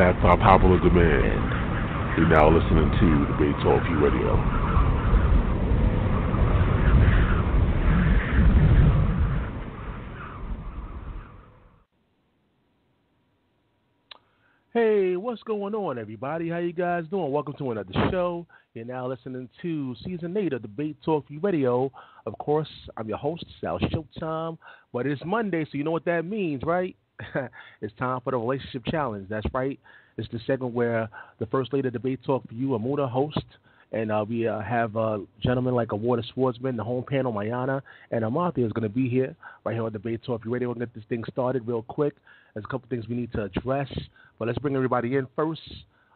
back by popular demand. You're now listening to Debate Talk Radio. Hey, what's going on, everybody? How you guys doing? Welcome to another show. You're now listening to Season 8 of Debate Talk Radio. Of course, I'm your host, Sal Showtime, but it's Monday, so you know what that means, right? It's time for the Relationship Challenge. That's right. It's the segment where the First Lady of Debate Talk for you, Amuna, host, and we have gentlemen like Awarded Swordsman, the home panel, Mayana, and Amartya is going to be here, right here on Debate Talk Radio. We'll get this thing started real quick. There's a couple things we need to address, but let's bring everybody in first.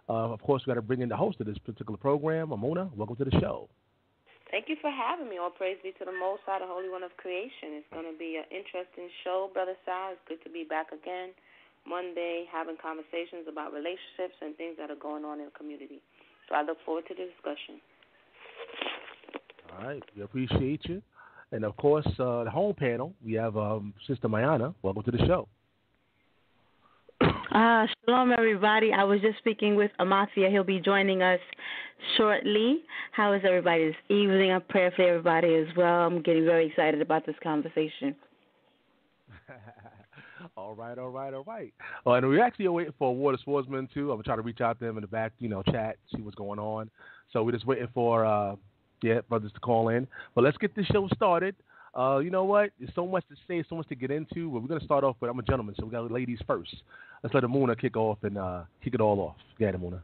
Of course, we got to bring in the host of this particular program, Amuna. Welcome to the show. Thank you for having me. All praise be to the Most High, the Holy One of Creation. It's going to be an interesting show, Brother Sal. It's good to be back again Monday, having conversations about relationships and things that are going on in the community. So I look forward to the discussion. All right. We appreciate you. And, of course, the home panel, we have Sister Mayana. Welcome to the show. Shalom, everybody. I was just speaking with Amartya. He'll be joining us shortly. How is everybody this evening? I pray for everybody as well. I'm getting very excited about this conversation. All right. And we're actually waiting for Awarded Swordsman, too. I'm trying to reach out to them in the back, chat, see what's going on. So we're just waiting for, brothers to call in. But let's get this show started. You know what? There's so much to say, so much to get into. But we're going to start off with, I'm a gentleman, so we got ladies first. Let's let Amuna kick off and kick it all off. Go ahead, Amuna.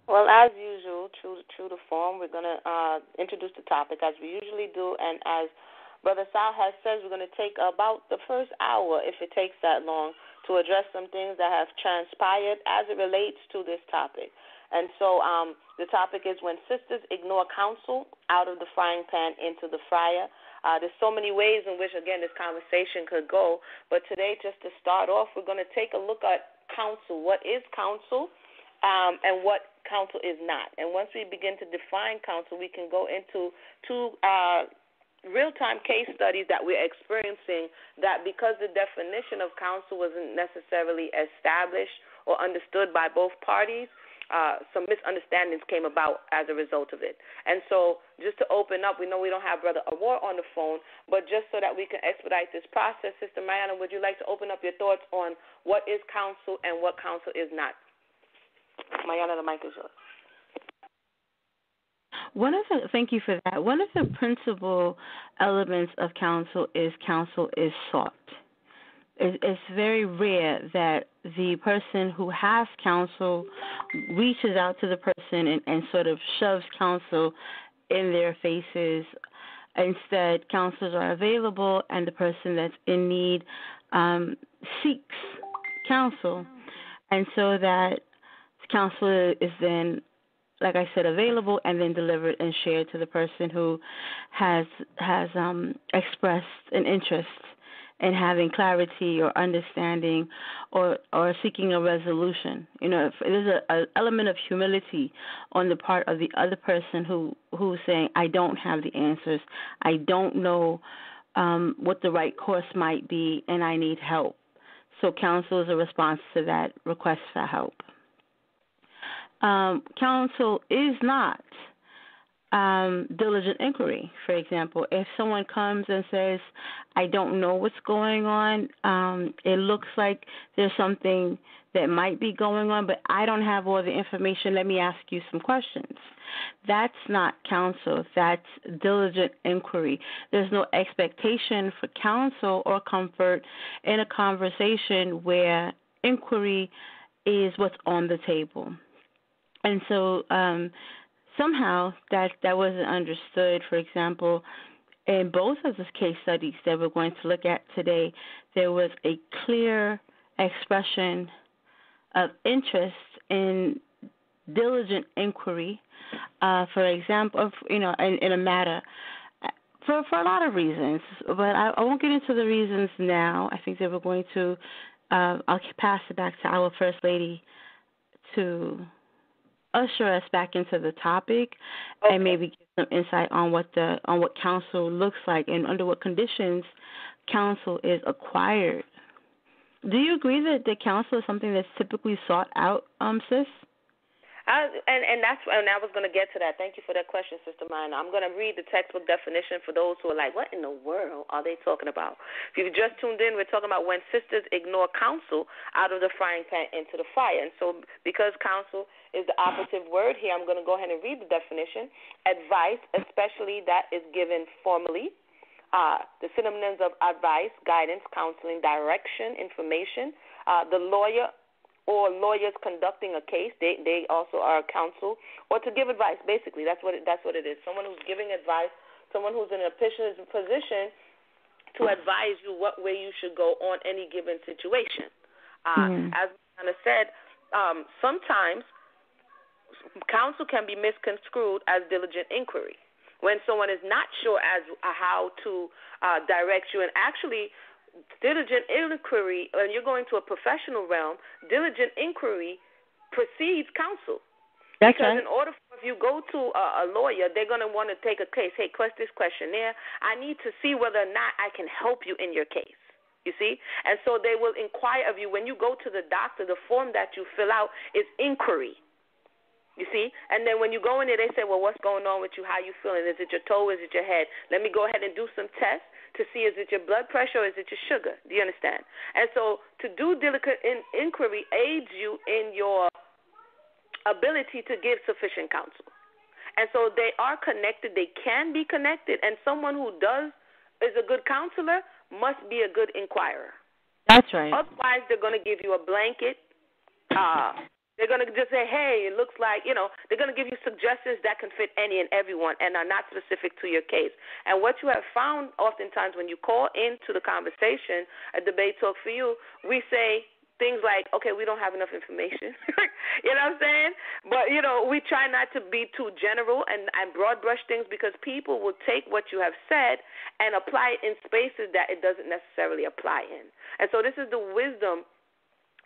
Well, as usual, true to form, we're going to introduce the topic as we usually do. And as Brother Sal has said, we're going to take about the first hour, if it takes that long, to address some things that have transpired as it relates to this topic. And so the topic is when sisters ignore counsel out of the frying pan into the fryer. There's so many ways in which, again, this conversation could go. But today, just to start off, we're going to take a look at counsel. What is counsel and what counsel is not? And once we begin to define counsel, we can go into two real-time case studies that we're experiencing that because the definition of counsel wasn't necessarily established or understood by both parties, some misunderstandings came about as a result of it. And so just to open up, we know we don't have Brother Awar on the phone, but just so that we can expedite this process, Sister Mayana, would you like to open up your thoughts on what is counsel and what counsel is not? Mayana, the mic is yours. Thank you for that. One of the principal elements of counsel is sought. It's very rare that the person who has counsel reaches out to the person and sort of shoves counsel in their faces. Instead, counselors are available, and the person that's in need seeks counsel. And so that counsel is then, like I said, available and then delivered and shared to the person who has expressed an interest in having clarity or understanding or seeking a resolution. If there's an element of humility on the part of the other person who's saying, I don't have the answers, I don't know what the right course might be, and I need help. So counsel is a response to that request for help. Counsel is not diligent inquiry. For example, if someone comes and says, I don't know what's going on, it looks like there's something that might be going on, but I don't have all the information, let me ask you some questions. That's not counsel. That's diligent inquiry. There's no expectation for counsel or comfort in a conversation where inquiry is what's on the table. And so somehow that wasn't understood. For example, in both of the case studies that we're going to look at today, there was a clear expression of interest in diligent inquiry, for example, in a matter for a lot of reasons. But I won't get into the reasons now. I think that we're going to, I'll pass it back to our First Lady to usher us back into the topic, and maybe give some insight on what counsel looks like and under what conditions counsel is acquired. Do you agree that the counsel is something that's typically sought out, sis? And I was going to get to that. Thank you for that question, Sister Mine. I'm going to read the textbook definition for those who are like, what in the world are they talking about? If you've just tuned in, we're talking about when sisters ignore counsel out of the frying pan into the fire. And so because counsel is the operative word here, I'm going to go ahead and read the definition. Advice, especially that is given formally. The synonyms of advice, guidance, counseling, direction, information. The lawyer or lawyers conducting a case, they also are counsel, or to give advice. Basically, that's what it is. Someone who's giving advice, someone who's in a position to advise you what way you should go on any given situation. As Anna said, sometimes counsel can be misconstrued as diligent inquiry when someone is not sure as how to direct you, and actually. Diligent inquiry, when you're going to a professional realm, diligent inquiry precedes counsel. That's because right. in order for, if you go to a lawyer, they're going to want to take a case. Hey, this questionnaire. I need to see whether or not I can help you in your case. You see? And so they will inquire of you. When you go to the doctor, the form that you fill out is inquiry. You see? And then when you go in there, they say, well, what's going on with you? How you feeling? Is it your toe? Is it your head? Let me go ahead and do some tests to see is it your blood pressure or is it your sugar? Do you understand? And so to do diligent inquiry aids you in your ability to give sufficient counsel. And so they are connected. They can be connected. And someone who is a good counselor must be a good inquirer. That's right. Otherwise, they're going to give you a blanket. They're going to just say, hey, it looks like, they're going to give you suggestions that can fit any and everyone and are not specific to your case. And what you have found oftentimes when you call into the conversation, a debate talk for you, we say things like, okay, we don't have enough information. You know what I'm saying? But, we try not to be too general and broad brush things because people will take what you have said and apply it in spaces that it doesn't necessarily apply in. And so this is the wisdom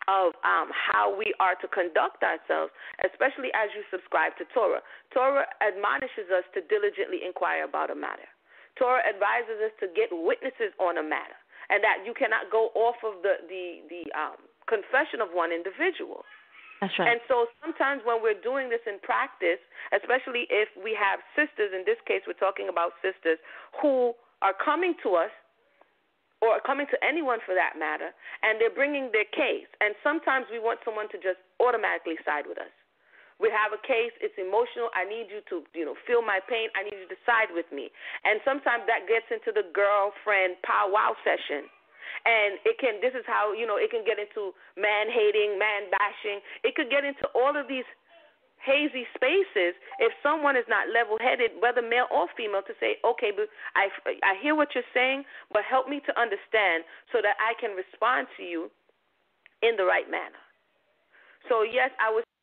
of how we are to conduct ourselves, especially as you subscribe to Torah. Torah admonishes us to diligently inquire about a matter. Torah advises us to get witnesses on a matter, and that you cannot go off of the confession of one individual. That's right. And so sometimes when we're doing this in practice, especially if we have sisters, in this case we're talking about sisters, who are coming to us, or coming to anyone for that matter, and they're bringing their case. And sometimes we want someone to just automatically side with us. We have a case, it's emotional, I need you to, feel my pain, I need you to side with me. And sometimes that gets into the girlfriend powwow session. And this is how, it can get into man-hating, man-bashing. It could get into all of these hazy spaces if someone is not level-headed, whether male or female, to say, okay, but I hear what you're saying, but help me to understand so that I can respond to you in the right manner. So, yes, I would say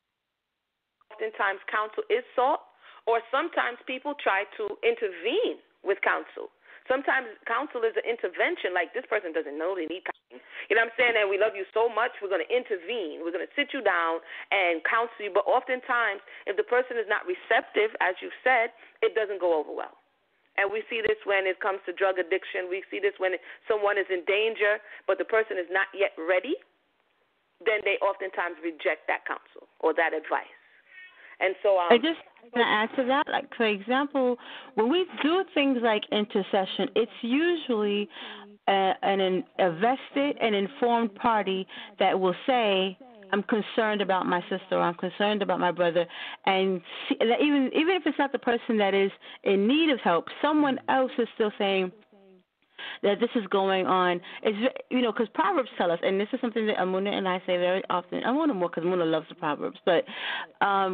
oftentimes counsel is sought, or sometimes people try to intervene with counsel. Sometimes counsel is an intervention, like this person doesn't know they need counseling. You know what I'm saying? And we love you so much, we're going to intervene. We're going to sit you down and counsel you. But oftentimes, if the person is not receptive, as you've said, it doesn't go over well. And we see this when it comes to drug addiction. We see this when someone is in danger, but the person is not yet ready. Then they oftentimes reject that counsel or that advice. And so I just want to add to that. Like, for example, when we do things like intercession, it's usually an vested and informed party that will say, I'm concerned about my sister, or I'm concerned about my brother, and even if it's not the person that is in need of help, someone else is still saying that this is going on. It's, because Proverbs tell us, and this is something that Amuna and I say very often. Amuna more because Amuna loves the Proverbs, but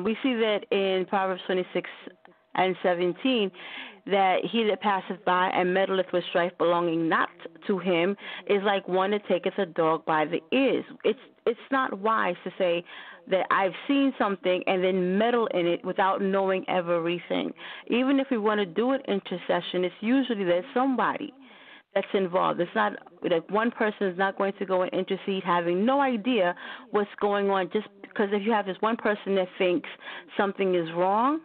we see that in Proverbs 26 and 17, that he that passeth by and meddleth with strife belonging not to him is like one that taketh a dog by the ears. It's not wise to say that I've seen something and then meddle in it without knowing everything. Even if we want to do an intercession, it's usually there's somebody that's involved. It's not like one person is not going to go and intercede having no idea what's going on, just because if you have this one person that thinks something is wrong.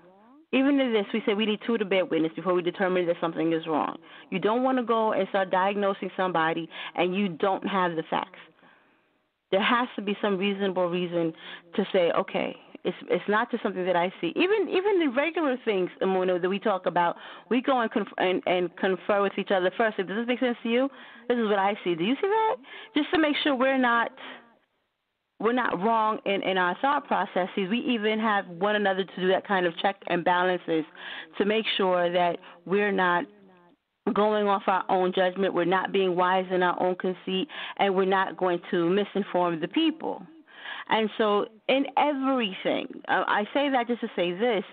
Even in this, we say we need two to bear witness before we determine that something is wrong. You don't want to go and start diagnosing somebody and you don't have the facts. There has to be some reasonable reason to say, okay, it's not just something that I see. Even the regular things, Amuna, that we talk about, we go and confer with each other first. Does this make sense to you? This is what I see. Do you see that? Just to make sure we're not wrong in our thought processes. We even have one another to do that kind of check and balances to make sure that we're not going off our own judgment, we're not being wise in our own conceit, and we're not going to misinform the people. And so in everything, I say that just to say this,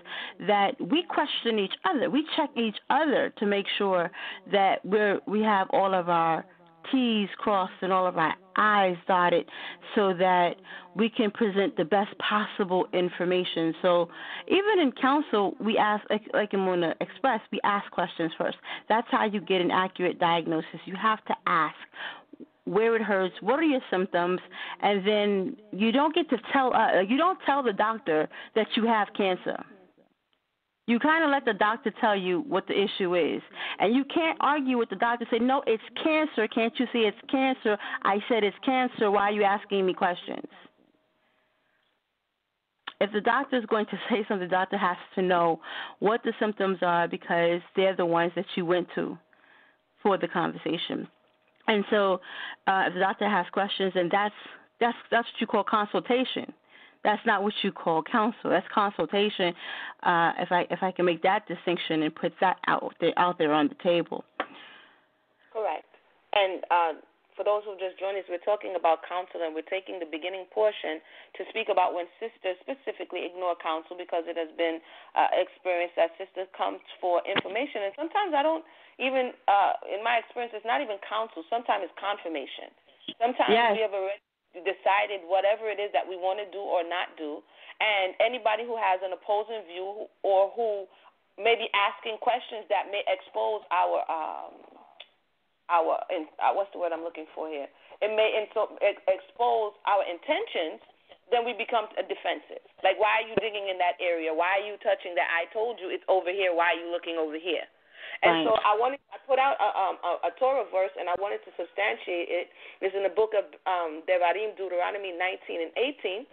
that we question each other. We check each other to make sure that we have all of our T's crossed and all of our I's dotted so that we can present the best possible information. So even in counsel, we ask, like Imuna expressed, we ask questions first. That's how you get an accurate diagnosis. You have to ask where it hurts, what are your symptoms, and then you don't get to you don't tell the doctor that you have cancer. You kind of let the doctor tell you what the issue is. And you can't argue with the doctor, say, no, it's cancer. Can't you see it's cancer? I said it's cancer. Why are you asking me questions? If the doctor is going to say something, the doctor has to know what the symptoms are because they're the ones that you went to for the conversation. And so if the doctor has questions, and that's what you call consultation. That's not what you call counsel. That's consultation. If I can make that distinction and put that out there on the table. Correct. And for those who just joined us, we're talking about counsel, and we're taking the beginning portion to speak about when sisters specifically ignore counsel because it has been experienced that sisters come for information, and sometimes I don't even, in my experience, it's not even counsel. Sometimes it's confirmation. Sometimes we have already decided whatever it is that we want to do or not do, and anybody who has an opposing view or who may be asking questions that may expose our what's the word I'm looking for here? It may expose our intentions. Then we become defensive. Like, why are you digging in that area? Why are you touching that? I told you it's over here. Why are you looking over here? And so I put out a Torah verse, and I wanted to substantiate it. It's in the book of Devarim, Deuteronomy 19 and 18.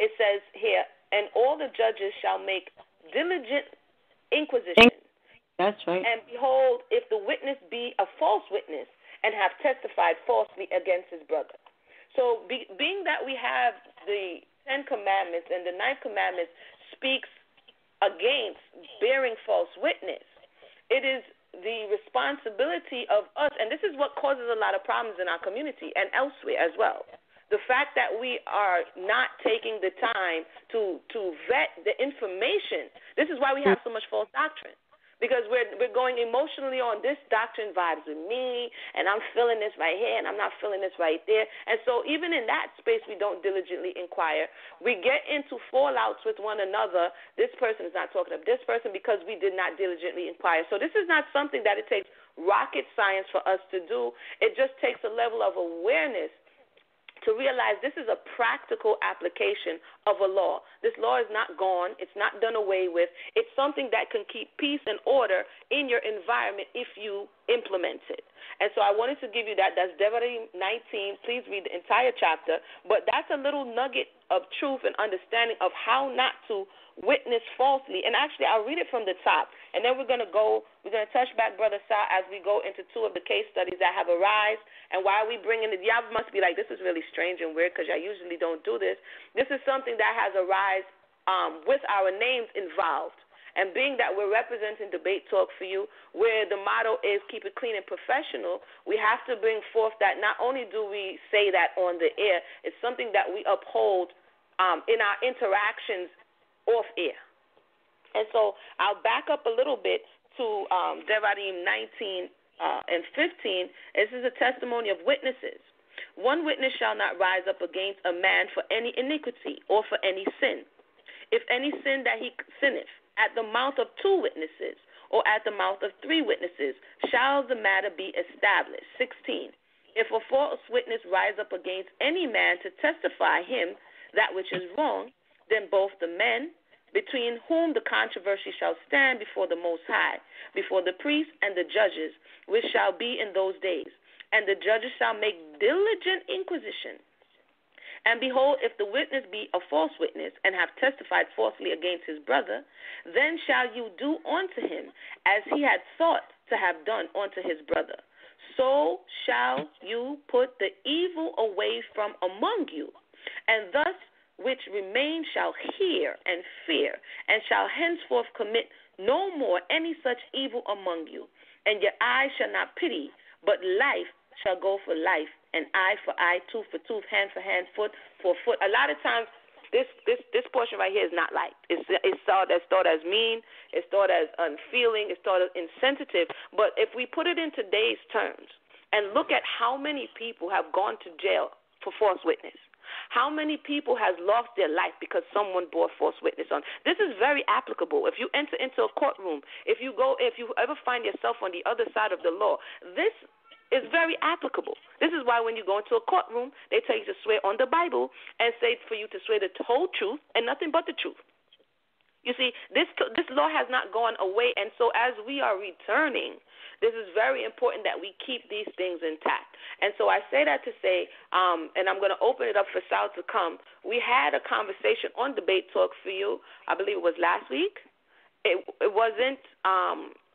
It says here, and all the judges shall make diligent inquisition. That's right. And behold, if the witness be a false witness and have testified falsely against his brother. So being that we have the Ten Commandments, and the Ninth Commandment speaks against bearing false witness, it is the responsibility of us, and this is what causes a lot of problems in our community and elsewhere as well. The fact that we are not taking the time to vet the information. This is why we have so much false doctrine. Because we're going emotionally on this doctrine vibes with me, and I'm feeling this right here, and I'm not feeling this right there. And so even in that space, we don't diligently inquire. We get into fallouts with one another. This person is not talking to this person because we did not diligently inquire. So this is not something that it takes rocket science for us to do. It just takes a level of awareness to realize this is a practical application of a law. This law is not gone. It's not done away with. It's something that can keep peace and order in your environment if you implement it. And so I wanted to give you that. That's Devarim 19. Please read the entire chapter. But that's a little nugget of truth and understanding of how not to witness falsely. And actually, I'll read it from the top. And then we're going to touch back, Brother Sa, as we go into two of the case studies that have arisen. And why are we bringing it? Y'all must be like, this is really strange and weird because I usually don't do this. This is something that has arisen with our names involved. And being that we're representing Debate Talk for you, where the motto is keep it clean and professional, we have to bring forth that not only do we say that on the air, it's something that we uphold in our interactions off air. And so I'll back up a little bit to Devarim 19 and 15. This is a testimony of witnesses. One witness shall not rise up against a man for any iniquity or for any sin. If any sin that he sinneth at the mouth of two witnesses or at the mouth of three witnesses, shall the matter be established. 16. If a false witness rise up against any man to testify him that which is wrong, then both the men between whom the controversy shall stand before the Most High, before the priests and the judges, which shall be in those days. And the judges shall make diligent inquisition And behold, if the witness be a false witness, and have testified falsely against his brother, then shall you do unto him as he had thought to have done unto his brother. So shall you put the evil away from among you, and thus which remain shall hear and fear, and shall henceforth commit no more any such evil among you. And your eye shall not pity, but life shall go for life, and eye for eye, tooth for tooth, hand for hand, foot for foot. A lot of times, this portion right here is not liked. It's thought as mean. It's thought as unfeeling. It's thought as insensitive. But if we put it in today's terms and look at how many people have gone to jail for false witness, how many people has lost their life because someone bore false witness on? This is very applicable. If you enter into a courtroom, if you ever find yourself on the other side of the law, this is very applicable. This is why when you go into a courtroom, they tell you to swear on the Bible and say for you to swear the whole truth and nothing but the truth. You see, this law has not gone away, and so as we are returning, this is very important that we keep these things intact. And so I say that to say, and I'm going to open it up for Sal to come. We had a conversation on Debate Talk for You, I believe it was last week. It wasn't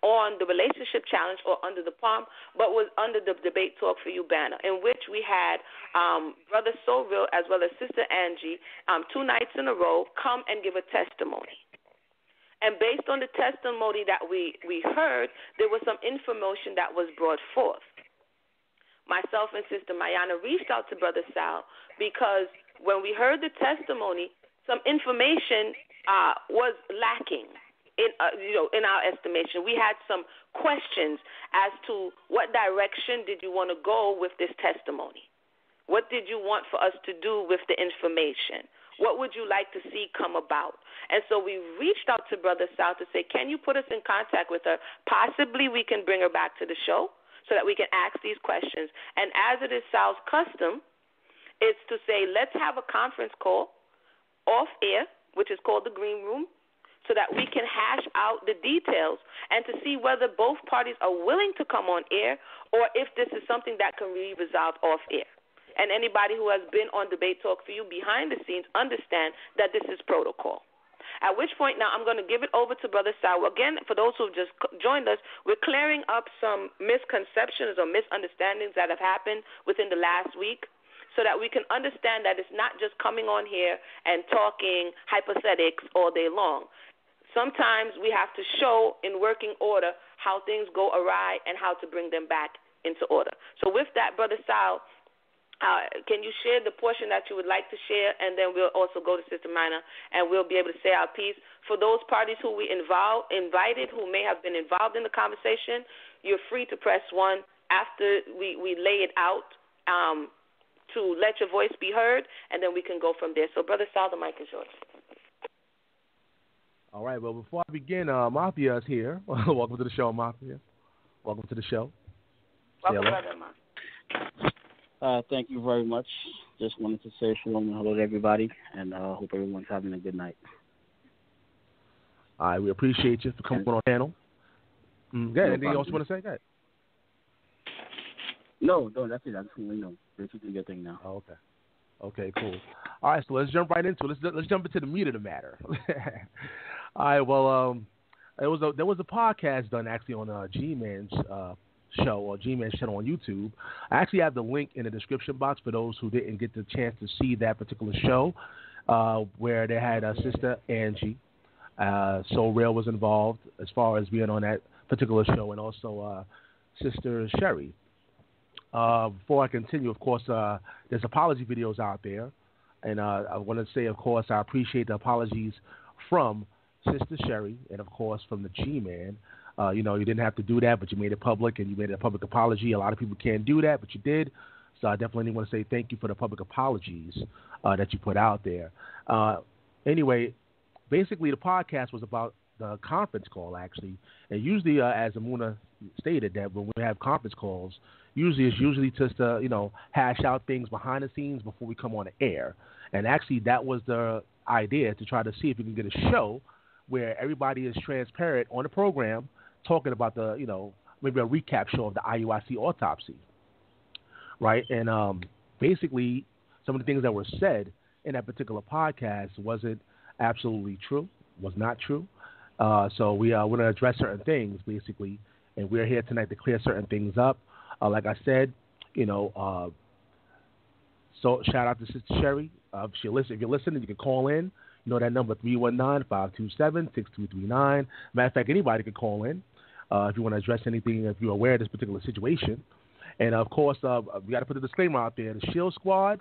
on the Relationship Challenge or under the palm, but was under the Debate Talk for You banner, in which we had Brother So Real as well as Sister Angie 2 nights in a row come and give a testimony. And based on the testimony that we heard, there was some information that was brought forth. Myself and Sister Mayana reached out to Brother Sal because when we heard the testimony, some information was lacking. In our estimation, we had some questions as to what direction did you want to go with this testimony? What did you want for us to do with the information? What would you like to see come about? And so we reached out to Brother Sal to say, can you put us in contact with her? Possibly we can bring her back to the show so that we can ask these questions. And as it is Sal's custom, it's to say, let's have a conference call off air, which is called the Green Room, so that we can hash out the details and to see whether both parties are willing to come on air or if this is something that can be resolved off air. And anybody who has been on Debate Talk for You behind the scenes understand that this is protocol. At which point now I'm going to give it over to Brother Sal. Again, for those who have just joined us, we're clearing up some misconceptions or misunderstandings that have happened within the last week, so that we can understand that it's not just coming on here and talking hypothetics all day long. Sometimes we have to show in working order how things go awry and how to bring them back into order. So with that, Brother Sal, can you share the portion that you would like to share, and then we'll also go to Sister Mina, and we'll be able to say our piece. For those parties who we invited, who may have been involved in the conversation, you're free to press 1 after we lay it out to let your voice be heard, and then we can go from there. So, Brother Sal, the mic is yours. All right, well, before I begin, Mafia is here. Welcome to the show, Mafia. Welcome to the show. Welcome, Brother Mafia. Thank you very much. Just wanted to say shalom and hello to everybody, and hope everyone's having a good night. All right, we appreciate you for coming on our panel. Go ahead. Anything else you want to say? Go ahead. No, that's it. I just want to know. Basically, do your thing now. Oh, okay. Okay, cool. All right, so let's jump right into it. Let's jump into the meat of the matter. All right, well, there was a podcast done actually on G-Man's show or G-Man's channel on YouTube. I actually have the link in the description box for those who didn't get the chance to see that particular show, where they had Sister Angie. So Real was involved as far as being on that particular show, and also Sister Sherry. Before I continue, of course, there's apology videos out there, and I want to say, of course, I appreciate the apologies from Sister Sherry and, of course, from the G-Man. You didn't have to do that, but you made it public, and you made a public apology. A lot of people can't do that, but you did. So I definitely want to say thank you for the public apologies that you put out there. Anyway, basically the podcast was about the conference call, actually. And usually, as Amuna stated, that when we have conference calls, it's usually just to, hash out things behind the scenes before we come on the air. And actually, that was the idea, to try to see if we can get a show where everybody is transparent on the program, talking about the, maybe a recap show of the IUIC autopsy, right? And basically, some of the things that were said in that particular podcast wasn't absolutely true, was not true. So we want to address certain things, basically, and we're here tonight to clear certain things up. Like I said, so shout out to Sister Sherry. If you're listening, you can call in. You know that number, 319-527-6239. Matter of fact, anybody can call in if you want to address anything, if you're aware of this particular situation. And, of course, we got to put a disclaimer out there. The Shield Squad,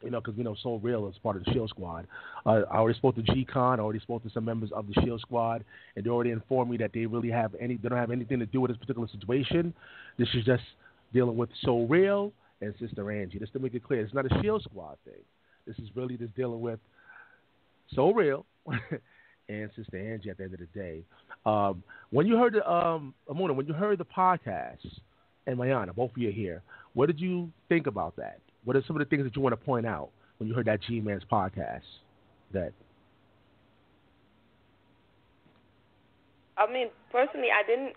because we know So Real is part of the Shield Squad. I already spoke to G-Con. I already spoke to some members of the Shield Squad, and they already informed me that they don't have anything to do with this particular situation. This is just dealing with So Real and Sister Angie. Just to make it clear, it's not a Shield Squad thing. This is really just dealing with So Real and Sister Angie at the end of the day. When you heard Amuna, when you heard the podcast, and Mayana, both of you are here, what did you think about that? What are some of the things that you want to point out when you heard that G-Man's podcast? Personally, I didn't.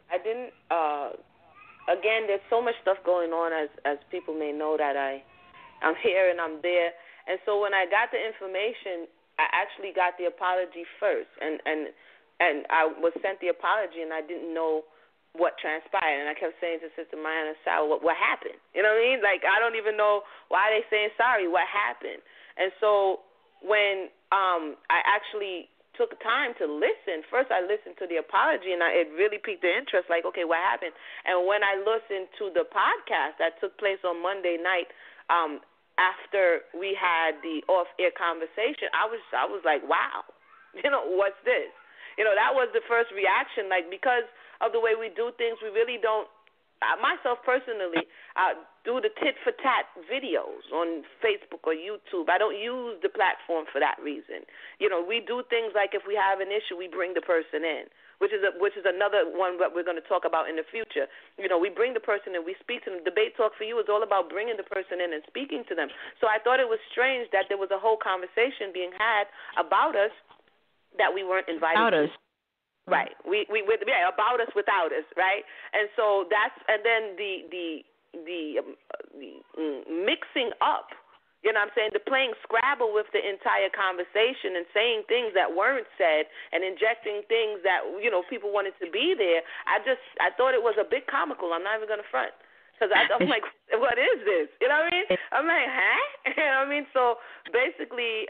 Again, there's so much stuff going on, as people may know, that I'm here and I'm there. And so when I got the information, I actually got the apology first, and I was sent the apology, and I didn't know what transpired. And I kept saying to Sister Mayana, Sal, what happened? You know what I mean? Like, I don't even know why they saying sorry. What happened? And so when I actually took time to listen, first I listened to the apology, and it really piqued the interest, like, okay, what happened? And when I listened to the podcast that took place on Monday night, after we had the off-air conversation, I was like, wow, what's this? That was the first reaction, like, because of the way we do things, we really don't, myself personally, do the tit-for-tat videos on Facebook or YouTube. I don't use the platform for that reason. We do things like if we have an issue, we bring the person in, which is another one that we're going to talk about in the future. We bring the person in, we speak to them. Debate Talk for You is all about bringing the person in and speaking to them. So I thought it was strange that there was a whole conversation being had about us that we weren't invited to. Right. We about us without us, right? And so then the mixing up, I'm saying, the playing Scrabble with the entire conversation and saying things that weren't said and injecting things that, people wanted to be there. I thought it was a bit comical. I'm not even going to front. Because I'm like, what is this? You know what I mean? I'm like, huh? You know what I mean? So basically,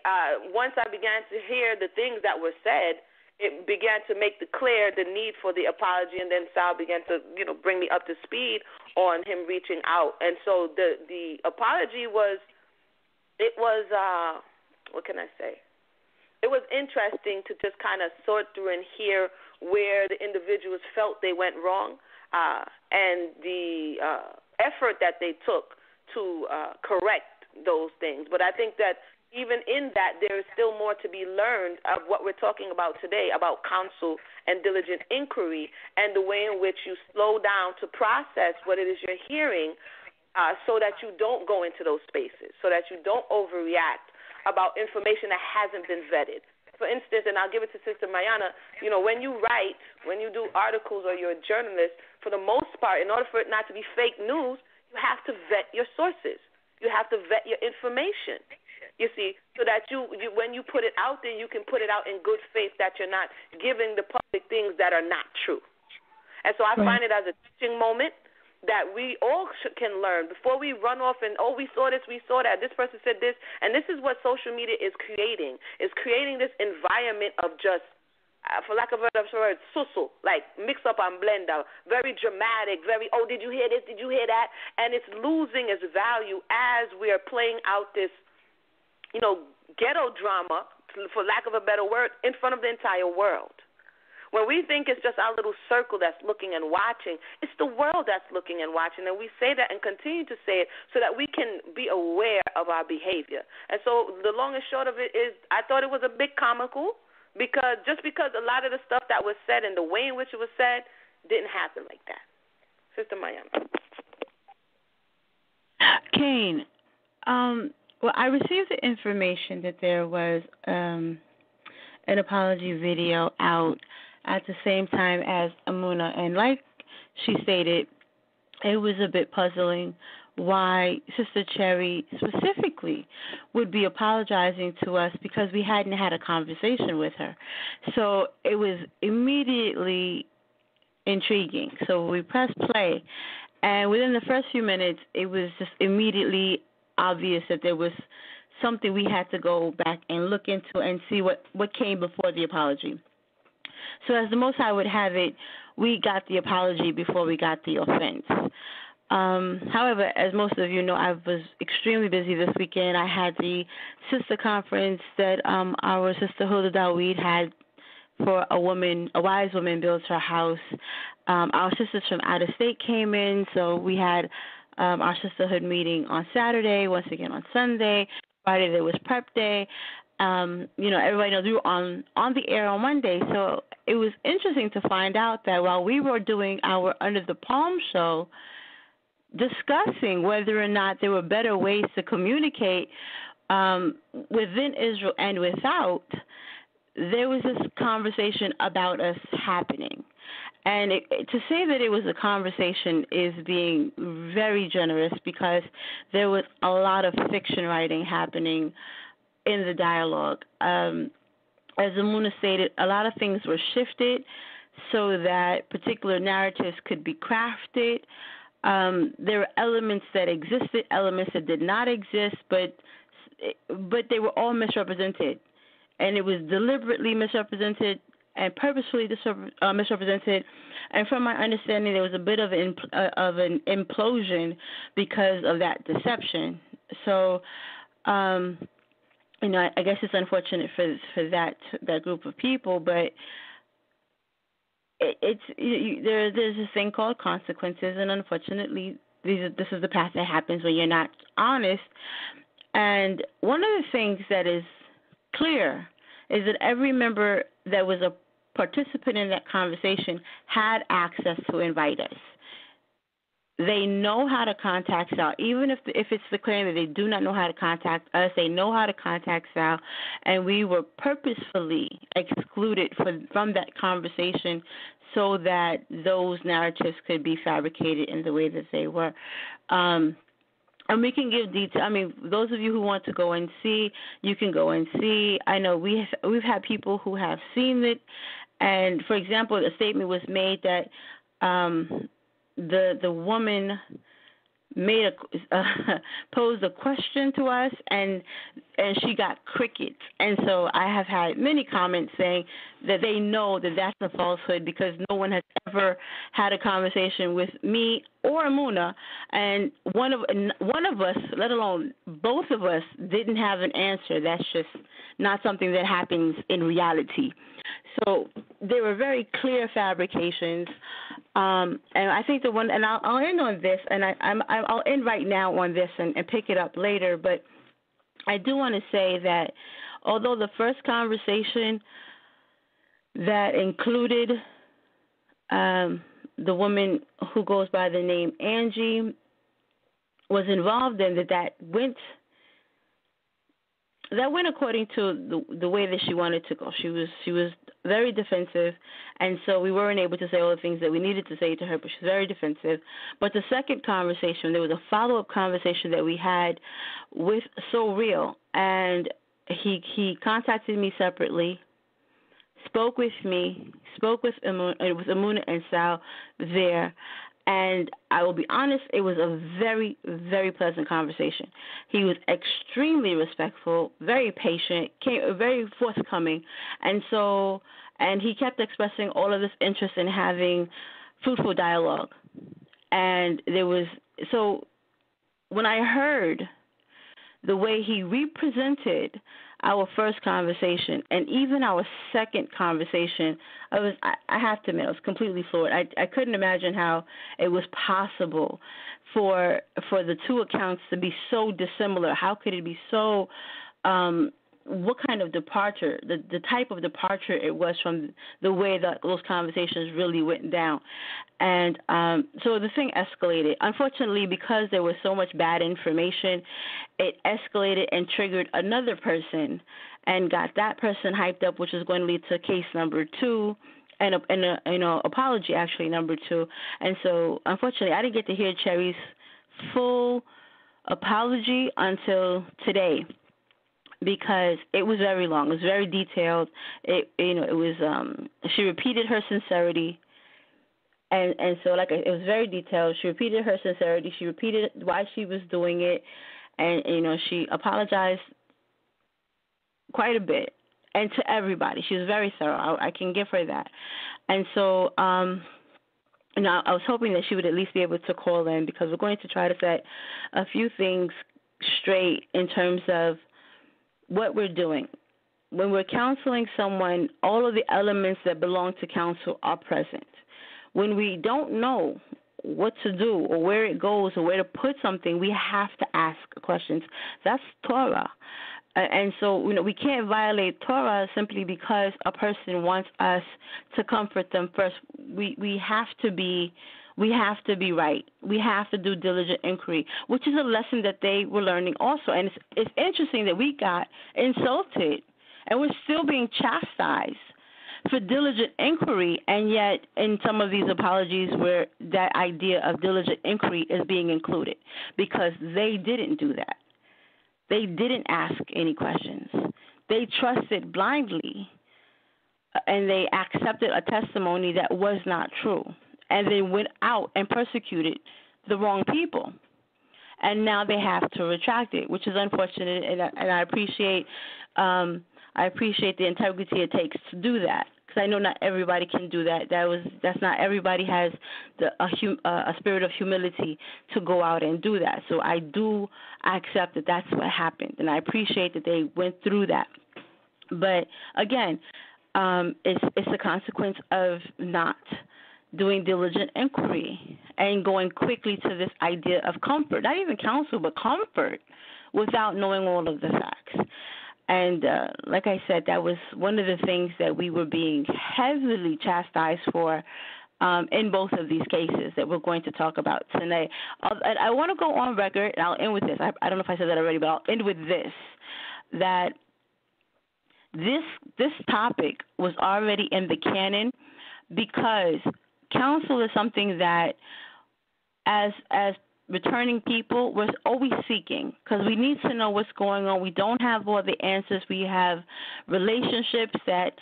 once I began to hear the things that were said, it began to make clear the need for the apology, and then Sal began to, bring me up to speed on him reaching out. And so the apology was what can I say? It was interesting to just kind of sort through and hear where the individuals felt they went wrong, and the effort that they took to correct those things. But I think that even in that, there is still more to be learned of what we're talking about today, about counsel and diligent inquiry, and the way in which you slow down to process what it is you're hearing, so that you don't go into those spaces, so that you don't overreact about information that hasn't been vetted. For instance, and I'll give it to Sister Mayana, when you write, when you do articles or you're a journalist, for the most part, in order for it not to be fake news, you have to vet your sources. You have to vet your information. You see, so that you when you put it out there, you can put it out in good faith that you're not giving the public things that are not true. And so I find it as a teaching moment that we all can learn before we run off and, we saw this, we saw that, this person said this. And this is what social media is creating this environment of just, for lack of a better word, susu, like mix up and blend out, very dramatic, very, did you hear this, did you hear that? And it's losing its value as we are playing out this, ghetto drama, for lack of a better word, in front of the entire world. When we think it's just our little circle that's looking and watching, it's the world that's looking and watching, and we say that and continue to say it so that we can be aware of our behavior. And so the long and short of it is, I thought it was a bit comical, because a lot of the stuff that was said and the way in which it was said didn't happen like that. Sister Mayana. Kane, well, I received the information that there was an apology video out at the same time as Amuna, and like she stated, it was a bit puzzling why Sister Cherry specifically would be apologizing to us because we hadn't had a conversation with her. So it was immediately intriguing. So we pressed play, and within the first few minutes, it was just immediately obvious that there was something we had to go back and look into and see what came before the apology. So as the Most High would have it, we got the apology before we got the offense. However, as most of you know, I was extremely busy this weekend. I had the sister conference that our sister Hilda Daweed had for a wise woman builds her house. Our sisters from out of state came in, so we had our sisterhood meeting on Saturday, once again on Sunday. Friday there was prep day. Everybody knows we were on the air on Monday, so it was interesting to find out that while we were doing our Under the Palm show, discussing whether or not there were better ways to communicate within Israel and without, there was this conversation about us happening. And to say that it was a conversation is being very generous because there was a lot of fiction writing happening in the dialogue. As Amuna stated, a lot of things were shifted so that particular narratives could be crafted. There were elements that existed, elements that did not exist, but they were all misrepresented. And it was deliberately misrepresented and purposefully misrepresented. And from my understanding, there was a bit of an implosion because of that deception. So, I guess it's unfortunate for that group of people, but there's this thing called consequences, and unfortunately, this is the path that happens when you're not honest. And one of the things that is clear is that every member that was a participant in that conversation had access to invite us. They know how to contact Sal. Even if it's the claim that they do not know how to contact us, they know how to contact Sal, and we were purposefully excluded from that conversation so that those narratives could be fabricated in the way that they were. And we can give detail. I mean, those of you who want to go and see, you can go and see. I know we've had people who have seen it, and for example, a statement was made that the woman made posed a question to us, and she got crickets. And so I have had many comments saying that they know that that's a falsehood because no one has ever had a conversation with me or Amuna, and one of us, let alone both of us, didn't have an answer. That's just not something that happens in reality. So there were very clear fabrications, and I think the one, and I'll end on this, and I'll end right now on this and pick it up later. But I do want to say that although the first conversation that included the woman who goes by the name Angie was involved in, that went according to the way that she wanted to go. She was very defensive, and so we weren't able to say all the things that we needed to say to her, but she's very defensive. But the second conversation, there was a follow-up conversation that we had with So Real, and he contacted me separately, spoke with me, spoke with Amuna and Sal there, and I will be honest, it was a very, very pleasant conversation. He was extremely respectful, very patient, very forthcoming, and he kept expressing all of this interest in having fruitful dialogue. And when I heard the way he represented our first conversation and even our second conversation, I have to admit, I was completely floored. I couldn't imagine how it was possible for the two accounts to be so dissimilar. How could it be so what kind of departure, the type of departure it was from the way that those conversations really went down. And so the thing escalated. Unfortunately, because there was so much bad information, it escalated and triggered another person and got that person hyped up, which is going to lead to case number 2 and apology actually number 2. And so unfortunately, I didn't get to hear Cherry's full apology until today, because it was very long. It was very detailed. She repeated her sincerity, and so it was very detailed. She repeated her sincerity. She repeated why she was doing it, and she apologized quite a bit, and to everybody. She was very thorough. I can give her that. And so, I was hoping that she would at least be able to call in, because we're going to try to set a few things straight in terms of what we're doing. When we're counseling someone, all of the elements that belong to counsel are present. When we don't know what to do or where it goes or where to put something, we have to ask questions. That's Torah. And so, we can't violate Torah simply because a person wants us to comfort them first. We have to be right. We have to do diligent inquiry, which is a lesson that they were learning also. And it's interesting that we got insulted and we're still being chastised for diligent inquiry, and yet in some of these apologies where that idea of diligent inquiry is being included, because they didn't do that. They didn't ask any questions. They trusted blindly, and they accepted a testimony that was not true, and they went out and persecuted the wrong people. And now they have to retract it, which is unfortunate, and I appreciate the integrity it takes to do that, because I know not everybody can do that. That's not everybody has a spirit of humility to go out and do that. So I do accept that that's what happened, and I appreciate that they went through that. But again, it's a consequence of not doing diligent inquiry and going quickly to this idea of comfort, not even counsel, but comfort, without knowing all of the facts. And like I said, that was one of the things that we were being heavily chastised for in both of these cases that we're going to talk about tonight. I want to go on record, and I'll end with this. I don't know if I said that already, but I'll end with this, that this topic was already in the canon, because counsel is something that as returning people, we're always seeking, because we need to know what's going on. We don't have all the answers. We have relationships that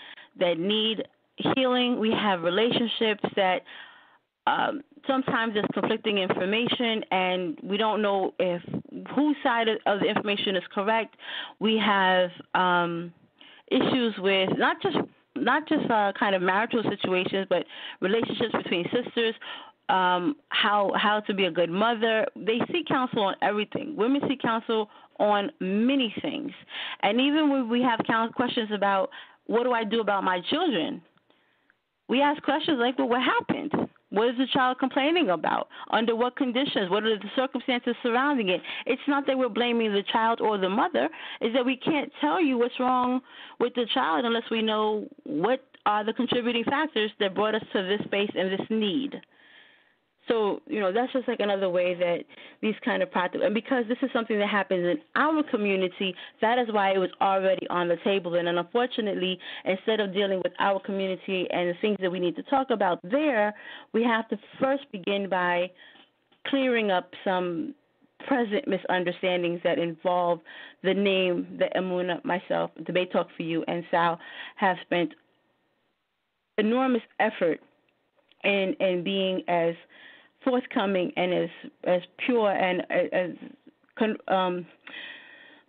need healing. We have relationships that sometimes there's conflicting information, and we don't know if whose side of the information is correct. We have issues with not just kind of marital situations, but relationships between sisters. How to be a good mother. They seek counsel on everything. Women seek counsel on many things. And even when we have questions about, what do I do about my children? We ask questions like, well, what happened? What is the child complaining about? Under what conditions? What are the circumstances surrounding it? It's not that we're blaming the child or the mother. It's that we can't tell you what's wrong with the child unless we know what are the contributing factors that brought us to this space and this need. So, that's just like another way that these kind of practices, and because this is something that happens in our community, that is why it was already on the table. And unfortunately, instead of dealing with our community and the things that we need to talk about there, we have to first begin by clearing up some present misunderstandings that involve the name that Amuna, myself, Debate Talk for You, and Sal have spent enormous effort in being as forthcoming and as pure and as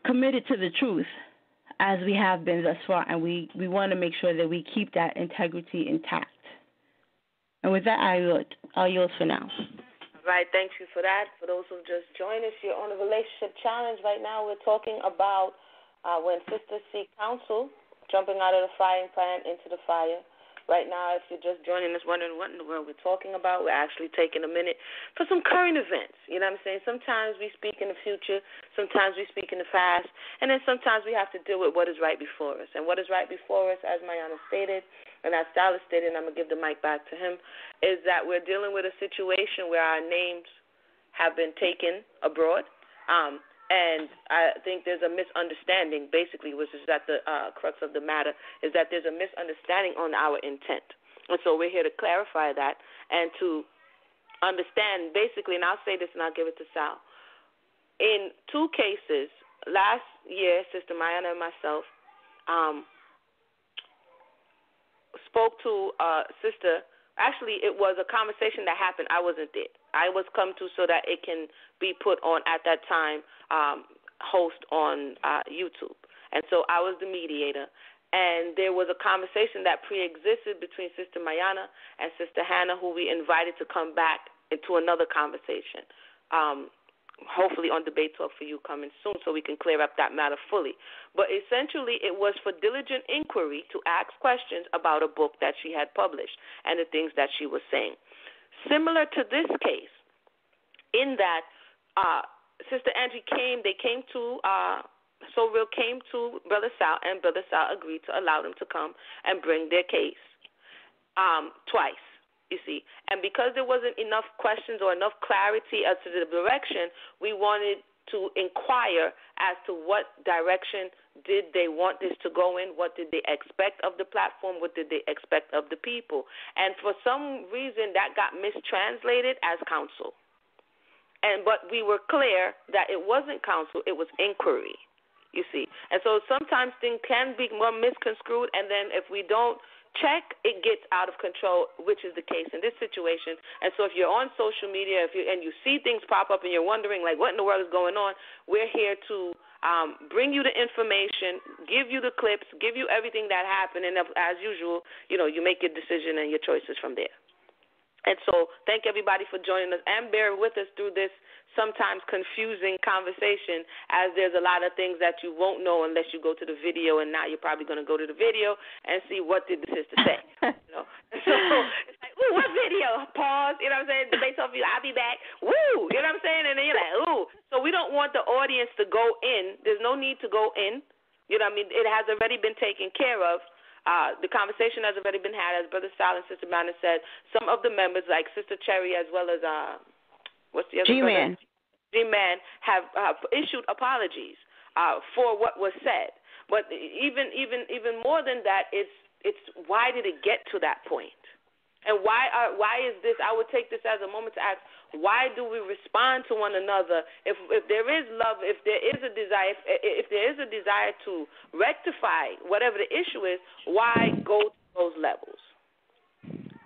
committed to the truth as we have been thus far, and we want to make sure that we keep that integrity intact. And with that, I'll yield for now. All right, thank you for that. For those who just joined us, you're on a relationship challenge. Right now we're talking about when sisters seek counsel, jumping out of the frying pan into the fire. Right now, if you're just joining us wondering what in the world we're talking about, we're actually taking a minute for some current events. You know what I'm saying? Sometimes we speak in the future, sometimes we speak in the past, and then sometimes we have to deal with what is right before us. And what is right before us, as Mayana stated, and as Stylist stated, and I'm going to give the mic back to him, is that we're dealing with a situation where our names have been taken abroad. And I think there's a misunderstanding, basically, which is at the crux of the matter, is that there's a misunderstanding on our intent. And so we're here to clarify that and to understand basically, and I'll say this and I'll give it to Sal. In 2 cases, last year, Sister Mayana and myself spoke to Sister. Actually, it was a conversation that happened. I wasn't there. I was come to so that it can be put on at that time, host on YouTube. And so I was the mediator. And there was a conversation that pre-existed between Sister Mayana and Sister Hannah, who we invited to come back into another conversation, hopefully on Debate Talk for You coming soon so we can clear up that matter fully. But essentially it was for diligent inquiry to ask questions about a book that she had published and the things that she was saying. Similar to this case, in that Sister Angie came to So Real came to Brother Sal, and Brother Sal agreed to allow them to come and bring their case twice, you see. And because there wasn't enough questions or enough clarity as to the direction, we wanted to inquire as to what direction did they want this to go in, what did they expect of the platform, what did they expect of the people. And for some reason, that got mistranslated as counsel. But we were clear that it wasn't counsel, it was inquiry. You see, and so sometimes things can be more misconstrued, and then if we don't check, it gets out of control, which is the case in this situation. And so if you're on social media, and you see things pop up and you're wondering, like, what in the world is going on, we're here to bring you the information, give you the clips, give you everything that happened, and as usual, you make your decision and your choices from there. And so thank everybody for joining us and bear with us through this sometimes confusing conversation, as there's a lot of things that you won't know unless you go to the video, and now you're probably going to go to the video and see what did the sister say. So it's like, ooh, what video? Pause, what I'm saying? Debate Talk for You, I'll be back. Woo, what I'm saying? And then you're like, ooh. So we don't want the audience to go in. There's no need to go in. What I mean? It has already been taken care of. The conversation has already been had, as Brother Sal and Sister Manna said. Some of the members, like Sister Cherry, as well as what's the other G-Man. G-Man, have issued apologies for what was said. But even more than that, it's why did it get to that point? And why is this? I would take this as a moment to ask, why do we respond to one another? If there is love, if there is a desire, if there is a desire to rectify whatever the issue is, why go to those levels?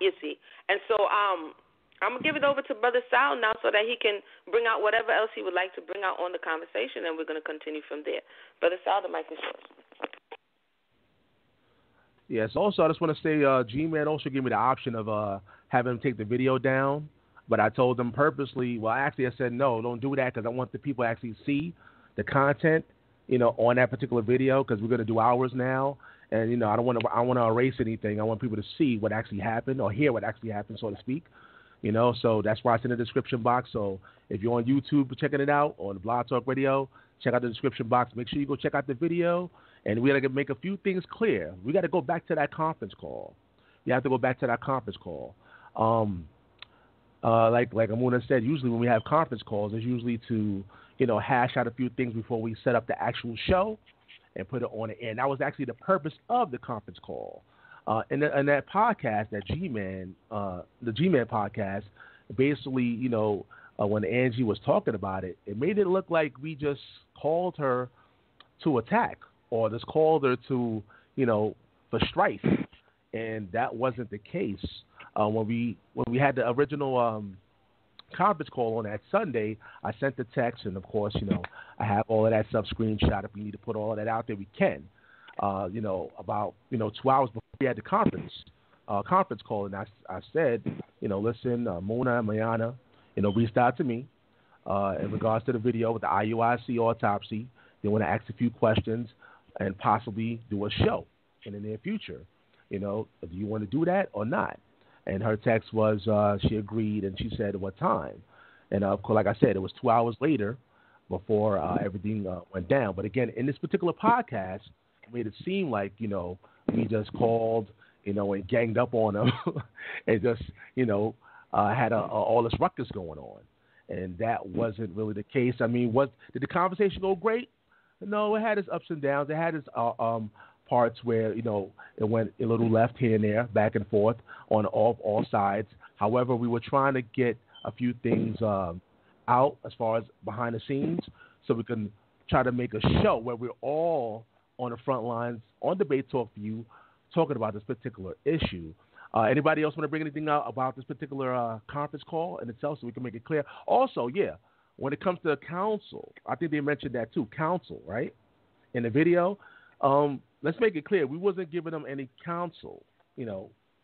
You see. And so I'm going to give it over to Brother Sal now so that he can bring out whatever else he would like to bring out on the conversation, and we're going to continue from there. Brother Sal, the mic is yours. Yes, also, I just want to say G-Man also gave me the option of having him take the video down, but I told them purposely, I said, no, don't do that, because I want the people to actually see the content, on that particular video, because we're going to do ours now, and, I want to erase anything. I want people to see what actually happened, or hear what actually happened, so to speak, so that's why it's in the description box. So if you're on YouTube checking it out, or on the Blog Talk Radio, check out the description box. Make sure you go check out the video. And we got to make a few things clear. We got to go back to that conference call. You have to go back to that conference call. Like Amuna said, usually when we have conference calls, it's usually to, hash out a few things before we set up the actual show and put it on the air. And that was actually the purpose of the conference call. And that podcast, that G-Man, the G-Man podcast, basically, when Angie was talking about it, it made it look like we just called her to attack, or just called her to, for strife, and that wasn't the case. When we had the original conference call on that Sunday, I sent the text, and of course, I have all of that stuff screenshot. If we need to put all of that out there, we can. About 2 hours before we had the conference call, and I said, listen, Mona and Mayana, reached out to me in regards to the video with the IUIC autopsy. They want to ask a few questions and possibly do a show in the near future. Do you want to do that or not? And her text was she agreed, and she said what time. And of course, like I said, it was 2 hours later before everything went down. But again, in this particular podcast, it made it seem like we just called and ganged up on them and just had all this ruckus going on. And that wasn't really the case. I mean, did the conversation go great? No, it had its ups and downs. It had its parts where, it went a little left here and there, back and forth on all sides. However, we were trying to get a few things out as far as behind the scenes, so we can try to make a show where we're all on the front lines on Debate Talk for you, talking about this particular issue. Anybody else want to bring anything out about this particular conference call in itself so we can make it clear? Also, when it comes to counsel, I think they mentioned that too, counsel, right, in the video. Let's make it clear. We wasn't giving them any counsel, when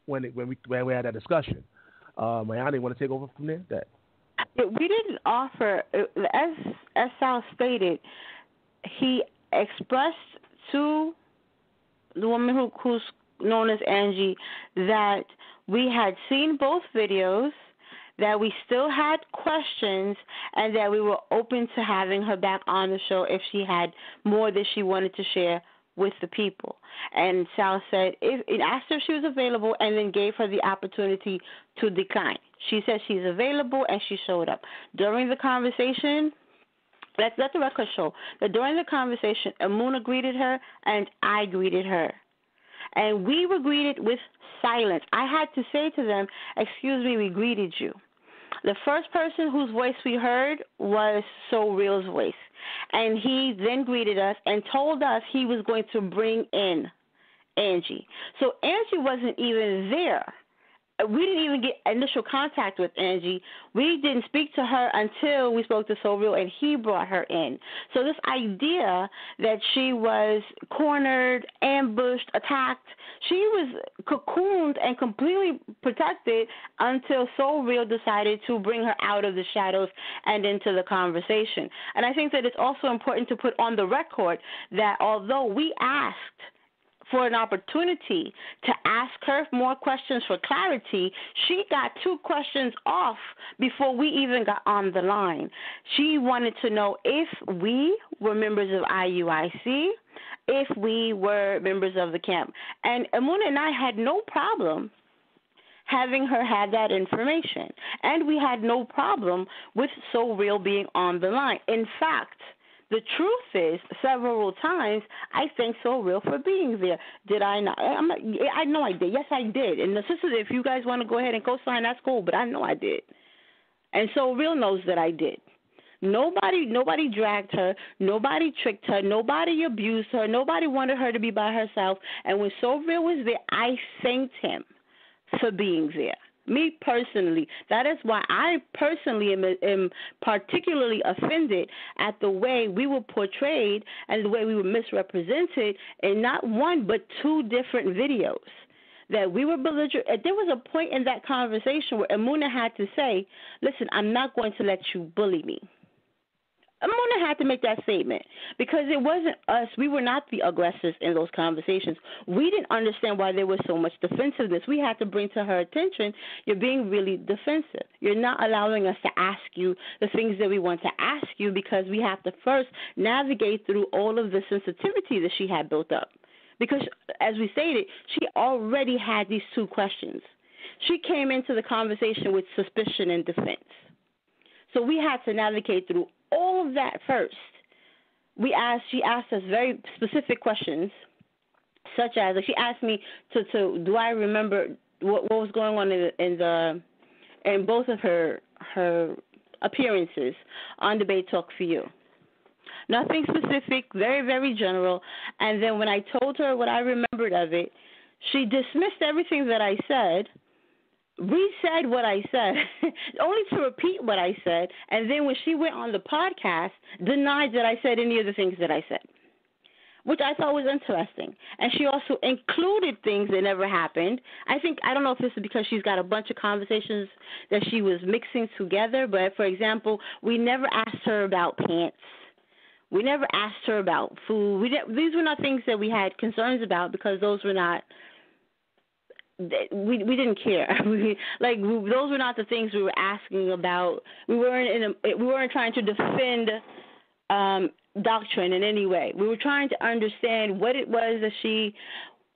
we had that discussion. Mayani, want to take over from there? We didn't offer, as Sal stated, he expressed to the woman who's known as Angie that we had seen both videos, that we still had questions, and that we were open to having her back on the show if she had more that she wanted to share with the people. And Sal said, it asked her if she was available and then gave her the opportunity to decline. She said she's available, and she showed up. During the conversation, let the record show that during the conversation, Amuna greeted her and I greeted her. And we were greeted with silence. I had to say to them, excuse me, we greeted you. The first person whose voice we heard was So Real's voice. And he then greeted us and told us he was going to bring in Angie. So Angie wasn't even there. We didn't even get initial contact with Angie. We didn't speak to her until we spoke to So Real, and he brought her in. So this idea that she was cornered, ambushed, attacked, she was cocooned and completely protected until So Real decided to bring her out of the shadows and into the conversation. And I think that it's also important to put on the record that although we asked for an opportunity to ask her more questions for clarity, she got 2 questions off before we even got on the line. She wanted to know if we were members of IUIC, if we were members of the camp. And Amuna and I had no problem having her have that information. And we had no problem with So Real being on the line. In fact, the truth is, several times, I thank So Real for being there. Did I not? I know I did. Yes, I did. And the sisters, if you guys want to go ahead and co-sign, that's cool, but I know I did. And So Real knows that I did. Nobody dragged her. Nobody tricked her. Nobody abused her. Nobody wanted her to be by herself. And when So Real was there, I thanked him for being there. Me personally, that is why I personally am particularly offended at the way we were portrayed and the way we were misrepresented in not one but 2 different videos. That we were belligerent. There was a point in that conversation where Amuna had to say, listen, I'm not going to let you bully me. Amuna had to make that statement because it wasn't us. We were not the aggressors in those conversations. We didn't understand why there was so much defensiveness. We had to bring to her attention, you're being really defensive. You're not allowing us to ask you the things that we want to ask you because we have to first navigate through all of the sensitivity that she had built up. Because, as we stated, she already had these 2 questions. She came into the conversation with suspicion and defense. So we had to navigate through all of that first. She asked us very specific questions, such as she asked me to do I remember what was going on in both of her appearances on Debate Talk for You. Nothing specific, very, very general. And then when I told her what I remembered of it, she dismissed everything that I said, re-said what I said, only to repeat what I said, and then when she went on the podcast, denied that I said any of the things that I said, which I thought was interesting. And she also included things that never happened. I don't know if this is because she's got a bunch of conversations that she was mixing together, but, for example, we never asked her about pants. We never asked her about food. These were not things that we had concerns about because those were not – we didn't care. Those were not the things we were asking about. We weren't trying to defend doctrine in any way. We were trying to understand what it was that she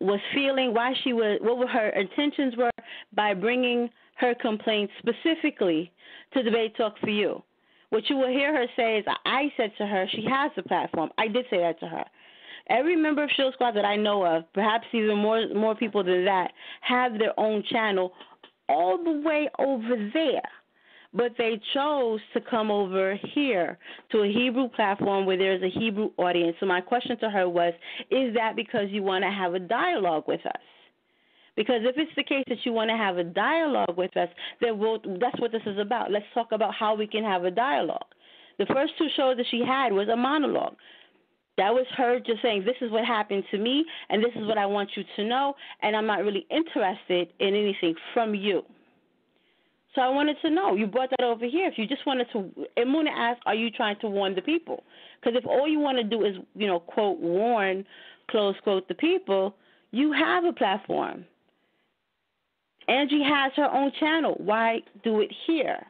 was feeling, what her intentions were by bringing her complaints specifically to Debate Talk for You. What you will hear her say is, I said to her, she has the platform. I did say that to her. Every member of Shield Squad that I know of, perhaps even more people than that, have their own channel all the way over there. but they chose to come over here to a Hebrew platform where there's a Hebrew audience. So my question to her was, is that because you want to have a dialogue with us? Because if it's the case that you want to have a dialogue with us, then that's what this is about. Let's talk about how we can have a dialogue. The first two shows that she had was a monologue. That was her just saying, this is what happened to me, and this is what I want you to know, and I'm not really interested in anything from you. So I wanted to know. You brought that over here. If you just wanted to, and Muna asked, are you trying to warn the people? Because if all you want to do is, quote, warn, close quote, the people, you have a platform. Angie has her own channel. Why do it here?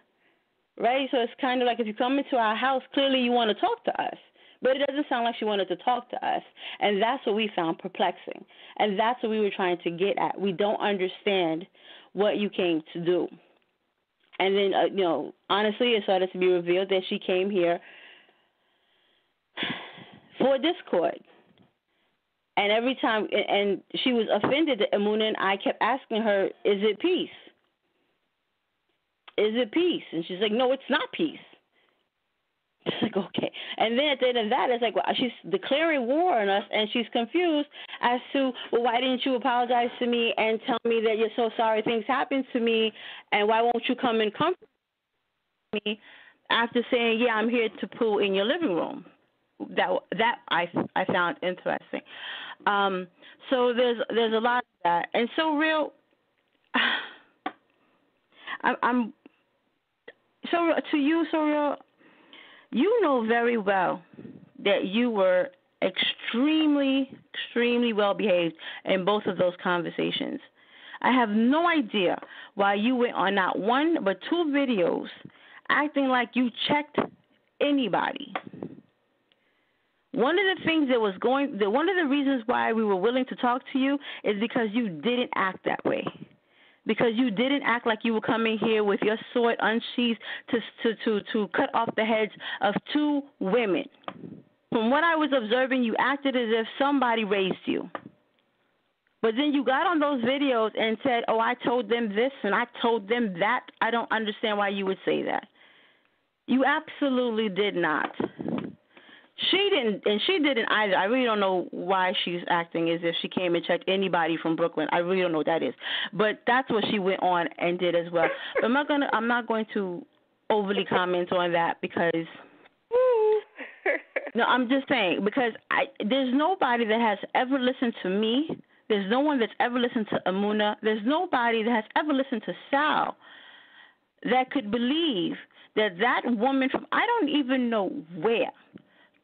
Right? So it's kind of like if you come into our house, clearly you want to talk to us. But it doesn't sound like she wanted to talk to us. And that's what we found perplexing. And that's what we were trying to get at. We don't understand what you came to do. And then, honestly, it started to be revealed that she came here for discord. And every time, and she was offended that Amuna and I kept asking her, is it peace? Is it peace? And she's like, no, it's not peace. It's like, okay. And then at the end of that, it's like, well, she's declaring war on us, and she's confused as to, well, why didn't you apologize to me and tell me that you're so sorry things happened to me, and why won't you come and comfort me after saying, yeah, I'm here to poo in your living room? That I found interesting. So there's a lot of that, and so real. I'm so to you, so real. You know very well that you were extremely, extremely well behaved in both of those conversations. I have no idea why you went on not one but two videos acting like you checked anybody. One of the things one of the reasons why we were willing to talk to you is because you didn't act that way. Because you didn't act like you were coming here with your sword unsheathed to cut off the heads of two women. From what I was observing, you acted as if somebody raised you. But then you got on those videos and said, oh, I told them this and I told them that. I don't understand why you would say that. You absolutely did not. She didn't either. I really don't know why she's acting as if she came and checked anybody from Brooklyn. I really don't know what that is. But that's what she went on and did as well. But I'm not going to overly comment on that because no, I'm just saying because there's nobody that has ever listened to me. There's no one that's ever listened to Amuna. There's nobody that has ever listened to Sal that could believe that woman from I don't even know where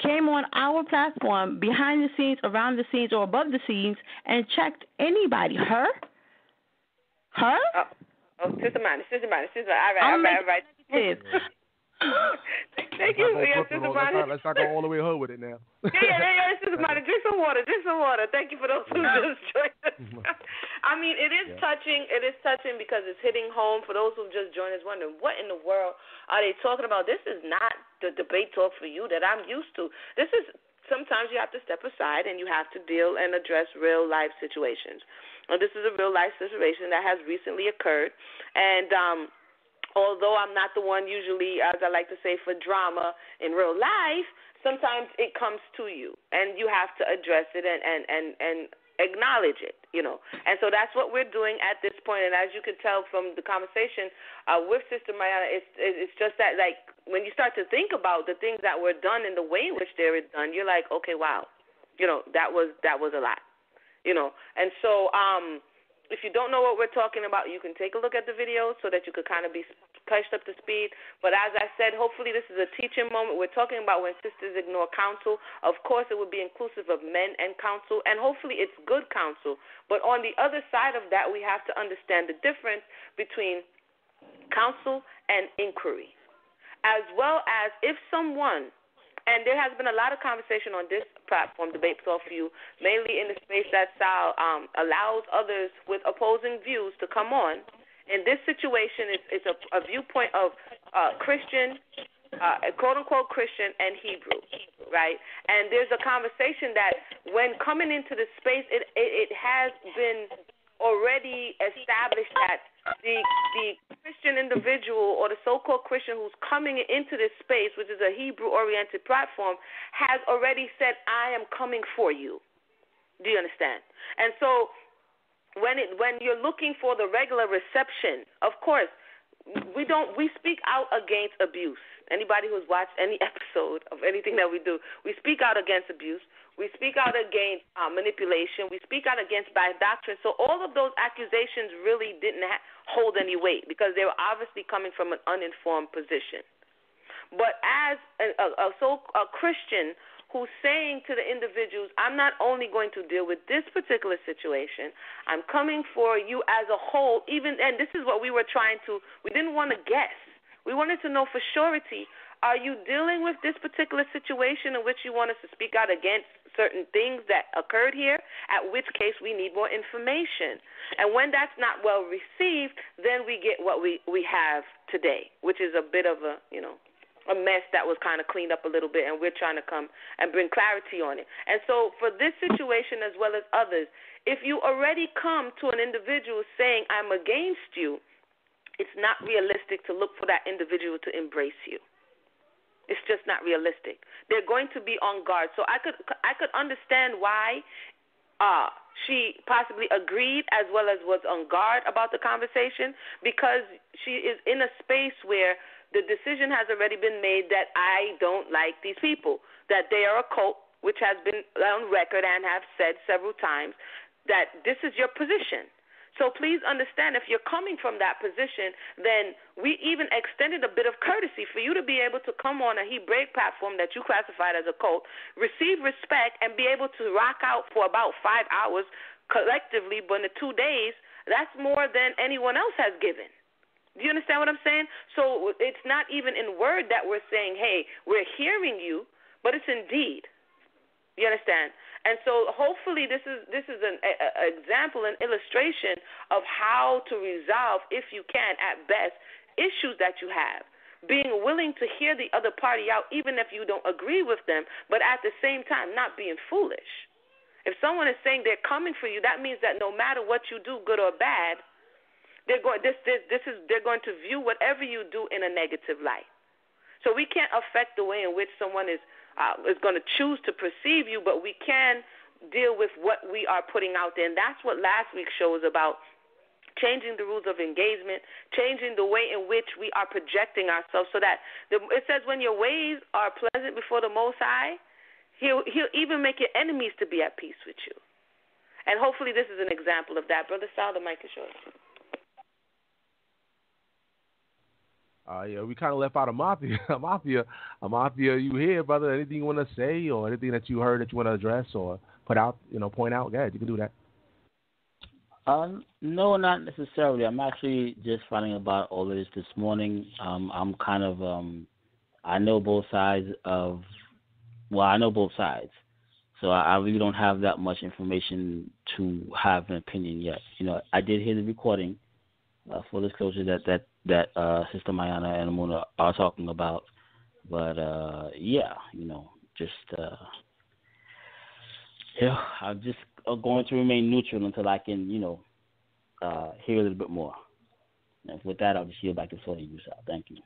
came on our platform behind the scenes, around the scenes, or above the scenes and checked anybody. Her? Oh, Sister Minor. All right. Thank you. Sister Minor. Let's not go all the way home with it now. Yeah, Sister Minor. Drink some water. Thank you for those who just joined us. I mean, it is touching. It is touching because it's hitting home for those who just joined us wondering, what in the world are they talking about? This is not the debate talk for you that I'm used to. This is sometimes you have to step aside and you have to deal and address real life situations. This is a real life situation that has recently occurred, and although I'm not the one usually, as I like to say, for drama in real life, sometimes it comes to you, and you have to address it and acknowledge it, And so that's what we're doing at this point. And as you can tell from the conversation with Sister Mariana, it's just that, like, when you start to think about the things that were done and the way in which they were done, you're like, okay, wow, that was a lot, And so if you don't know what we're talking about, you can take a look at the video so that you could kind of be catched up to speed. But as I said, hopefully this is a teaching moment. We're talking about when sisters ignore counsel. Of course, it would be inclusive of men and counsel, and hopefully it's good counsel. But on the other side of that, we have to understand the difference between counsel and inquiry, as well as if someone, and there has been a lot of conversation on this platform, Debate Talk for You, mainly in the space that Sal allows others with opposing views to come on. In this situation, it's a viewpoint of Christian, quote-unquote Christian, and Hebrew, right? And there's a conversation that when coming into the space, it has been already established that the Christian individual or the so-called Christian who's coming into this space, which is a Hebrew-oriented platform, has already said, I am coming for you. Do you understand? And so when you're looking for the regular reception, of course, we speak out against abuse. Anybody who's watched any episode of anything that we do, we speak out against abuse. We speak out against manipulation. We speak out against bad doctrine. So all of those accusations really didn't hold any weight because they were obviously coming from an uninformed position. But as a Christian who's saying to the individuals, I'm not only going to deal with this particular situation, I'm coming for you as a whole, and this is what we didn't want to guess. We wanted to know for surety, are you dealing with this particular situation in which you want us to speak out against certain things that occurred here, at which case we need more information. And when that's not well received, then we get what we have today, which is a bit of a mess that was kind of cleaned up a little bit, and we're trying to come and bring clarity on it. And so for this situation as well as others, if you already come to an individual saying, I'm against you, it's not realistic to look for that individual to embrace you. It's just not realistic. They're going to be on guard. So I could understand why she possibly agreed as well as was on guard about the conversation, because she is in a space where the decision has already been made that I don't like these people, that they are a cult, which has been on record and have said several times that this is your position. So please understand, if you're coming from that position, then we even extended a bit of courtesy for you to be able to come on a Hebraic platform that you classified as a cult, receive respect, and be able to rock out for about 5 hours collectively, but in the 2 days, that's more than anyone else has given. Do you understand what I'm saying? So it's not even in word that we're saying, hey, we're hearing you, but it's in deed. You understand? And so hopefully this is an example, an illustration of how to resolve, if you can, at best, issues that you have. Being willing to hear the other party out, even if you don't agree with them, but at the same time not being foolish. If someone is saying they're coming for you, that means that no matter what you do, good or bad, they're going to view whatever you do in a negative light. So we can't affect the way in which someone is going to choose to perceive you, but we can deal with what we are putting out there. And that's what last week's show was about, changing the rules of engagement, changing the way in which we are projecting ourselves, so that it says when your ways are pleasant before the Most High, he'll even make your enemies to be at peace with you. And hopefully this is an example of that. Brother Sal, the mic is yours. Yeah, we kind of left out a mafia. Mafia, you here, brother? Anything you want to say, or anything that you heard that you want to address or put out, point out? Go ahead, you can do that. No, not necessarily. I'm actually just finding about all of this morning. I'm kind of, I know both sides. So I really don't have that much information to have an opinion yet. I did hear the recording, full disclosure, that Sister Mayana and Amuna are talking about. But, I'm just going to remain neutral until I can, hear a little bit more. And with that, I'll just yield back to you, Sal. Thank you.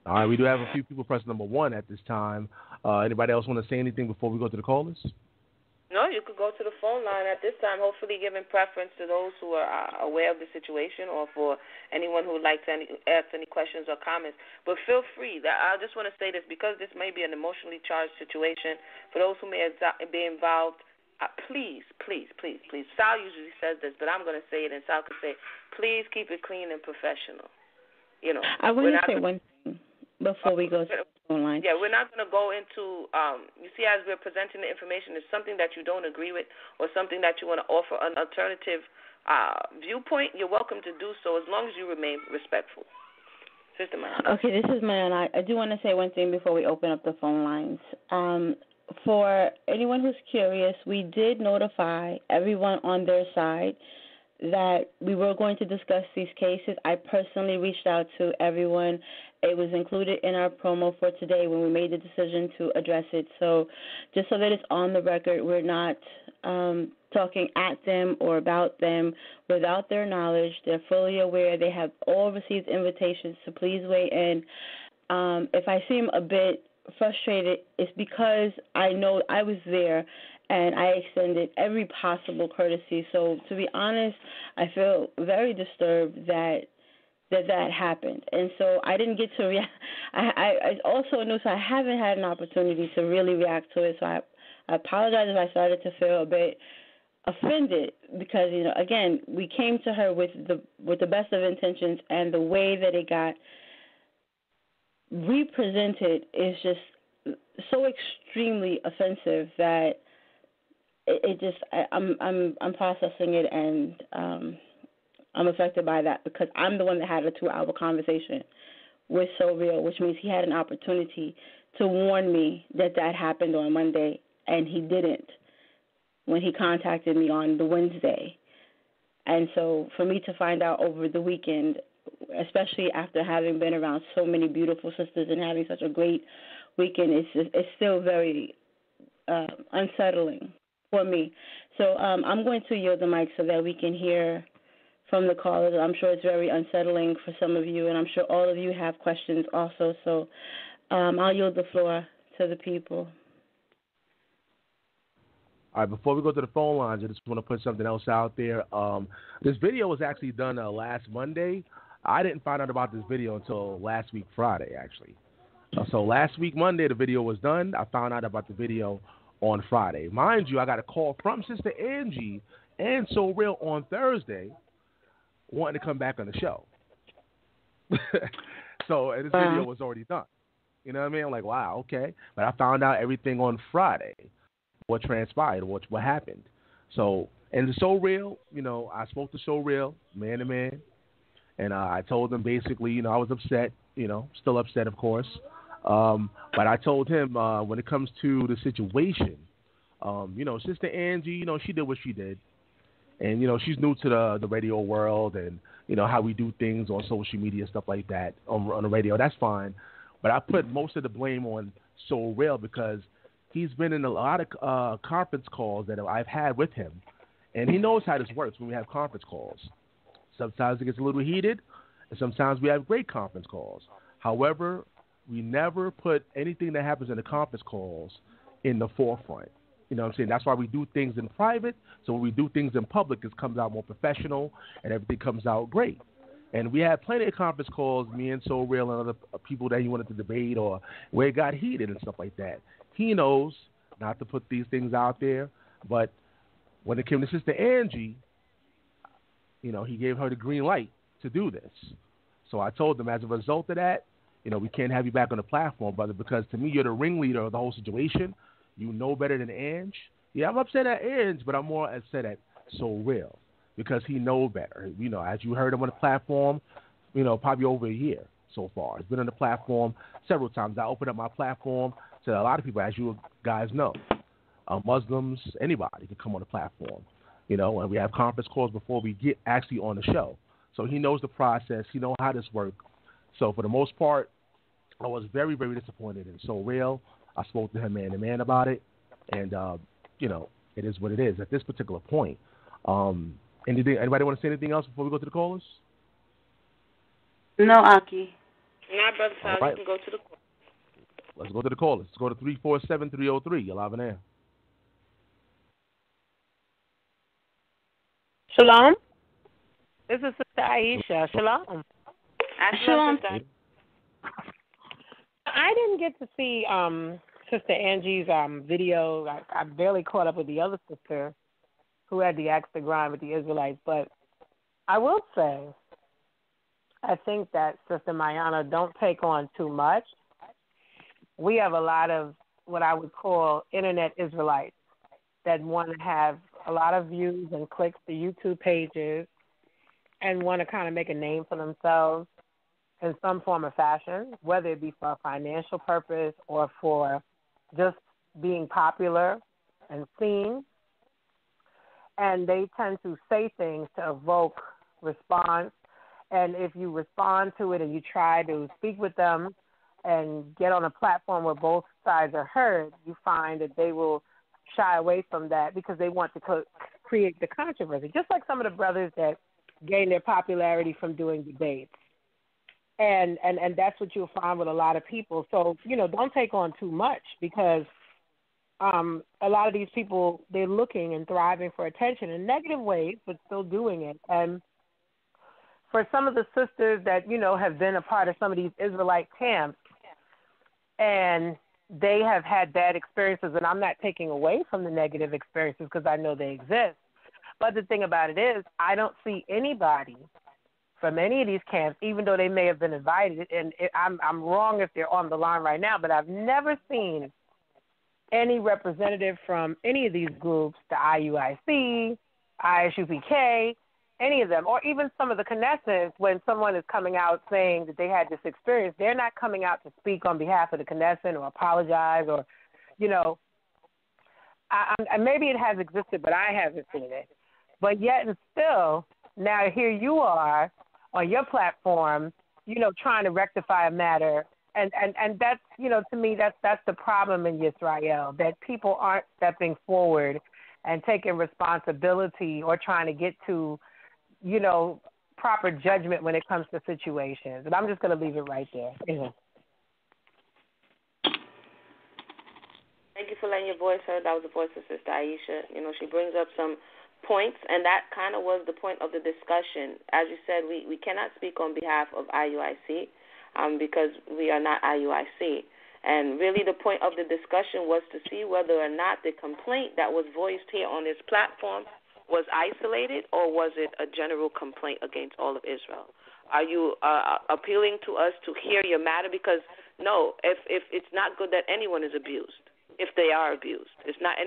All right, we do have a few people pressing number 1 at this time. Anybody else want to say anything before we go to the callers? No, you could go to the phone line at this time, hopefully giving preference to those who are aware of the situation, or for anyone who would like to ask any questions or comments. But feel free. I just want to say this, because this may be an emotionally charged situation. For those who may be involved, please. Sal usually says this, but I'm going to say it, and Sal could say, please keep it clean and professional. I want to say one thing before we go to the phone line. Yeah, we're not going to go into, you see, as we're presenting the information, it's something that you don't agree with or something that you want to offer an alternative viewpoint, you're welcome to do so as long as you remain respectful. Sister Mayana. Okay, this is Mayana. I do want to say one thing before we open up the phone lines. For anyone who's curious, we did notify everyone on their side that we were going to discuss these cases. I personally reached out to everyone. It was included in our promo for today when we made the decision to address it. So just so that it's on the record, we're not talking at them or about them without their knowledge. They're fully aware. They have all received invitations to please weigh in. If I seem a bit frustrated, it's because I know I was there and I extended every possible courtesy. So to be honest, I feel very disturbed that happened. And so I didn't get to react. I also knew, so I haven't had an opportunity to really react to it. So I apologize if I started to feel a bit offended because, again, we came to her with the best of intentions, and the way that it got represented is just so extremely offensive that I'm processing it, and I'm affected by that because I'm the one that had a 2-hour conversation with So Real, which means he had an opportunity to warn me that happened on Monday, and he didn't when he contacted me on the Wednesday. And so for me to find out over the weekend, especially after having been around so many beautiful sisters and having such a great weekend, it's still very unsettling for me. So I'm going to yield the mic so that we can hear from the callers. I'm sure it's very unsettling for some of you, and I'm sure all of you have questions also. So I'll yield the floor to the people. All right, before we go to the phone lines, I just want to put something else out there. This video was actually done last Monday. I didn't find out about this video until last week Friday, actually. So last week Monday, the video was done. I found out about the video on Friday. Mind you, I got a call from Sister Angie and So Real on Thursday wanting to come back on the show. So this video was already done. You know what I mean? I'm like, wow, okay. But I found out everything on Friday, what transpired, what happened. So, and the So Real, I spoke to So Real, man to man, and I told him basically, I was upset, still upset, of course. But I told him when it comes to the situation, Sister Angie, she did what she did. And, she's new to the radio world and, how we do things on social media, stuff like that on the radio. That's fine. But I put most of the blame on So Real because he's been in a lot of conference calls that I've had with him. And he knows how this works when we have conference calls. Sometimes it gets a little heated, and sometimes we have great conference calls. However, we never put anything that happens in the conference calls in the forefront. You know what I'm saying? That's why we do things in private. So when we do things in public, it comes out more professional and everything comes out great. And we had plenty of conference calls, me and So Real and other people that he wanted to debate or where it got heated and stuff like that. He knows not to put these things out there. But when it came to Sister Angie, he gave her the green light to do this. So I told him as a result of that, we can't have you back on the platform, brother, because to me, you're the ringleader of the whole situation. You know better than Ange. Yeah, I'm upset at Ange, but I'm more upset at So Real because he knows better. As you heard him on the platform, probably over a year so far. He's been on the platform several times. I opened up my platform to a lot of people, as you guys know. Muslims, anybody can come on the platform. And we have conference calls before we get actually on the show. So he knows the process. He knows how this works. So for the most part, I was very, very disappointed in So Real. I spoke to him man to man about it, and it is what it is at this particular point. Anybody want to say anything else before we go to the callers? No, Aki. Not Brother Sal. Right. You can go to the callers. Let's go to the callers. Let's go to 347-303. You're live in air. Shalom. This is Sister Aisha. Shalom. Shalom. I didn't get to see Sister Angie's video. I barely caught up with the other sister who had the axe to grind with the Israelites. But I will say, I think that Sister Mayana don't take on too much. We have a lot of what I would call internet Israelites that want to have a lot of views and clicks to YouTube pages and want to kind of make a name for themselves in some form or fashion, whether it be for a financial purpose or for just being popular and seen. And they tend to say things to evoke response. And if you respond to it and you try to speak with them and get on a platform where both sides are heard, you find that they will shy away from that because they want to create the controversy, just like some of the brothers that gain their popularity from doing debates. And that's what you'll find with a lot of people. So, don't take on too much because a lot of these people, they're looking and thriving for attention in negative ways, but still doing it. And for some of the sisters that, have been a part of some of these Israelite camps and they have had bad experiences, and I'm not taking away from the negative experiences because I know they exist. But the thing about it is I don't see anybody from any of these camps, even though they may have been invited, and I'm wrong if they're on the line right now, but I've never seen any representative from any of these groups, the IUIC, ISUPK, any of them, or even some of the Knesset, when someone is coming out saying that they had this experience, they're not coming out to speak on behalf of the Knesset or apologize or, maybe it has existed, but I haven't seen it. But yet and still, now here you are on your platform, trying to rectify a matter. And that's, to me, that's the problem in Israel, that people aren't stepping forward and taking responsibility or trying to get to, proper judgment when it comes to situations. And I'm just going to leave it right there. Thank you for letting your voice heard. That was the voice of Sister Aisha. She brings up some points, and that kind of was the point of the discussion. As you said, we cannot speak on behalf of IUIC because we are not IUIC. And really the point of the discussion was to see whether or not the complaint that was voiced here on this platform was isolated or was it a general complaint against all of Israel. Are you appealing to us to hear your matter? Because, no, if it's not good that anyone is abused. If they are abused. It's not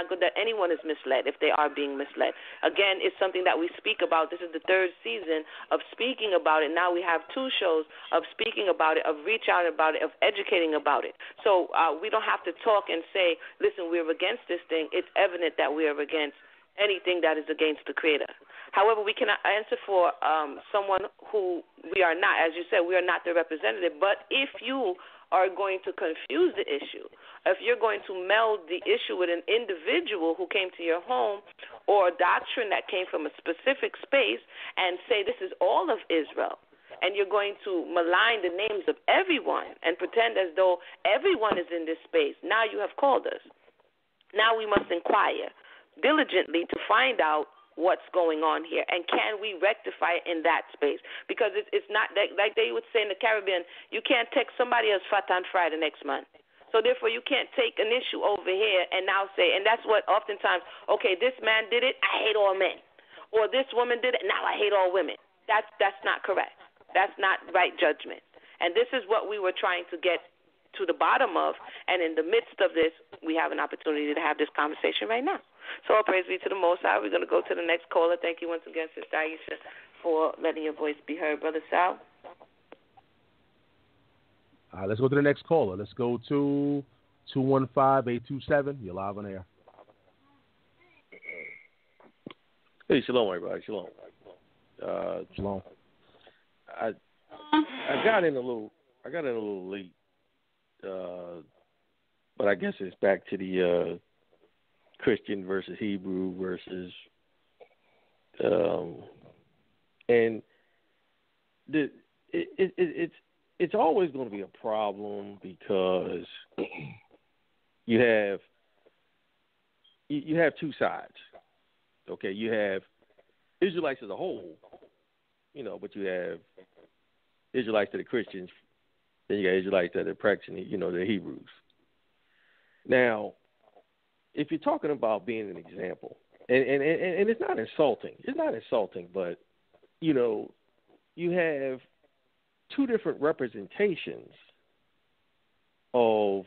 good that anyone is misled if they are being misled. Again, it's something that we speak about. This is the third season of speaking about it. Now we have 2 shows of speaking about it, of reach out about it, of educating about it. So we don't have to talk and say, listen, we're against this thing. It's evident that we are against anything that is against the Creator. However, we cannot answer for someone who we are not. As you said, we are not the representative. But if you are going to confuse the issue, if you're going to meld the issue with an individual who came to your home or a doctrine that came from a specific space and say this is all of Israel, and you're going to malign the names of everyone and pretend as though everyone is in this space, now you have called us. Now we must inquire diligently to find out what's going on here, and can we rectify it in that space? Because it's not like they would say in the Caribbean, you can't take somebody else Fat on Friday next month. So therefore, you can't take an issue over here and now say, and that's what oftentimes, okay, this man did it, I hate all men, or this woman did it, now I hate all women. That's not correct. That's not right judgment. And this is what we were trying to get to the bottom of, and in the midst of this, we have an opportunity to have this conversation right now. So all praise be to the Most High. We're going to go to the next caller. Thank you once again, Sister Aisha, for letting your voice be heard. Brother Sal? Let's go to the next caller. Let's go to 215-827. You're live on air. Hey, shalom, everybody. Shalom. Shalom. I got in a little late, but I guess it's back to the Christian versus Hebrew versus, and it's always going to be a problem because you have 2 sides. Okay, you have Israelites as a whole, but you have Israelites that are Christians, then you got Israelites that are practicing, the Hebrews. Now, if you're talking about being an example, and it's not insulting, but, you have 2 different representations of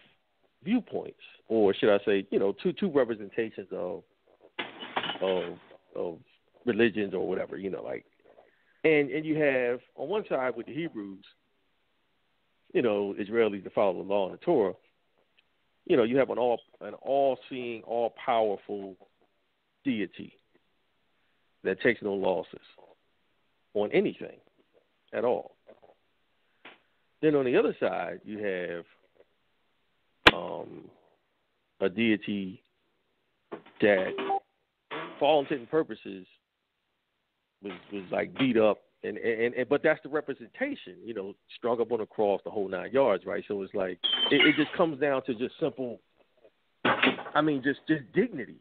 viewpoints, or should I say, two representations of religions or whatever, and you have on one side with the Hebrews, Israelis that follow the law and the Torah. You have an all-seeing, all-powerful deity that takes no losses on anything at all. Then on the other side, you have a deity that for all intents and purposes, was like beat up, and but that's the representation, strung up on a cross, the whole 9 yards, right? So it's like it just comes down to just simple. I mean, just dignity.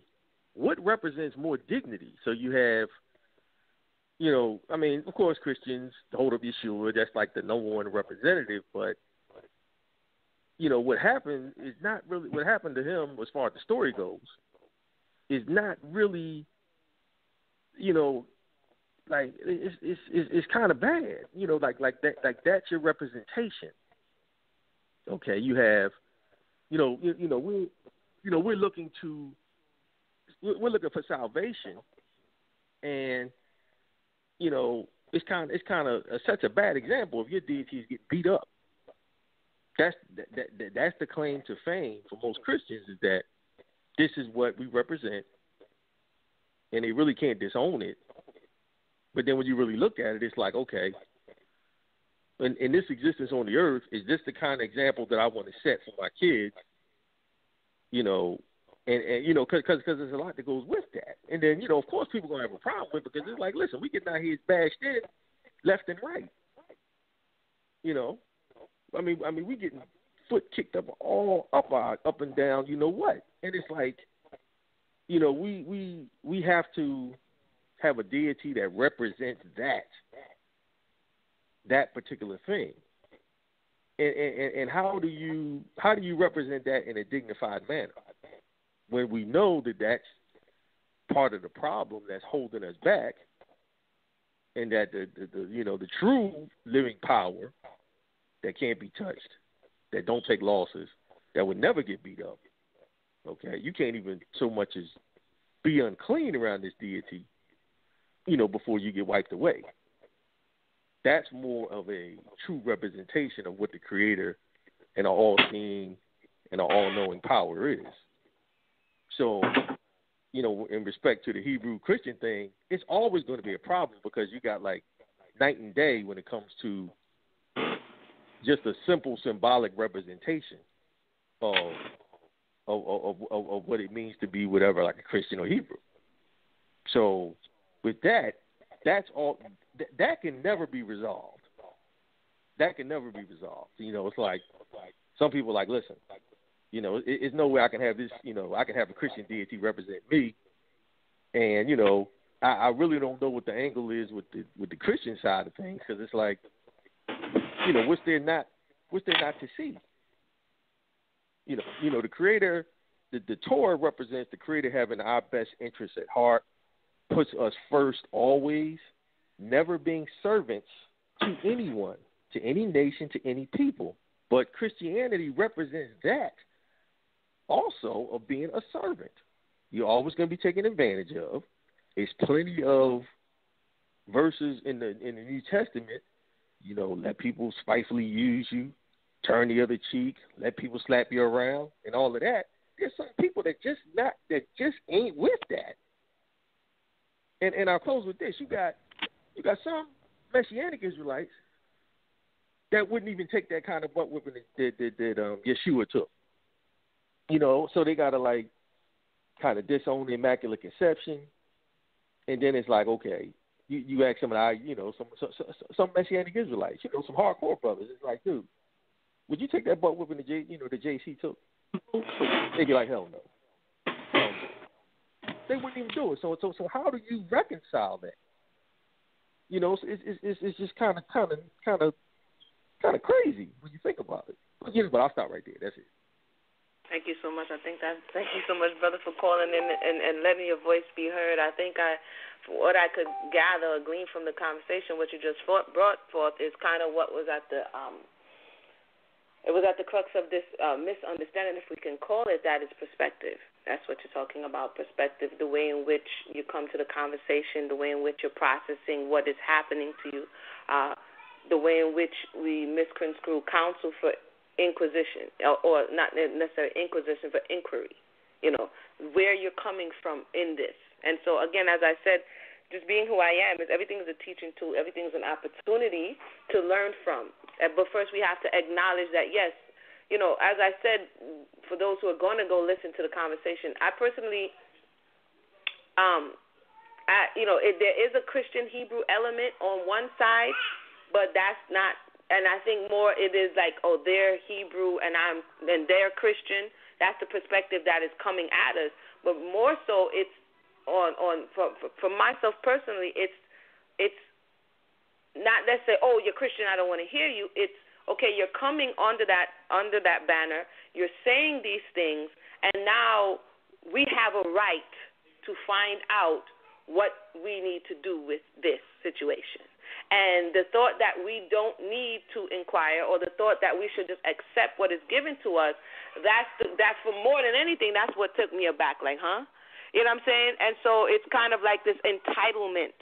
What represents more dignity? So you have, of course, Christians hold up Yeshua. That's like the number one representative. But, what happened is not really what happened to him as far as the story goes is not really, like it's kind of bad. Like that's your representation. Okay, you have, we're looking for salvation, and it's kind of such a bad example if your deities get beat up. That's the claim to fame for most Christians, is that this is what we represent, and they really can't disown it. But then when you really look at it, it's like, okay, in this existence on the earth, is this the kind of example that I want to set for my kids? Because there's a lot that goes with that. And then, of course, people are going to have a problem with it, because it's like, listen, we getting out here bashed in left and right. We getting foot kicked up up and down, what? And it's like, we have to have a deity that represents that particular thing. And how do you represent that in a dignified manner when we know that that's part of the problem that's holding us back, and that the true living power that can't be touched, that don't take losses, that would never get beat up. Okay, you can't even so much as be unclean around this deity, before you get wiped away. That's more of a true representation of what the Creator and our all-seeing and our all-knowing power is. So, in respect to the Hebrew Christian thing, it's always going to be a problem, because you got like night and day when it comes to just a simple symbolic representation of what it means to be whatever, like a Christian or Hebrew. So with that's all. That can never be resolved. That can never be resolved. It's like some people are like, listen, it's no way I can have this. I can have a Christian deity represent me, and I really don't know what the angle is with the Christian side of things, because it's like, what's there not to see? The Creator, the Torah represents the Creator having our best interests at heart, puts us first always, never being servants to anyone, to any nation, to any people. But Christianity represents that also, of being a servant. You're always going to be taken advantage of. There's plenty of verses in the New Testament, let people spitefully use you, turn the other cheek, let people slap you around, and all of that. There's some people that just ain't with that. And I'll close with this. You got some Messianic Israelites that wouldn't even take that kind of butt whipping that Yeshua took. So they got to like kind of disown the Immaculate Conception, and then it's like, okay, you ask some of some Messianic Israelites, some hardcore brothers. It's like, dude, would you take that butt whipping the JC took? They'd be like, hell no. They wouldn't even do it. So how do you reconcile that? It's just kind of crazy when you think about it. But I'll stop right there. That's it. Thank you so much. Thank you so much, brother, for calling in and letting your voice be heard. I think for what I could gather or glean from the conversation, what you just brought forth is kind of what was at the crux of this misunderstanding, if we can call it that, is perspective. That's what you're talking about, perspective, the way in which you come to the conversation, the way in which you're processing what is happening to you, the way in which we misconstrue counsel for inquisition, or not necessarily inquisition, but inquiry, where you're coming from in this. And so, again, as I said, just being who I am, is everything is a teaching tool, everything is an opportunity to learn from. But first we have to acknowledge that, yes, as I said, for those who are going to go listen to the conversation, I personally there is a Christian Hebrew element on one side, but that's not. And I think more it is like, oh, they're Hebrew and they're Christian. That's the perspective that is coming at us. But more so, it's for myself personally, it's not let's say, oh, you're Christian, I don't want to hear you. It's okay, you're coming under that banner, you're saying these things, and now we have a right to find out what we need to do with this situation. And the thought that we don't need to inquire, or the thought that we should just accept what is given to us, that's for more than anything, that's what took me aback, like, huh? You know what I'm saying? And so it's kind of like this entitlement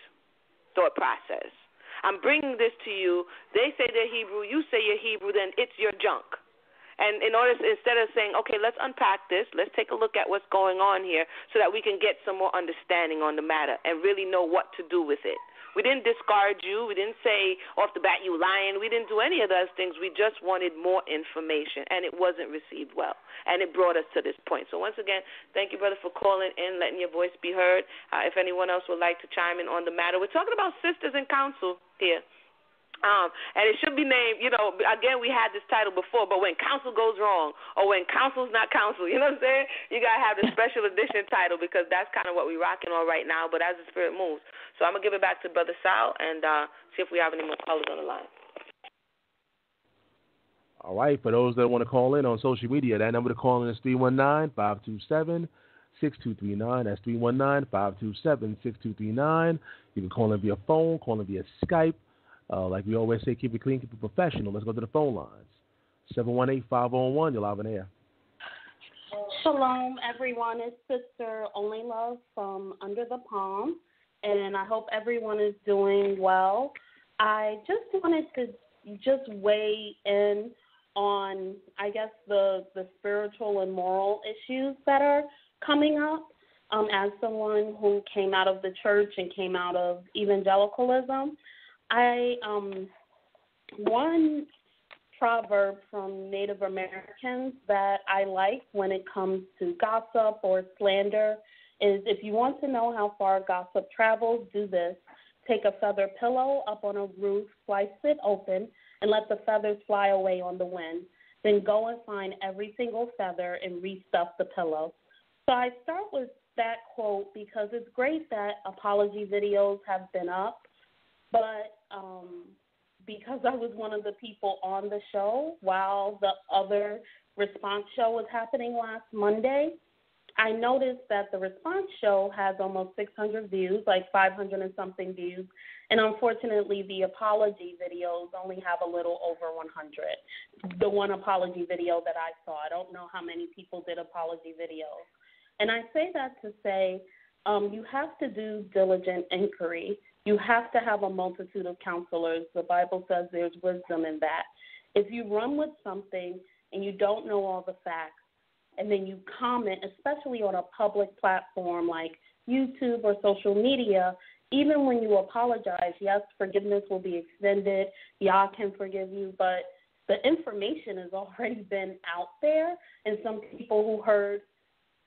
thought process. I'm bringing this to you. They say they're Hebrew. You say you're Hebrew. Then it's your junk. And instead of saying, okay, let's unpack this, let's take a look at what's going on here so that we can get some more understanding on the matter and really know what to do with it. We didn't discard you. We didn't say off the bat you lying. We didn't do any of those things. We just wanted more information, and it wasn't received well, and it brought us to this point. So once again, thank you, brother, for calling in, letting your voice be heard. If anyone else would like to chime in on the matter, we're talking about sisters in counsel here. And it should be named, again, we had this title before, but when counsel goes wrong, or when counsel's not counsel, you know what I'm saying? You got to have the special edition title, because that's kind of what we're rocking on right now, but as the spirit moves. So I'm going to give it back to Brother Sal and see if we have any more callers on the line. All right, for those that want to call in on social media, that number to call in is 319-527-6239. That's 319-527-6239. You can call in via phone, call in via Skype. Like we always say, keep it clean, keep it professional. Let's go to the phone lines. 718-501, you're live on air. Shalom, everyone. It's Sister Only Love from Under the Palm, and I hope everyone is doing well. I just wanted to weigh in on, I guess, the spiritual and moral issues that are coming up. As someone who came out of the church and came out of evangelicalism, one proverb from Native Americans that I like when it comes to gossip or slander is, if you want to know how far gossip travels, do this. Take a feather pillow up on a roof, slice it open, and let the feathers fly away on the wind. Then go and find every single feather and restuff the pillow. So I start with that quote because it's great that apology videos have been up, but because I was one of the people on the show while the other response show was happening last Monday, I noticed that the response show has almost 600 views, like 500 and something views, and unfortunately the apology videos only have a little over 100. The one apology video that I saw, I don't know how many people did apology videos. And I say that to say you have to do diligent inquiry. You have to have a multitude of counselors. The Bible says there's wisdom in that. If you run with something and you don't know all the facts, and then you comment, especially on a public platform like YouTube or social media, even when you apologize, yes, forgiveness will be extended, y'all can forgive you, but the information has already been out there, and some people who heard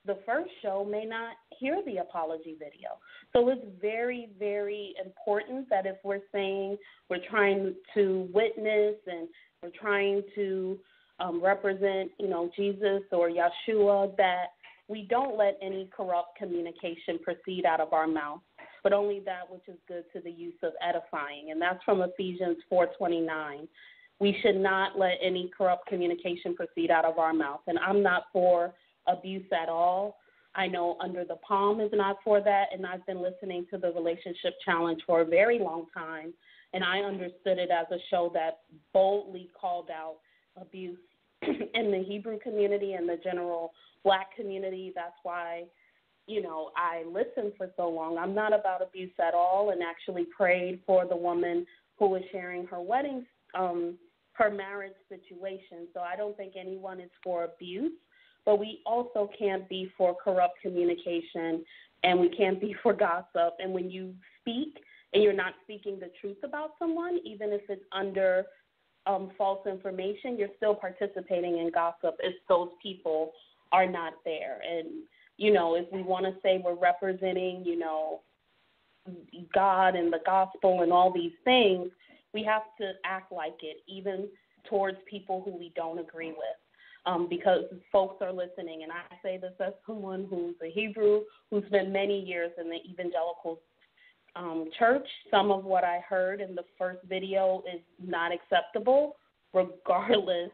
the first show may not hear the apology video. So it's very, very important that if we're saying we're trying to witness and we're trying to represent, Jesus or Yeshua, that we don't let any corrupt communication proceed out of our mouth, but only that which is good to the use of edifying. And that's from Ephesians 4:29. We should not let any corrupt communication proceed out of our mouth. And I'm not for abuse at all. I know Under the Palm is not for that, and I've been listening to the Relationship Challenge for a very long time, and I understood it as a show that boldly called out abuse in the Hebrew community and the general black community. That's why, I listened for so long. I'm not about abuse at all, and actually prayed for the woman who was sharing her wedding, her marriage situation. So I don't think anyone is for abuse, but we also can't be for corrupt communication, and we can't be for gossip. And when you speak and you're not speaking the truth about someone, even if it's under false information, you're still participating in gossip if those people are not there. And, if we want to say we're representing, God and the gospel and all these things, we have to act like it, even towards people who we don't agree with, because folks are listening. And I say this as someone who's a Hebrew, who spent many years in the evangelical church. Some of what I heard in the first video is not acceptable, regardless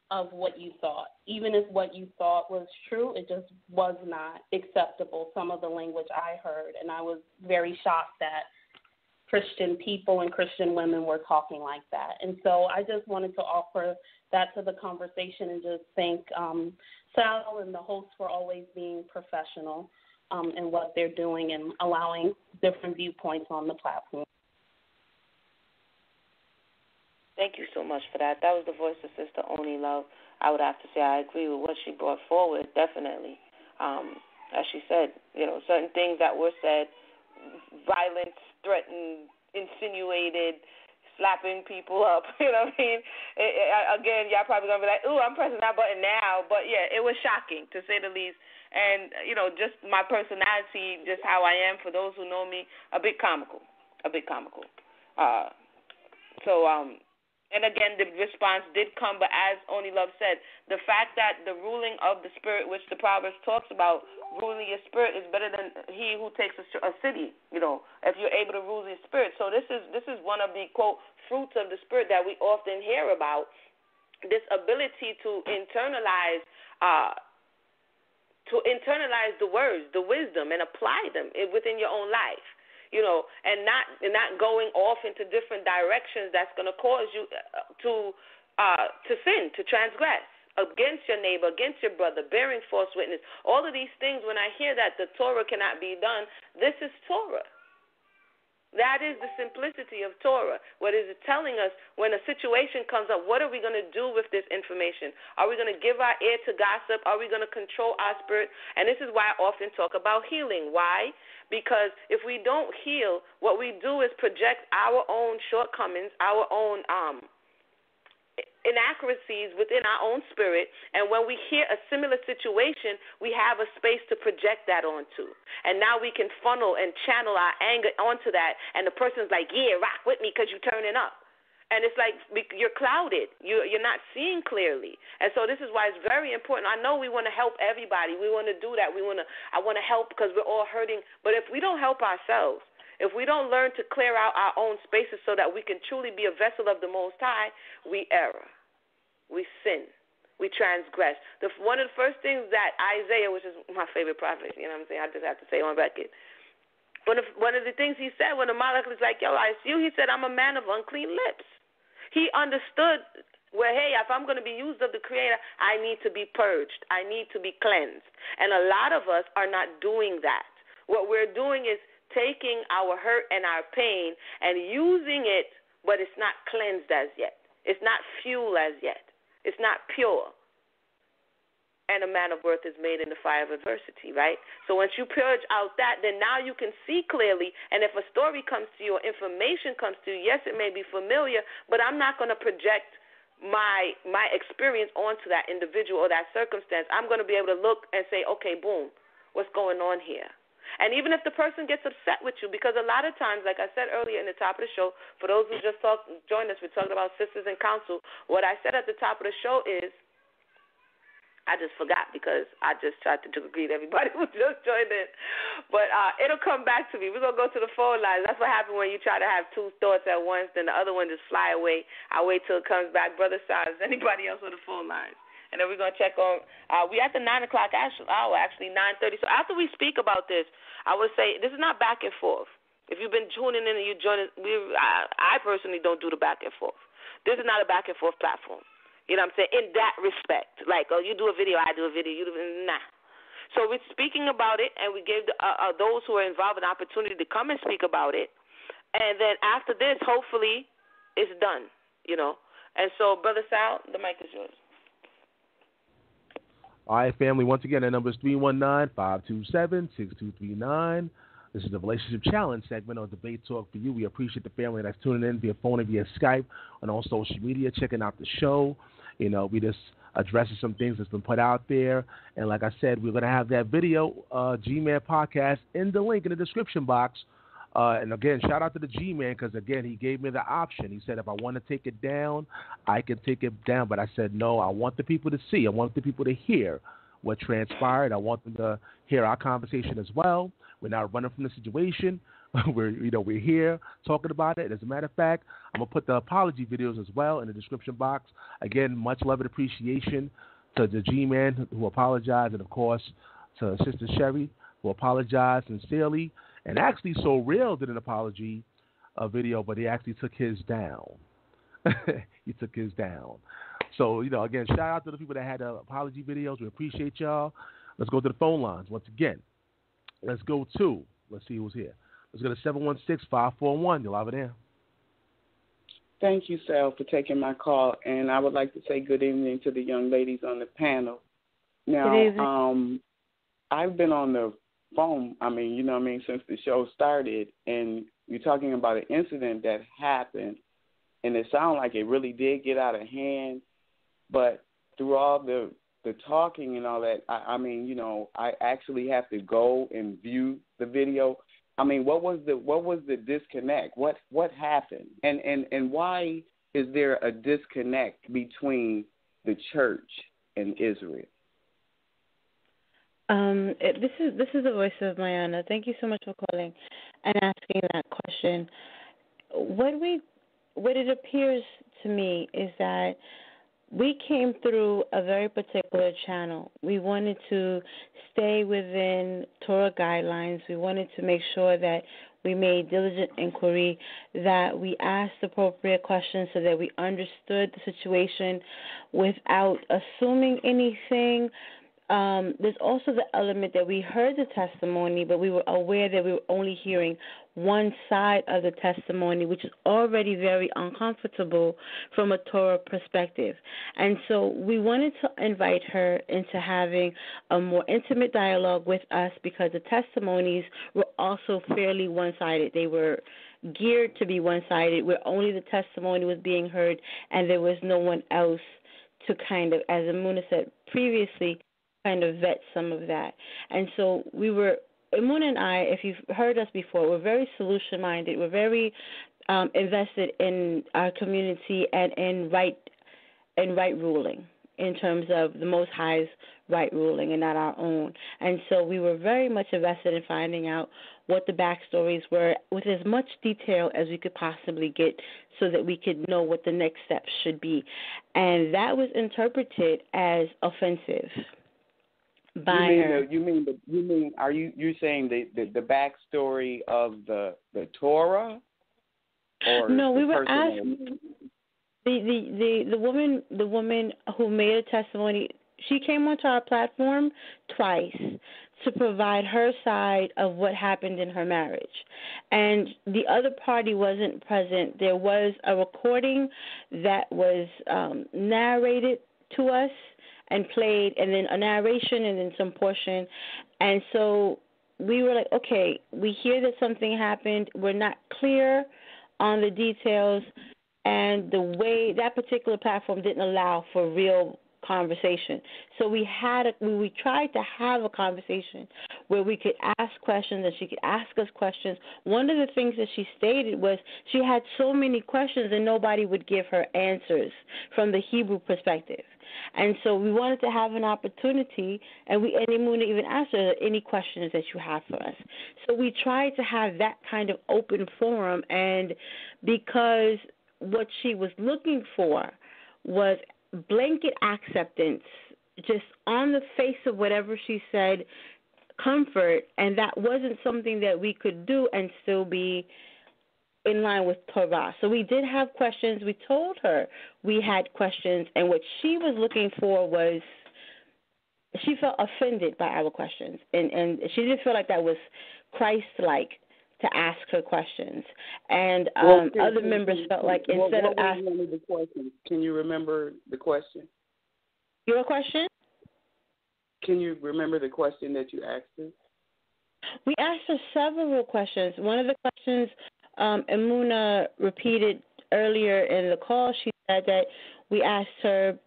of what you thought. Even if what you thought was true, it just was not acceptable, some of the language I heard. And I was very shocked that Christian people and Christian women were talking like that. And so I just wanted to offer that to the conversation and just thank Sal and the hosts for always being professional in what they're doing and allowing different viewpoints on the platform. Thank you so much for that. That was the voice of Sister Oni Love. I would have to say I agree with what she brought forward, definitely. As she said, certain things that were said, violence, threatened, insinuated, slapping people up, you know what I mean? Again, y'all probably going to be like, ooh, I'm pressing that button now. But, yeah, it was shocking, to say the least. And, just my personality, just how I am, for those who know me, a bit comical. And again, the response did come, but as Oni Love said, the fact that the ruling of the spirit, which the Proverbs talks about, ruling your spirit is better than he who takes a city, if you're able to rule your spirit. So this is one of the, quote, fruits of the spirit that we often hear about, this ability to internalize the words, the wisdom, and apply them within your own life. And not going off into different directions that's going to cause you to sin, to transgress against your neighbor, against your brother, bearing false witness. All of these things, when I hear that the Torah cannot be done, this is Torah. That is the simplicity of Torah. What is it telling us when a situation comes up? What are we going to do with this information? Are we going to give our ear to gossip? Are we going to control our spirit? And this is why I often talk about healing. Why? Because if we don't heal, what we do is project our own shortcomings, our own inaccuracies within our own spirit, and when we hear a similar situation, we have a space to project that onto. And now we can funnel and channel our anger onto that, and the person's like, yeah, rock with me because you're turning up. And it's like you're clouded. You're not seeing clearly. And so this is why it's very important. I know we want to help everybody. We want to do that. I want to help because we're all hurting. But if we don't help ourselves, if we don't learn to clear out our own spaces so that we can truly be a vessel of the Most High, we err. We sin. We transgress. One of the first things that Isaiah, which is my favorite prophet, you know what I'm saying? I just have to say on record. One of the things he said when the Malach was like, yo, I see you, he said, I'm a man of unclean lips. He understood where, hey, if I'm going to be used of the Creator, I need to be purged. I need to be cleansed. And a lot of us are not doing that. What we're doing is taking our hurt and our pain and using it, but it's not cleansed as yet. It's not fuel as yet. It's not pure. And a man of worth is made in the fire of adversity, right? So once you purge out that, then now you can see clearly. And if a story comes to you or information comes to you, yes, it may be familiar, but I'm not going to project my experience onto that individual or that circumstance. I'm going to be able to look and say, okay, boom, what's going on here? And even if the person gets upset with you, because a lot of times, like I said earlier in the top of the show, for those who just joined us, we're talking about sisters in counsel. What I said at the top of the show is, I just forgot because I just tried to greet everybody who just joined in. But it'll come back to me. We're going to go to the phone lines. That's what happens when you try to have two thoughts at once, then the other one just fly away. I wait till it comes back. Brother Size, anybody else on the phone lines? And then we're going to check on, we're at the 9 o'clock hour, actually 9:30. So after we speak about this, I would say this is not back and forth. If you've been tuning in and you join us, I personally don't do the back and forth. This is not a back and forth platform. You know what I'm saying? In that respect. Like, oh, you do a video, I do a video. Nah. So we're speaking about it, and we gave those who are involved an opportunity to come and speak about it. And then after this, hopefully, it's done, And so, Brother Sal, the mic is yours. All right, family, once again, the number is 319-527-6239. This is the Relationship Challenge segment on Debate Talk for You. We appreciate the family that's tuning in via phone and via Skype and on social media, checking out the show. We just addressing some things that's been put out there. And like I said, we're going to have that video, G-Man podcast, in the link in the description box And again, shout out to the G-Man because, again, he gave me the option. He said if I want to take it down, I can take it down. But I said, no, I want the people to see. I want the people to hear what transpired. I want them to hear our conversation as well. We're not running from the situation. We're here talking about it. As a matter of fact, I'm going to put the apology videos as well in the description box. Again, much love and appreciation to the G-Man who apologized, and, of course, to Sister Sherry who apologized sincerely. And actually, So Real did an apology video, but he actually took his down. He took his down. So, again, shout out to the people that had the apology videos. We appreciate y'all. Let's go to the phone lines once again. Let's see who's here. Let's go to 716-541. You're live in there. Thank you, Sal, for taking my call. And I would like to say good evening to the young ladies on the panel. Now, I've been on the phone, since the show started, and you're talking about an incident that happened, and it sounded like it really did get out of hand, but through all the talking and all that, I actually have to go and view the video. What was the disconnect? What happened? And why is there a disconnect between the church and Israel? This is the voice of Mayana. Thank you so much for calling and asking that question. What it appears to me is that we came through a very particular channel. We wanted to stay within Torah guidelines. We wanted to make sure that we made diligent inquiry, that we asked appropriate questions so that we understood the situation without assuming anything. There's also the element that we heard the testimony, but we were aware that we were only hearing one side of the testimony, which is already very uncomfortable from a Torah perspective. And so we wanted to invite her into having a more intimate dialogue with us because the testimonies were also fairly one-sided. They were geared to be one-sided, where only the testimony was being heard and there was no one else to kind of, as Amuna said previously, kind of vet some of that. And so Amuna and I, if you've heard us before, we're very solution-minded. We're very invested in our community and in right ruling in terms of the Most High's right ruling and not our own. And so we were very much invested in finding out what the backstories were with as much detail as we could possibly get so that we could know what the next steps should be. And that was interpreted as offensive. You mean? Are you saying the backstory of the Torah? Or no, we were asking the woman who made a testimony. She came onto our platform twice to provide her side of what happened in her marriage, and the other party wasn't present. There was a recording that was narrated to us and played, and then a narration, and then some portion. And so we were like, okay, we hear that something happened. We're not clear on the details, and the way that particular platform didn't allow for real conversation. So we tried to have a conversation where we could ask questions and she could ask us questions. One of the things that she stated was she had so many questions and nobody would give her answers from the Hebrew perspective. And so we wanted to have an opportunity, and Muna even asked her any questions that you have for us. So we tried to have that kind of open forum, and because what she was looking for was blanket acceptance, just on the face of whatever she said, comfort, and that wasn't something that we could do and still be in line with Torah. So we did have questions. We told her we had questions, and what she was looking for was, she felt offended by our questions, and she didn't feel like that was Christ-like to ask her questions. And other members felt like instead of asking the question, can you remember the question? Your question? Can you remember the question that you asked her? We asked her several questions. One of the questions Amuna repeated earlier in the call, she said that we asked her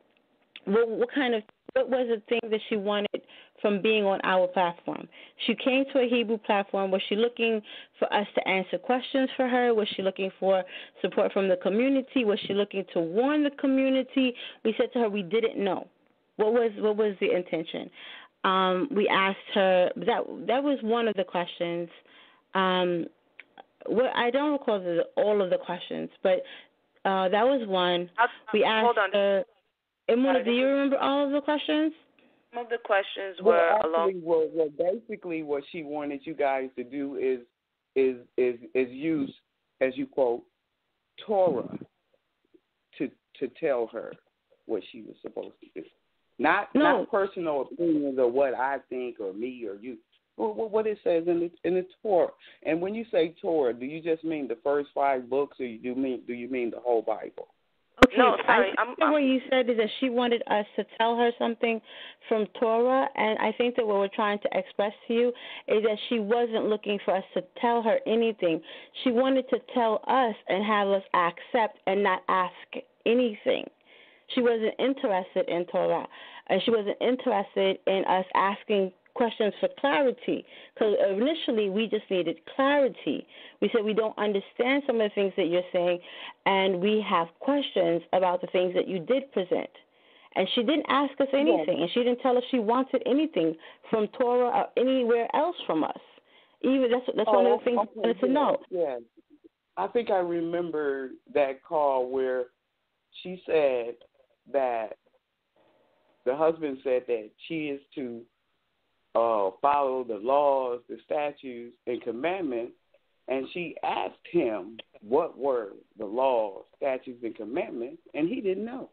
what was the thing that she wanted from being on our platform. She came to a Hebrew platform. Was she looking for us to answer questions for her? Was she looking for support from the community? Was she looking to warn the community? We said to her we didn't know. What was the intention? We asked her, that was one of the questions. I don't recall all of the questions, but that was one. We asked hold on. her. Emuna, do you remember all of the questions? Some of the questions were basically what she wanted you guys to do is use, as you quote, Torah to tell her what she was supposed to do. Not personal opinions or what I think or me or you. What it says in the Torah. And when you say Torah, do you just mean the first 5 books, or do you mean the whole Bible? Okay, no, sorry. What you said is that she wanted us to tell her something from Torah, and I think that what we're trying to express to you is that she wasn't looking for us to tell her anything. She wanted to tell us and have us accept and not ask anything. She wasn't interested in Torah, and she wasn't interested in us asking questions for clarity, because initially we just needed clarity. We said we don't understand some of the things that you're saying, and we have questions about the things that you did present. And she didn't ask us anything, and she didn't tell us she wanted anything from Torah or anywhere else from us. Even that's one of the things we wanted to know. Yeah, I think I remember that call where she said that the husband said that she is to follow the laws, the statutes, and commandments, and she asked him what were the laws, statutes, and commandments, and he didn't know.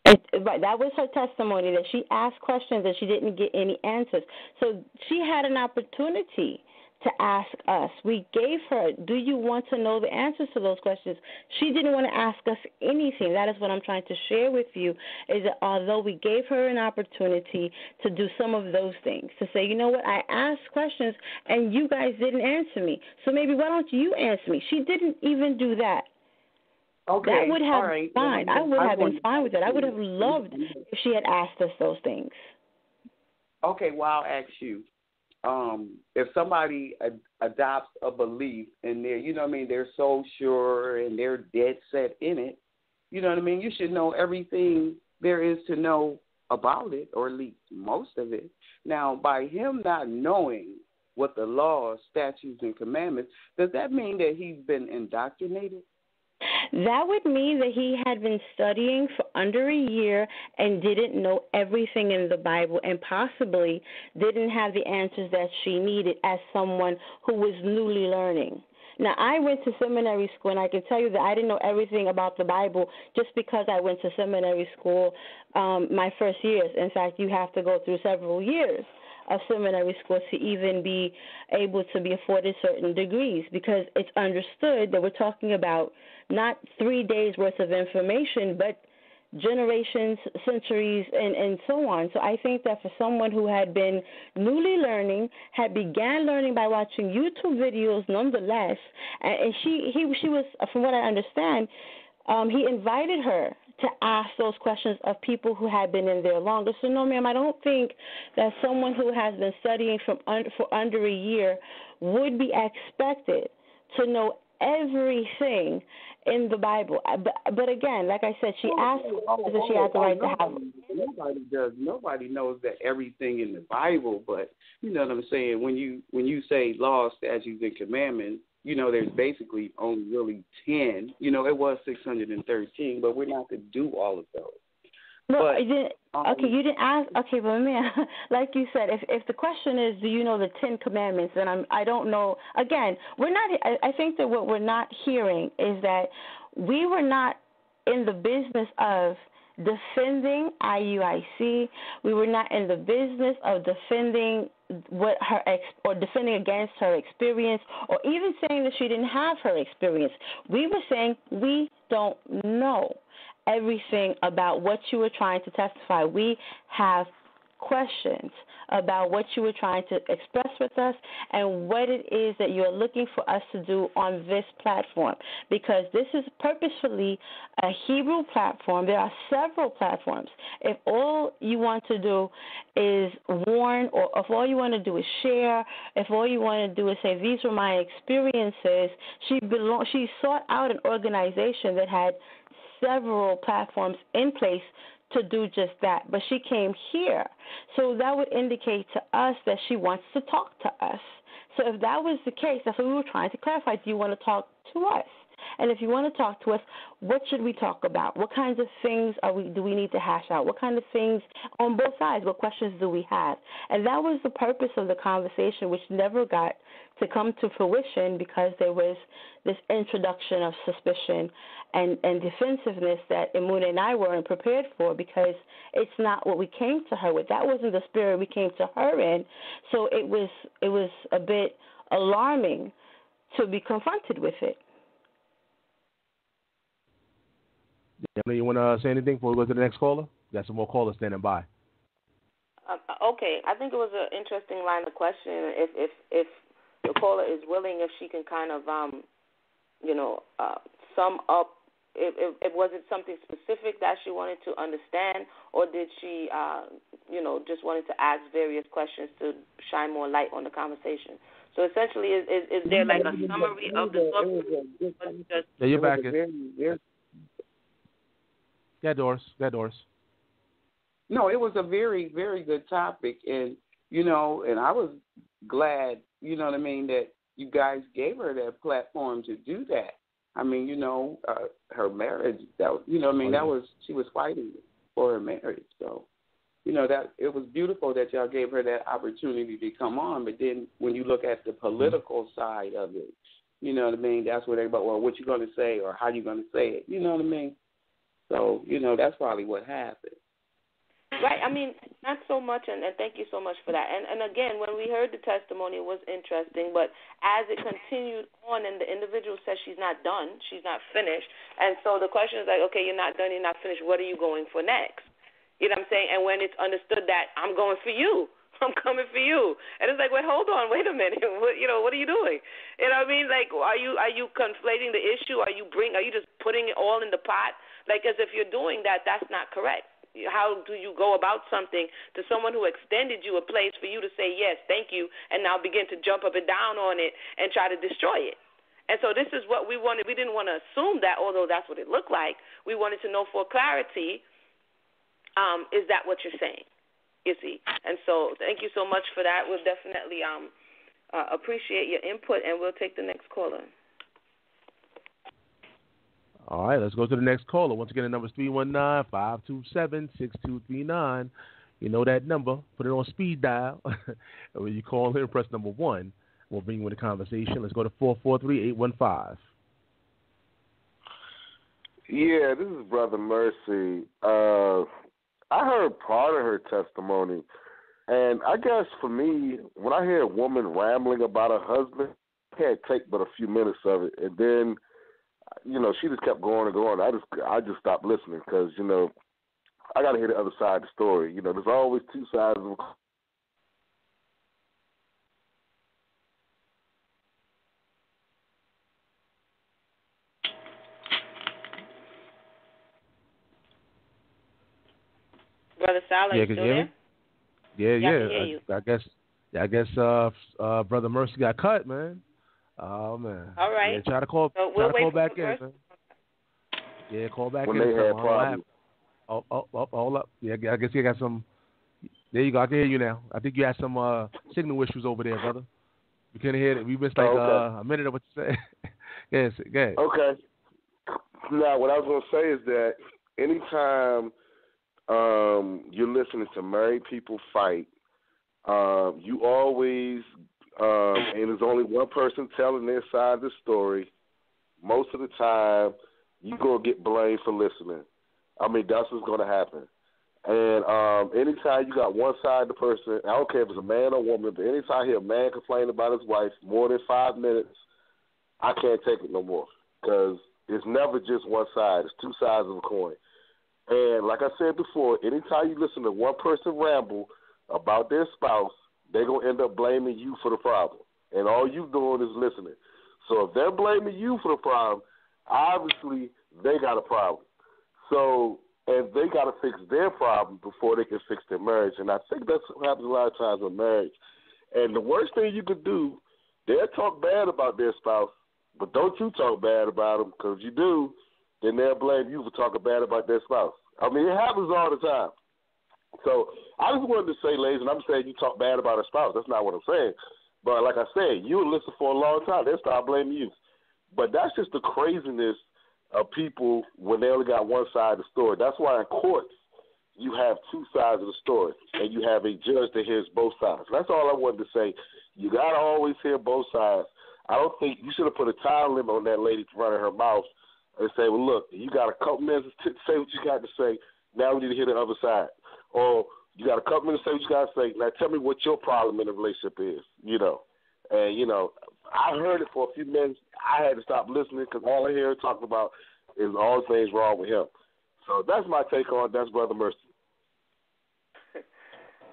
Right, that was her testimony, that she asked questions and she didn't get any answers. So she had an opportunity to ask us. We gave her, do you want to know the answers to those questions? She didn't want to ask us anything. That is what I'm trying to share with you, is that although we gave her an opportunity to do some of those things, to say, you know what, I asked questions and you guys didn't answer me, so maybe why don't you answer me? She didn't even do that. Okay, that would have been fine. I would have been fine with that. I would have loved if she had asked us those things. Okay, well, I'll ask you. If somebody adopts a belief and they're so sure and they're dead set in it, you should know everything there is to know about it, or at least most of it. Now, by him not knowing what the laws, statutes, and commandments, does that mean that he's been indoctrinated? That would mean that he had been studying for under a year and didn't know everything in the Bible, and possibly didn't have the answers that she needed as someone who was newly learning. Now, I went to seminary school, and I can tell you that I didn't know everything about the Bible just because I went to seminary school my first years. In fact, you have to go through several years of seminary school to even be able to be afforded certain degrees, because it's understood that we're talking about not 3 days worth of information, but generations, centuries, and so on. So I think that for someone who had been newly learning, had began learning by watching YouTube videos nonetheless, and she was, from what I understand, he invited her to ask those questions of people who had been in there longer. So no, ma'am, I don't think that someone who has been studying for under a year would be expected to know everything in the Bible. But again, like I said, she asked if she had the right to have them. Nobody does. Nobody knows that everything in the Bible, but you know what I'm saying? When you say laws, statutes, and commandments, there's basically only really 10. It was 613, but we're not to do all of those. No, you didn't ask. Okay, but like you said, if the question is, do you know the 10 Commandments? Then I don't know. Again, we're not. I think that what we're not hearing is that we were not in the business of defending IUIC. We were not in the business of defending or defending against her experience, or even saying that she didn't have her experience. We were saying we don't know everything about what you were trying to testify. We have questions about what you were trying to express with us and what it is that you're looking for us to do on this platform, because this is purposefully a Hebrew platform. There are several platforms. If all you want to do is warn, or if all you want to do is share, if all you want to do is say, these were my experiences, she sought out an organization that had several platforms in place to do just that, but she came here. So that would indicate to us that she wants to talk to us. So if that was the case, that's what we were trying to clarify. Do you want to talk to us? And if you want to talk to us, what should we talk about? What kinds of things do we need to hash out? What kind of things on both sides? What questions do we have? And that was the purpose of the conversation, which never got to come to fruition because there was this introduction of suspicion and defensiveness that Emuna and I weren't prepared for, because it's not what we came to her with. That wasn't the spirit we came to her in. So it was a bit alarming to be confronted with it. You want to say anything before we go to the next caller? Got some more callers standing by. Okay, I think it was an interesting line of questioning. If the caller is willing, if she can kind of, sum up. If was it something specific that she wanted to understand, or did she, just wanted to ask various questions to shine more light on the conversation? So essentially, is there like a summary of the topic? Yeah, you're back. Yeah, Doris. No, it was a very, very good topic, and and I was glad, that you guys gave her that platform to do that. I mean, her marriage, that was, she was fighting for her marriage, so that it was beautiful that y'all gave her that opportunity to come on. But then when you look at the political side of it, that's what everybody, well, what you going to say or how you going to say it, you know what I mean? So, that's probably what happened. Right. I mean, not so much, and thank you so much for that. And again, when we heard the testimony, it was interesting, but as it continued on and the individual says she's not done, she's not finished, and so the question is like, okay, you're not done, you're not finished, what are you going for next? You know what I'm saying? And when it's understood that I'm going for you, I'm coming for you. And it's like, wait, hold on, wait a minute. What are you doing? You know what I mean? Like, are you conflating the issue? Are you just putting it all in the pot? Like, as if you're doing that, that's not correct. How do you go about something to someone who extended you a place for you to say yes, thank you, and now begin to jump up and down on it and try to destroy it? And so this is what we wanted. We didn't want to assume that, although that's what it looked like. We wanted to know for clarity, is that what you're saying? You see? And so thank you so much for that. We'll definitely appreciate your input, and we'll take the next caller. All right, let's go to the next caller. Once again, the number is 319-527-6239. You know that number. Put it on speed dial. When you call in, press number 1. We'll bring you in the conversation. Let's go to 443-815. Yeah, this is Brother Mercy. I heard part of her testimony, and I guess for me, when I hear a woman rambling about her husband, I can't take but a few minutes of it, and then she just kept going and going. I just stopped listening because, I got to hear the other side of the story. There's always two sides of Brother Sal, are you still there? Yeah. I can hear you. I guess Brother Mercy got cut, man. Oh, man. All right. Yeah, try to call back in, man. Yeah, call back when in. When they had problems. Hold up. Yeah, I guess you got some. There you go. I can hear you now. I think you had some signal issues over there, brother. We couldn't hear it. We missed a minute of what you said. Yes, go ahead. Okay. Now, what I was going to say is that anytime you're listening to married people fight, you always, and there's only one person telling their side of the story, most of the time, you're going to get blamed for listening. I mean, that's what's going to happen. And anytime you got one side of the person, I don't care if it's a man or woman, but anytime I hear a man complain about his wife more than 5 minutes, I can't take it no more because it's never just one side. It's two sides of a coin. And like I said before, anytime you listen to one person ramble, about their spouse, they're going to end up blaming you for the problem. And all you doing is listening. So if they're blaming you for the problem, obviously they got a problem. So, and they got to fix their problem before they can fix their marriage. And I think that's what happens a lot of times in marriage. And the worst thing you could do, they'll talk bad about their spouse, but don't you talk bad about them, because if you do, then they'll blame you for talking bad about their spouse. I mean, it happens all the time. So I just wanted to say, ladies, and I'm saying you talk bad about a spouse. That's not what I'm saying. But like I said, you would listen for a long time. They'll start blaming you. But that's just the craziness of people when they only got one side of the story. That's why in courts you have two sides of the story, and you have a judge that hears both sides. That's all I wanted to say. You got to always hear both sides. I don't think you should have put a time limit on that lady running her mouth and say, well, look, you got a couple minutes to say what you got to say. Now we need to hear the other side. Or you got a couple minutes to say what you got to say. Now tell me what your problem in the relationship is, And, I heard it for a few minutes. I had to stop listening because all I hear talking about is all the things wrong with him. So that's my take on it. That's Brother Mercy.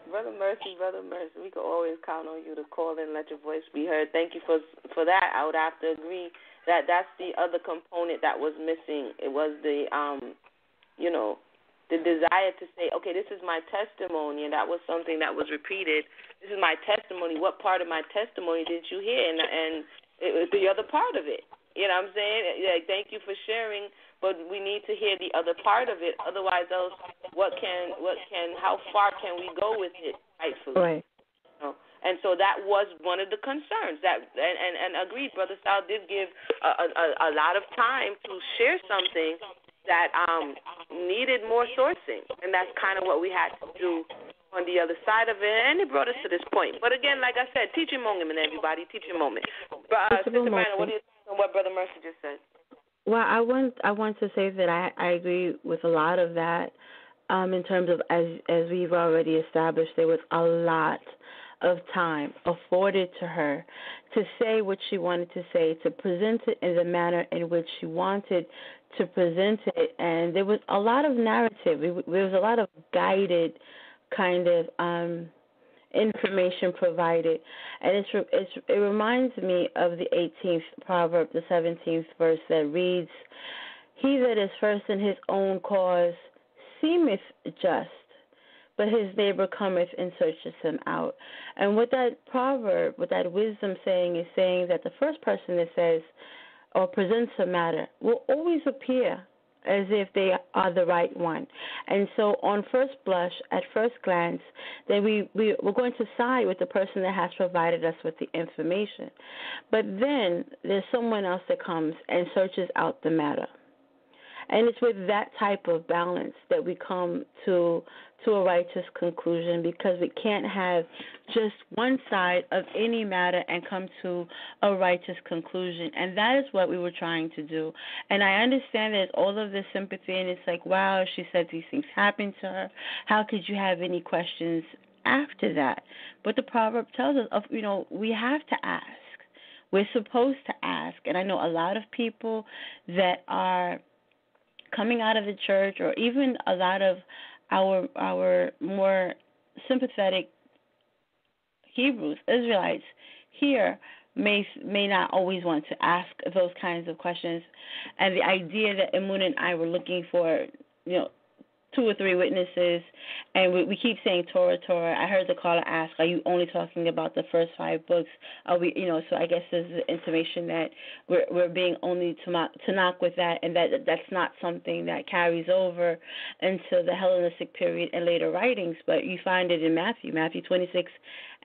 Brother Mercy, we can always count on you to call in and let your voice be heard. Thank you for that. I would have to agree that that's the other component that was missing. It was the, the desire to say, okay, this is my testimony, and that was something that was repeated. This is my testimony. What part of my testimony did you hear? And it was the other part of it. You know what I'm saying? Like, thank you for sharing, but we need to hear the other part of it. Otherwise, how far can we go with it rightfully? Right. And so that was one of the concerns. And agreed, Brother Sal did give a lot of time to share something that needed more sourcing, and that's kind of what we had to do on the other side of it, and it brought us to this point. But again, like I said, teaching moment, everybody, teaching moment. Sister Minor, what do you think on what Brother Mercy just said? Well, I want to say that I agree with a lot of that. In terms of, as we've already established, there was a lot of time afforded to her to say what she wanted to say, to present it in the manner in which she wanted to present it, and there was a lot of narrative. There was a lot of guided kind of information provided, and it reminds me of the 18th proverb, the 17th verse that reads, "He that is first in his own cause seemeth just, but his neighbor cometh and searches him out." And what that proverb, what that wisdom saying is saying that the first person that says or presents a matter will always appear as if they are the right one. And so on first blush, at first glance, then we're going to side with the person that has provided us with the information. But then there's someone else that comes and searches out the matter. And it's with that type of balance that we come to a righteous conclusion, because we can't have just one side of any matter and come to a righteous conclusion. And that is what we were trying to do. And I understand there's all of this sympathy, and it's like, wow, she said these things happened to her. How could you have any questions after that? But the proverb tells us, we have to ask. We're supposed to ask. And I know a lot of people that are coming out of the church, or even a lot of our more sympathetic Hebrews, Israelites here may not always want to ask those kinds of questions. And the idea that Emun and I were looking for, 2 or 3 witnesses, and we keep saying Torah. I heard the caller ask, are you only talking about the first 5 books? Are we, so I guess there's the intimation that we're being only to knock with that, and that's not something that carries over into the Hellenistic period and later writings. But you find it in Matthew 26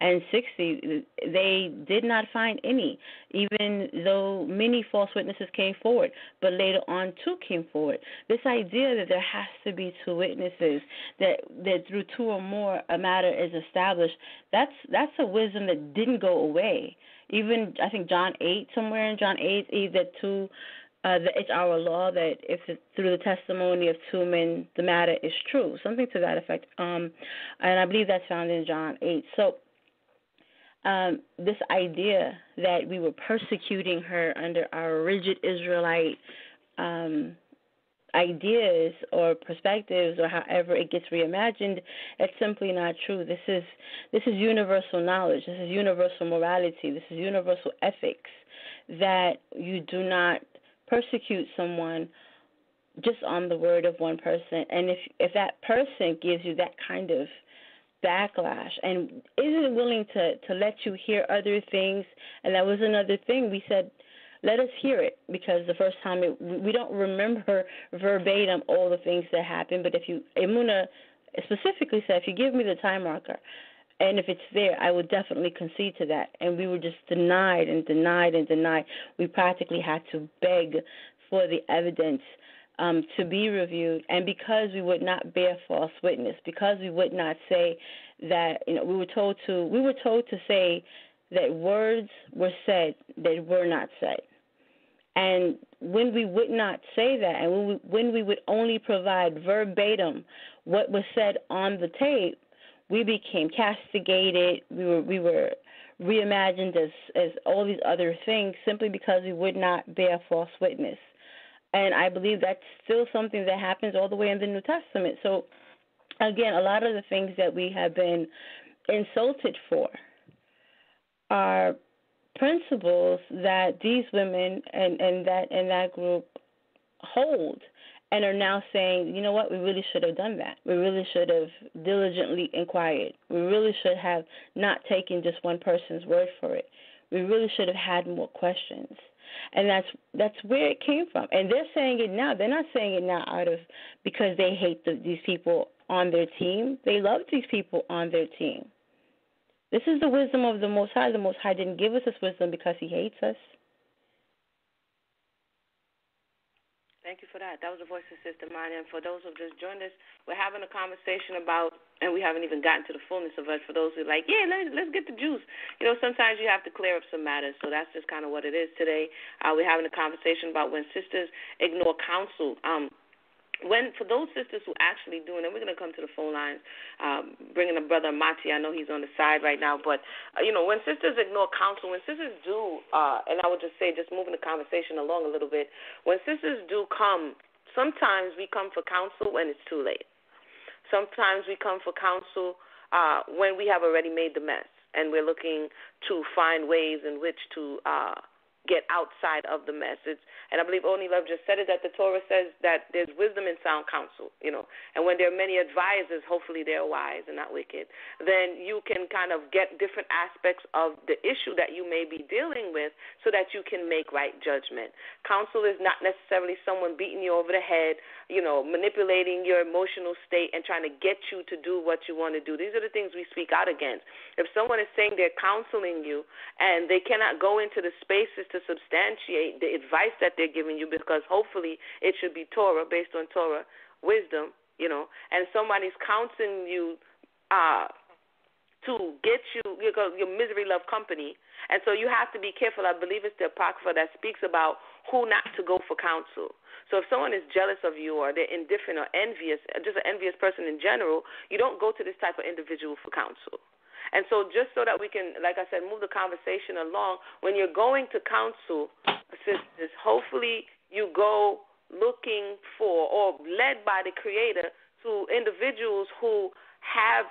and 60, they did not find any, even though many false witnesses came forward, but later on 2 came forward. This idea that there has to be 2 witnesses, that through 2 or more a matter is established, that's a wisdom that didn't go away. Even, I think, somewhere in John 8, that 2, it's our law that if through the testimony of 2 men the matter is true, something to that effect. And I believe that's found in John 8. So this idea that we were persecuting her under our rigid Israelite ideas or perspectives or however it gets reimagined, it's simply not true. This is universal knowledge. This is universal morality. This is universal ethics, that you do not persecute someone just on the word of one person. And if that person gives you that kind of backlash and isn't willing to let you hear other things, and that was another thing we said, let us hear it, because the first time we don't remember verbatim all the things that happened. But Emuna specifically said, if you give me the time marker, and if it's there, I would definitely concede to that. And we were just denied and denied and denied. We practically had to beg for the evidence to be reviewed. And because we would not bear false witness, because we would not say that, we were told to say that words were said that were not said. And when we would not say that, and when we would only provide verbatim what was said on the tape, we became castigated. We were reimagined as all these other things simply because we would not bear false witness. And I believe that's still something that happens all the way in the New Testament. So, again, a lot of the things that we have been insulted for are principles that these women and that group hold, and are now saying, you know what, we really should have done that. We really should have diligently inquired. We really should have not taken just one person's word for it. We really should have had more questions. And that's where it came from. And they're saying it now. They're not saying it now because they hate these people on their team. They love these people on their team. This is the wisdom of the Most High. The Most High didn't give us this wisdom because he hates us. Thank you for that. That was the voice of Sister Maya. And for those who have just joined us, we're having a conversation about, and we haven't even gotten to the fullness of it, for those who are like, yeah, let's get the juice. Sometimes you have to clear up some matters, so that's just kind of what it is today. We're having a conversation about when sisters ignore counsel. For those sisters who actually do, and then we're going to come to the phone lines, bringing a brother Mati. I know he's on the side right now, but, when sisters ignore counsel, when sisters do, and I would just say, just moving the conversation along a little bit, when sisters do come, sometimes we come for counsel when it's too late. Sometimes we come for counsel when we have already made the mess, and we're looking to find ways in which to get outside of the mess. And I believe Oni Love just said it, that the Torah says that there's wisdom in sound counsel, and when there are many advisors, hopefully they're wise and not wicked, then you can kind of get different aspects of the issue that you may be dealing with so that you can make right judgment. Counsel is not necessarily someone beating you over the head, manipulating your emotional state and trying to get you to do what you want to do. These are the things we speak out against. If someone is saying they're counseling you and they cannot go into the spaces to substantiate the advice that they're giving you, because hopefully it should be Torah, based on Torah wisdom, and somebody's counseling you to get your misery love company, and so you have to be careful. I believe it's the Apocrypha that speaks about who not to go for counsel. So if someone is jealous of you, or they're indifferent or envious, just an envious person in general, you don't go to this type of individual for counsel. And so just so that we can, like I said, move the conversation along, when you're going to counsel, sisters, hopefully you go looking for, or led by the Creator, to individuals who have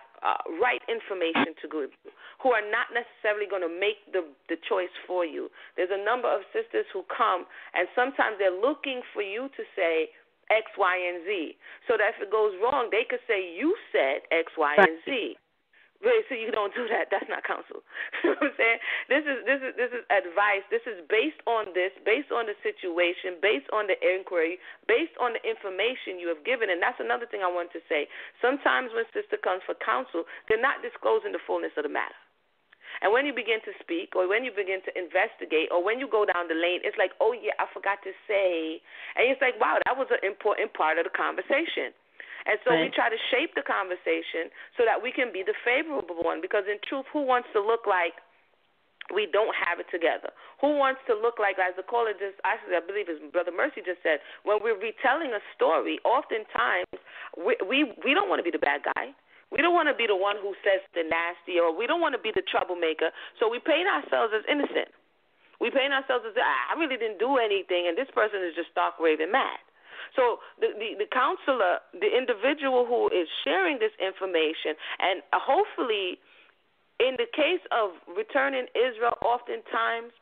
right information to give you, who are not necessarily going to make the choice for you. There's a number of sisters who come, and sometimes they're looking for you to say X, Y, and Z, so that if it goes wrong, they could say you said X, Y, and Z. Really, so you don't do that. That's not counsel. You know what I'm saying? This is advice. This is based on the situation, based on the inquiry, based on the information you have given. And that's another thing I want to say. Sometimes when sister comes for counsel, they're not disclosing the fullness of the matter. And when you begin to speak, or when you begin to investigate, or when you go down the lane, it's like, oh, yeah, I forgot to say. And it's like, wow, that was an important part of the conversation. And so we try to shape the conversation so that we can be the favorable one, because in truth, who wants to look like we don't have it together? Who wants to look like, as the caller just, actually I believe as Brother Mercy just said, when we're retelling a story, oftentimes we don't want to be the bad guy. We don't want to be the one who says the nasty, or we don't want to be the troublemaker. So we paint ourselves as innocent. We paint ourselves as, I really didn't do anything, and this person is just stark raving mad. So the counselor, the individual who is sharing this information, and hopefully, in the case of returning Israel, oftentimes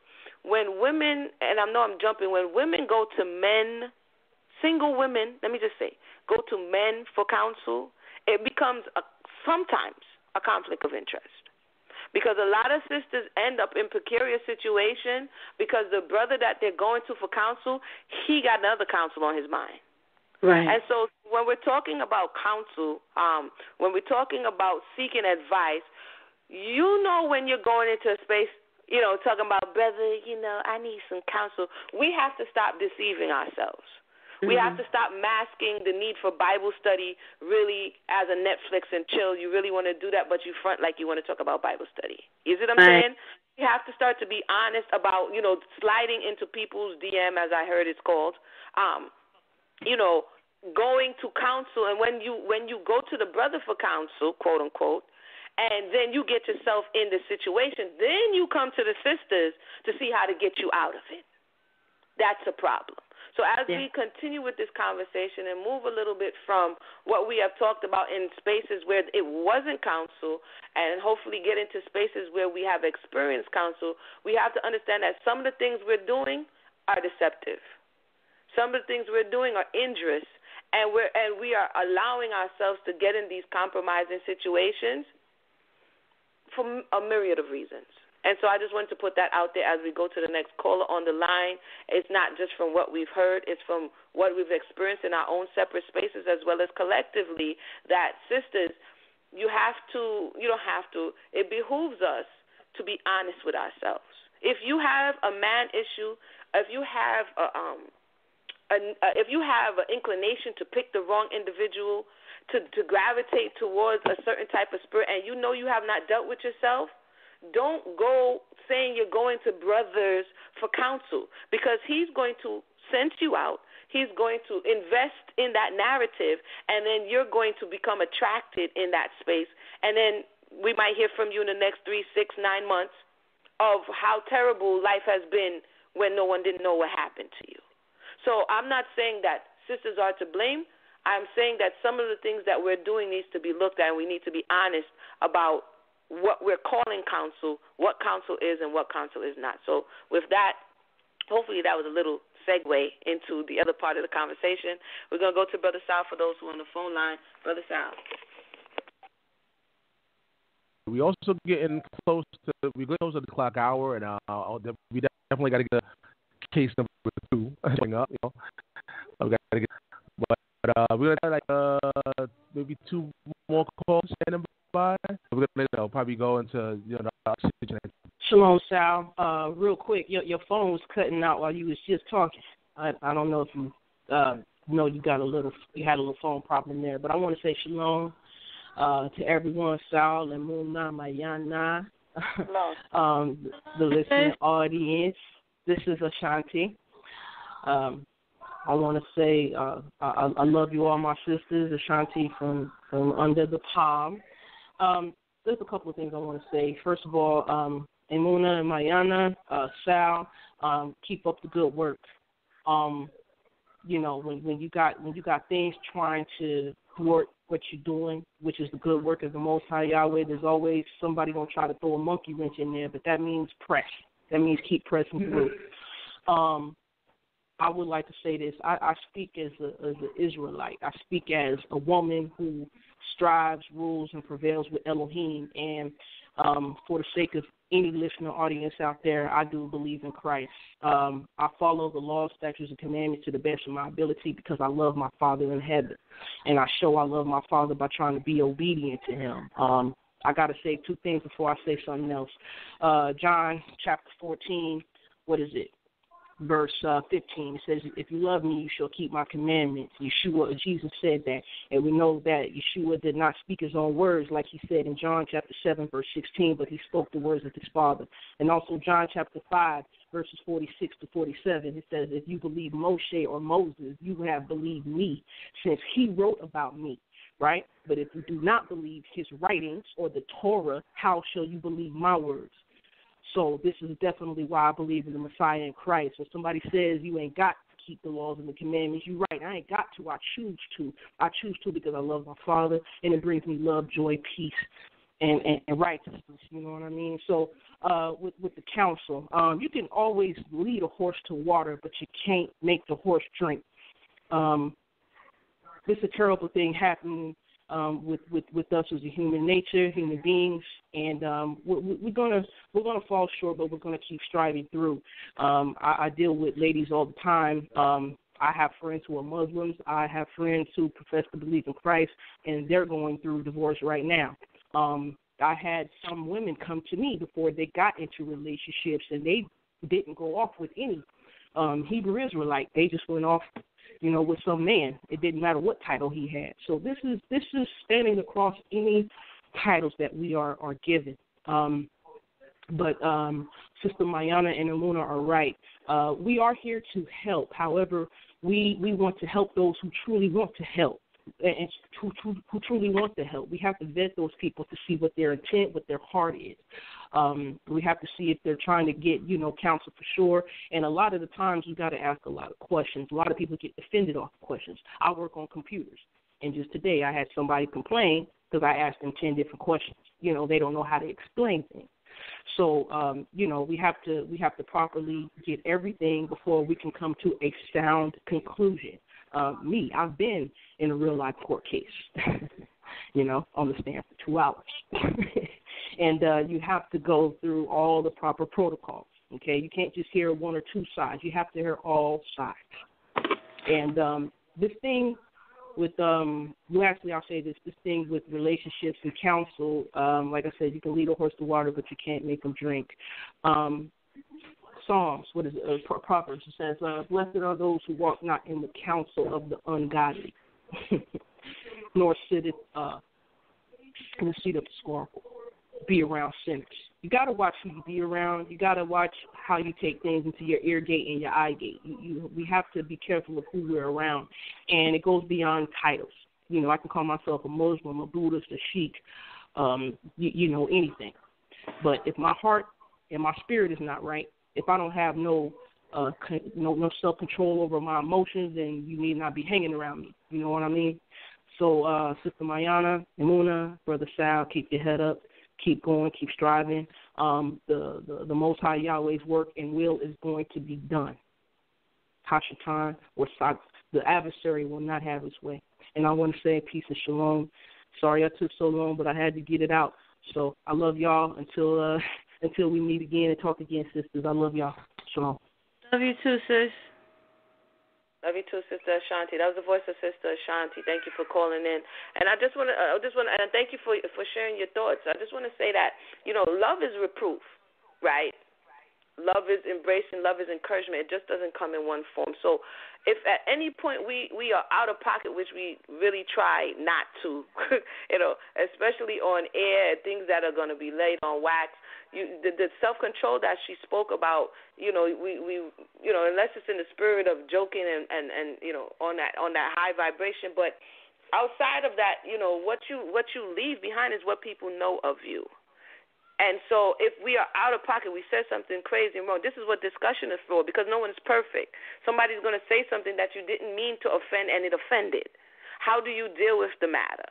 when women, and I know I'm jumping, when women go to men, single women, let me just say, go to men for counsel, it becomes sometimes a conflict of interest. Because a lot of sisters end up in precarious situation because the brother that they're going to for counsel, he got another counsel on his mind. Right. And so when we're talking about counsel, when we're talking about seeking advice, you know when you're going into a space, you know, talking about, brother, you know, I need some counsel. We have to stop deceiving ourselves. We have to stop masking the need for Bible study really as a Netflix and chill. You really want to do that, but you front like you want to talk about Bible study. You see what I'm saying? You have to start to be honest about, you know, sliding into people's DM, as I heard it's called, you know, going to counsel. And when you go to the brother for counsel, quote unquote, and then you get yourself in the situation, then you come to the sisters to see how to get you out of it. That's a problem. So as we continue with this conversation and move a little bit from what we have talked about in spaces where it wasn't counsel and hopefully get into spaces where we have experienced counsel, we have to understand that some of the things we're doing are deceptive. Some of the things we're doing are injurious, and we are allowing ourselves to get in these compromising situations for a myriad of reasons. And so I just wanted to put that out there as we go to the next caller on the line. It's not just from what we've heard. It's from what we've experienced in our own separate spaces as well as collectively that, sisters, you don't have to. It behooves us to be honest with ourselves. If you have a man issue, if you have an inclination to pick the wrong individual, to gravitate towards a certain type of spirit, and you know you have not dealt with yourself, don't go saying you're going to brothers for counsel, because he's going to sense you out. He's going to invest in that narrative, and then you're going to become attracted in that space. And then we might hear from you in the next 3, 6, 9 months of how terrible life has been when no one didn't know what happened to you. So I'm not saying that sisters are to blame. I'm saying that some of the things that we're doing needs to be looked at, and we need to be honest about what we're calling counsel, what counsel is and what counsel is not. So with that, hopefully that was a little segue into the other part of the conversation. We're going to go to Brother Sal for those who are on the phone line. Brother Sal. We also getting close to the clock hour, and we definitely got to get a case number 2 coming up. You know, we got to get, but we're gonna have maybe 2 more calls standing by. We're gonna probably go into Shalom, Sal. Real quick, your phone was cutting out while you was just talking. I don't know if you you had a little phone problem there, but I want to say shalom to everyone, Sal and Muna Mayana, the listening audience. This is Ashanti. I want to say I love you all, my sisters. Ashanti from under the palm. There's a couple of things I want to say. First of all, Emuna and Mayana, Sal, keep up the good work. You know, when you got things trying to thwart what you're doing, which is the good work of the Most High Yahweh, there's always somebody gonna try to throw a monkey wrench in there, but that means press. That means keep pressing through. I would like to say this. I speak as an Israelite. I speak as a woman who strives, rules, and prevails with Elohim. And for the sake of any listener audience out there, I do believe in Christ. I follow the laws, statutes, and commandments to the best of my ability because I love my Father in heaven. And I show I love my Father by trying to be obedient to him. I got to say 2 things before I say something else. John chapter 14, what is it? Verse 15, it says, if you love me, you shall keep my commandments. Jesus said that, and we know that Yeshua did not speak his own words like he said in John chapter 7, verse 16, but he spoke the words of his Father. And also John chapter 5, verses 46 to 47, it says, if you believe Moshe or Moses, you have believed me, since he wrote about me, right? But if you do not believe his writings or the Torah, how shall you believe my words? So this is definitely why I believe in the Messiah and Christ. When somebody says you ain't got keep the laws and the commandments. You're right. I ain't got to. I choose to. I choose to because I love my Father, and it brings me love, joy, peace, and righteousness. You know what I mean? So with the counsel, you can always lead a horse to water, but you can't make the horse drink. This is a terrible thing happening with us as a human nature, human beings, and we're gonna fall short, but we're gonna keep striving through. I deal with ladies all the time. I have friends who are Muslims. I have friends who profess to believe in Christ, and they're going through divorce right now. I had some women come to me before they got into relationships, and they didn't go off with any Hebrew Israelite. They just went off, with some man. It didn't matter what title he had. So this is standing across any titles that we are given. But Sister Mayana and Amuna are right. We are here to help. However, we want to help those who truly want to help and who truly want to help. We have to vet those people to see what their intent, what their heart is. We have to see if they're trying to get, counsel for sure. And a lot of the times you got to ask a lot of questions. A lot of people get offended off questions. I work on computers. And just today I had somebody complain because I asked them 10 different questions. They don't know how to explain things. So, we have to properly get everything before we can come to a sound conclusion. I've been in a real-life court case, on the stand for 2 hours. And you have to go through all the proper protocols, okay? You can't just hear one or two sides. You have to hear all sides. And this thing with lastly, I'll say this thing with relationships and counsel, like I said, you can lead a horse to water, but you can't make them drink. Psalms, Proverbs, it says, blessed are those who walk not in the counsel of the ungodly, nor sitteth in the seat of the scornful. Be around sinners. You got to watch who you be around. You got to watch how you take things into your ear gate and your eye gate. We have to be careful of who we're around, and it goes beyond titles. I can call myself a Muslim, a Buddhist, a Sheik, anything. But if my heart and my spirit is not right, if I don't have no self-control over my emotions, then you need not be hanging around me. You know what I mean? So, Sister Mayana, Amuna, Brother Sal, keep your head up. Keep going, keep striving. The Most High Yahweh's work and will is going to be done. Hashatan, or the adversary will not have his way. And I want to say peace and shalom. Sorry I took so long, but I had to get it out. So I love y'all until we meet again and talk again, sisters. I love y'all. Shalom. Love you too, sis. Love you too, Sister Ashanti. That was the voice of Sister Ashanti. Thank you for calling in. And I just want to, and thank you for sharing your thoughts. I just want to say that, love is reproof, right? Love is embracing, love is encouragement. It just doesn't come in one form. So if at any point we are out of pocket, which we really try not to, especially on air, things that are going to be laid on wax, the self-control that she spoke about, we unless it's in the spirit of joking and on that high vibration, but outside of that, what you leave behind is what people know of you. And so if we are out of pocket, we said something crazy and wrong, this is what discussion is for, because no one's perfect. Somebody's going to say something that you didn't mean to offend, and it offended. How do you deal with the matter?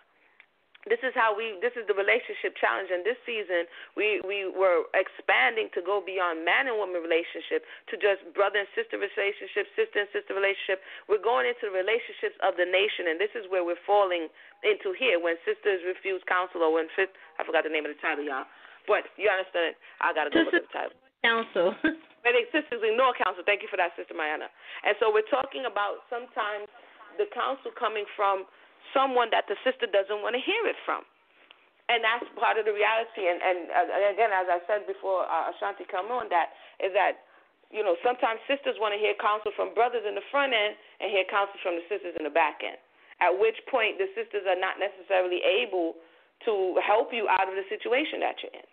This is the relationship challenge, and this season we were expanding to go beyond man and woman relationship to just brother and sister relationship, sister and sister relationship. We're going into the relationships of the nation, and this is where we're falling into here when sisters refuse counsel, or when I forgot the name of the title, y'all. But you understand, I got to go with the title. Counsel. But sisters ignore counsel. Thank you for that, Sister Mayana. And so we're talking about sometimes the counsel coming from someone that the sister doesn't want to hear it from. And that's part of the reality. And again, as I said before, Ashanti come on, that is that, sometimes sisters want to hear counsel from brothers in the front end and hear counsel from the sisters in the back end, at which point the sisters are not necessarily able to help you out of the situation that you're in.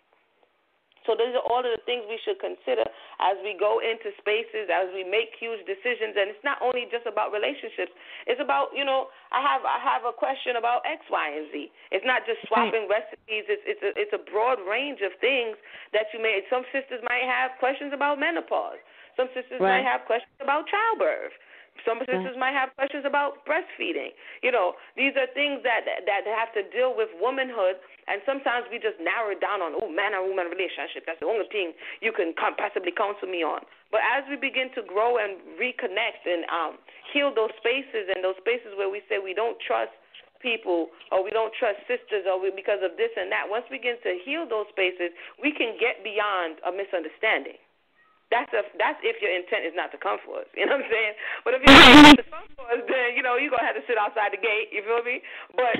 So those are all of the things we should consider as we go into spaces, as we make huge decisions. And it's not only just about relationships. It's about, I have a question about X, Y, and Z. It's not just swapping recipes. It's a broad range of things that you may. Some sisters might have questions about menopause. Some sisters might have questions about childbirth. Some sisters might have questions about breastfeeding. You know, these are things that have to deal with womanhood, and sometimes we just narrow it down on, man and woman relationship. That's the only thing you can possibly counsel me on. But as we begin to grow and reconnect and heal those spaces, and those spaces where we say we don't trust people or we don't trust sisters or because of this and that, once we begin to heal those spaces, we can get beyond a misunderstanding. That's if your intent is not to come for us. You know what I'm saying? But if your intent is to come for us, then, you know, you're going to have to sit outside the gate. You feel me? But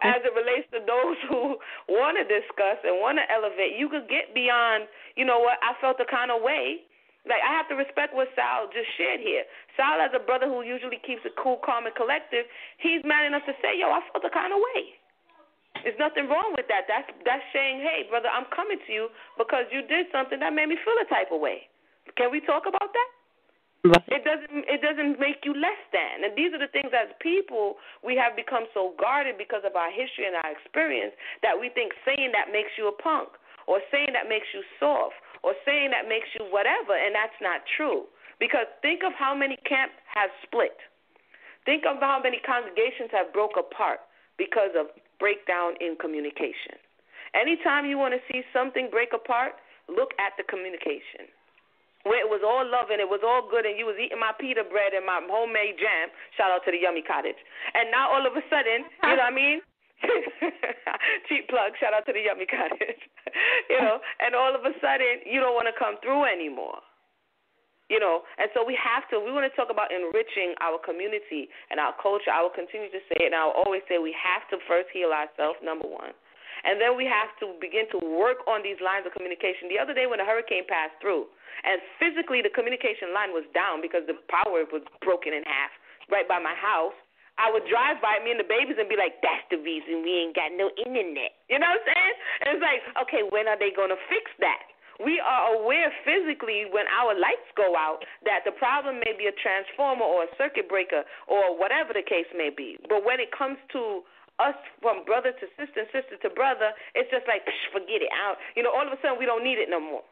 as it relates to those who want to discuss and want to elevate, you could get beyond, you know what, I felt a kind of way. Like, I have to respect what Sal just shared here. Sal, as a brother who usually keeps it cool, calm, and collective, he's man enough to say, yo, I felt a kind of way. There's nothing wrong with that. That's saying, hey, brother, I'm coming to you because you did something that made me feel a type of way. Can we talk about that? It doesn't make you less than. And these are the things as people we have become so guarded because of our history and our experience that we think saying that makes you a punk or saying that makes you soft or saying that makes you whatever, and that's not true. Because think of how many camps have split. Think of how many congregations have broke apart because of breakdown in communication. Anytime you want to see something break apart, look at the communication. Where it was all love and it was all good and you was eating my pita bread and my homemade jam, shout out to the Yummy Cottage. And now all of a sudden, you know what I mean? Cheap plug, shout out to the Yummy Cottage. You know, and all of a sudden you don't want to come through anymore. You know, and so we want to talk about enriching our community and our culture. I will continue to say it, and I will always say we have to first heal ourselves, number one. And then we have to begin to work on these lines of communication. The other day when the hurricane passed through, and physically the communication line was down because the power was broken in half right by my house, I would drive by me and the babies and be like, that's the reason we ain't got no internet. You know what I'm saying? And it's like, okay, when are they going to fix that? We are aware physically when our lights go out that the problem may be a transformer or a circuit breaker or whatever the case may be. But when it comes to us from brother to sister and sister to brother, it's just like, forget it. You know, all of a sudden we don't need it no more.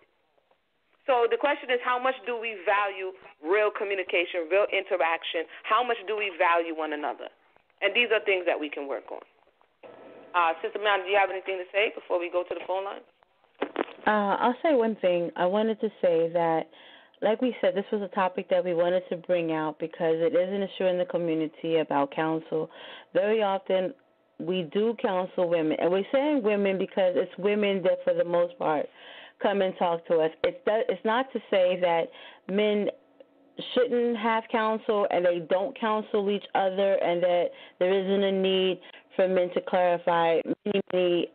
So the question is, how much do we value real communication, real interaction? How much do we value one another? And these are things that we can work on. Sister Ma'am, do you have anything to say before we go to the phone line? I'll say one thing. I wanted to say that, like we said, this was a topic that we wanted to bring out because it is an issue in the community about counsel. Very often we do counsel women, and we're saying women because it's women that, for the most part, come and talk to us. It's not to say that men shouldn't have counsel and they don't counsel each other and that there isn't a need for men to clarify many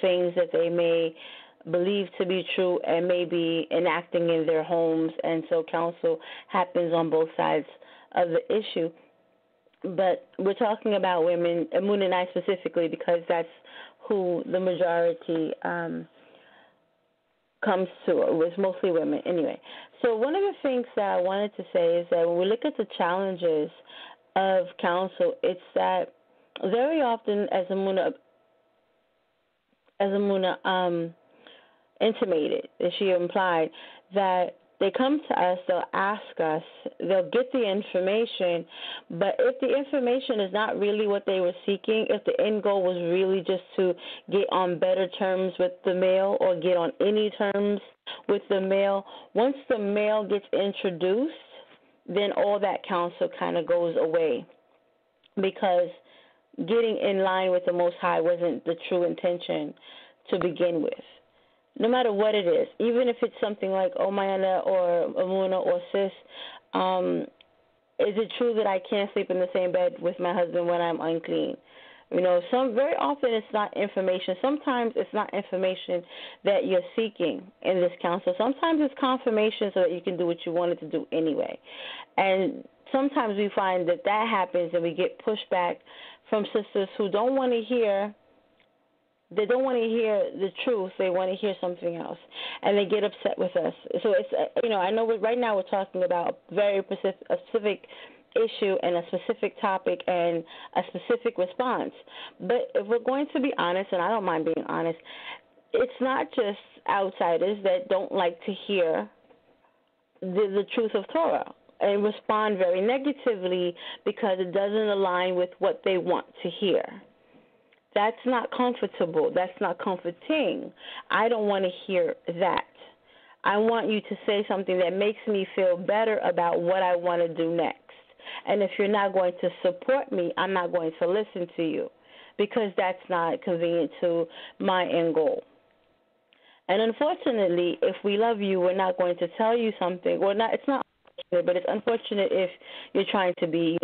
things that they may believe to be true and may be enacting in their homes, and so counsel happens on both sides of the issue. But we're talking about women, Moon and I specifically, because that's who the majority comes to. It's mostly women anyway. So one of the things that I wanted to say is that when we look at the challenges of counsel, it's that very often, as Amuna intimated, as she implied, that they come to us, they'll ask us, they'll get the information, but if the information is not really what they were seeking, if the end goal was really just to get on better terms with the male or get on any terms with the male, once the male gets introduced, then all that counsel kind of goes away, because getting in line with the Most High wasn't the true intention to begin with. No matter what it is, even if it's something like Omayana or Amuna or Sis, is it true that I can't sleep in the same bed with my husband when I'm unclean? You know, very often it's not information. Sometimes it's not information that you're seeking in this counsel. Sometimes it's confirmation so that you can do what you wanted to do anyway. And sometimes we find that happens and we get pushback from sisters who don't want to hear. They don't want to hear the truth. They want to hear something else, and they get upset with us. So it's, I know right now we're talking about a very specific issue and a specific topic and a specific response. But if we're going to be honest, and I don't mind being honest, it's not just outsiders that don't like to hear the truth of Torah. and respond very negatively because it doesn't align with what they want to hear. That's not comfortable. That's not comforting. I don't want to hear that. I want you to say something that makes me feel better about what I want to do next. And if you're not going to support me, I'm not going to listen to you because that's not convenient to my end goal. And unfortunately, if we love you, we're not going to tell you something. Well, not, it's not unfortunate, but it's unfortunate if you're trying to be,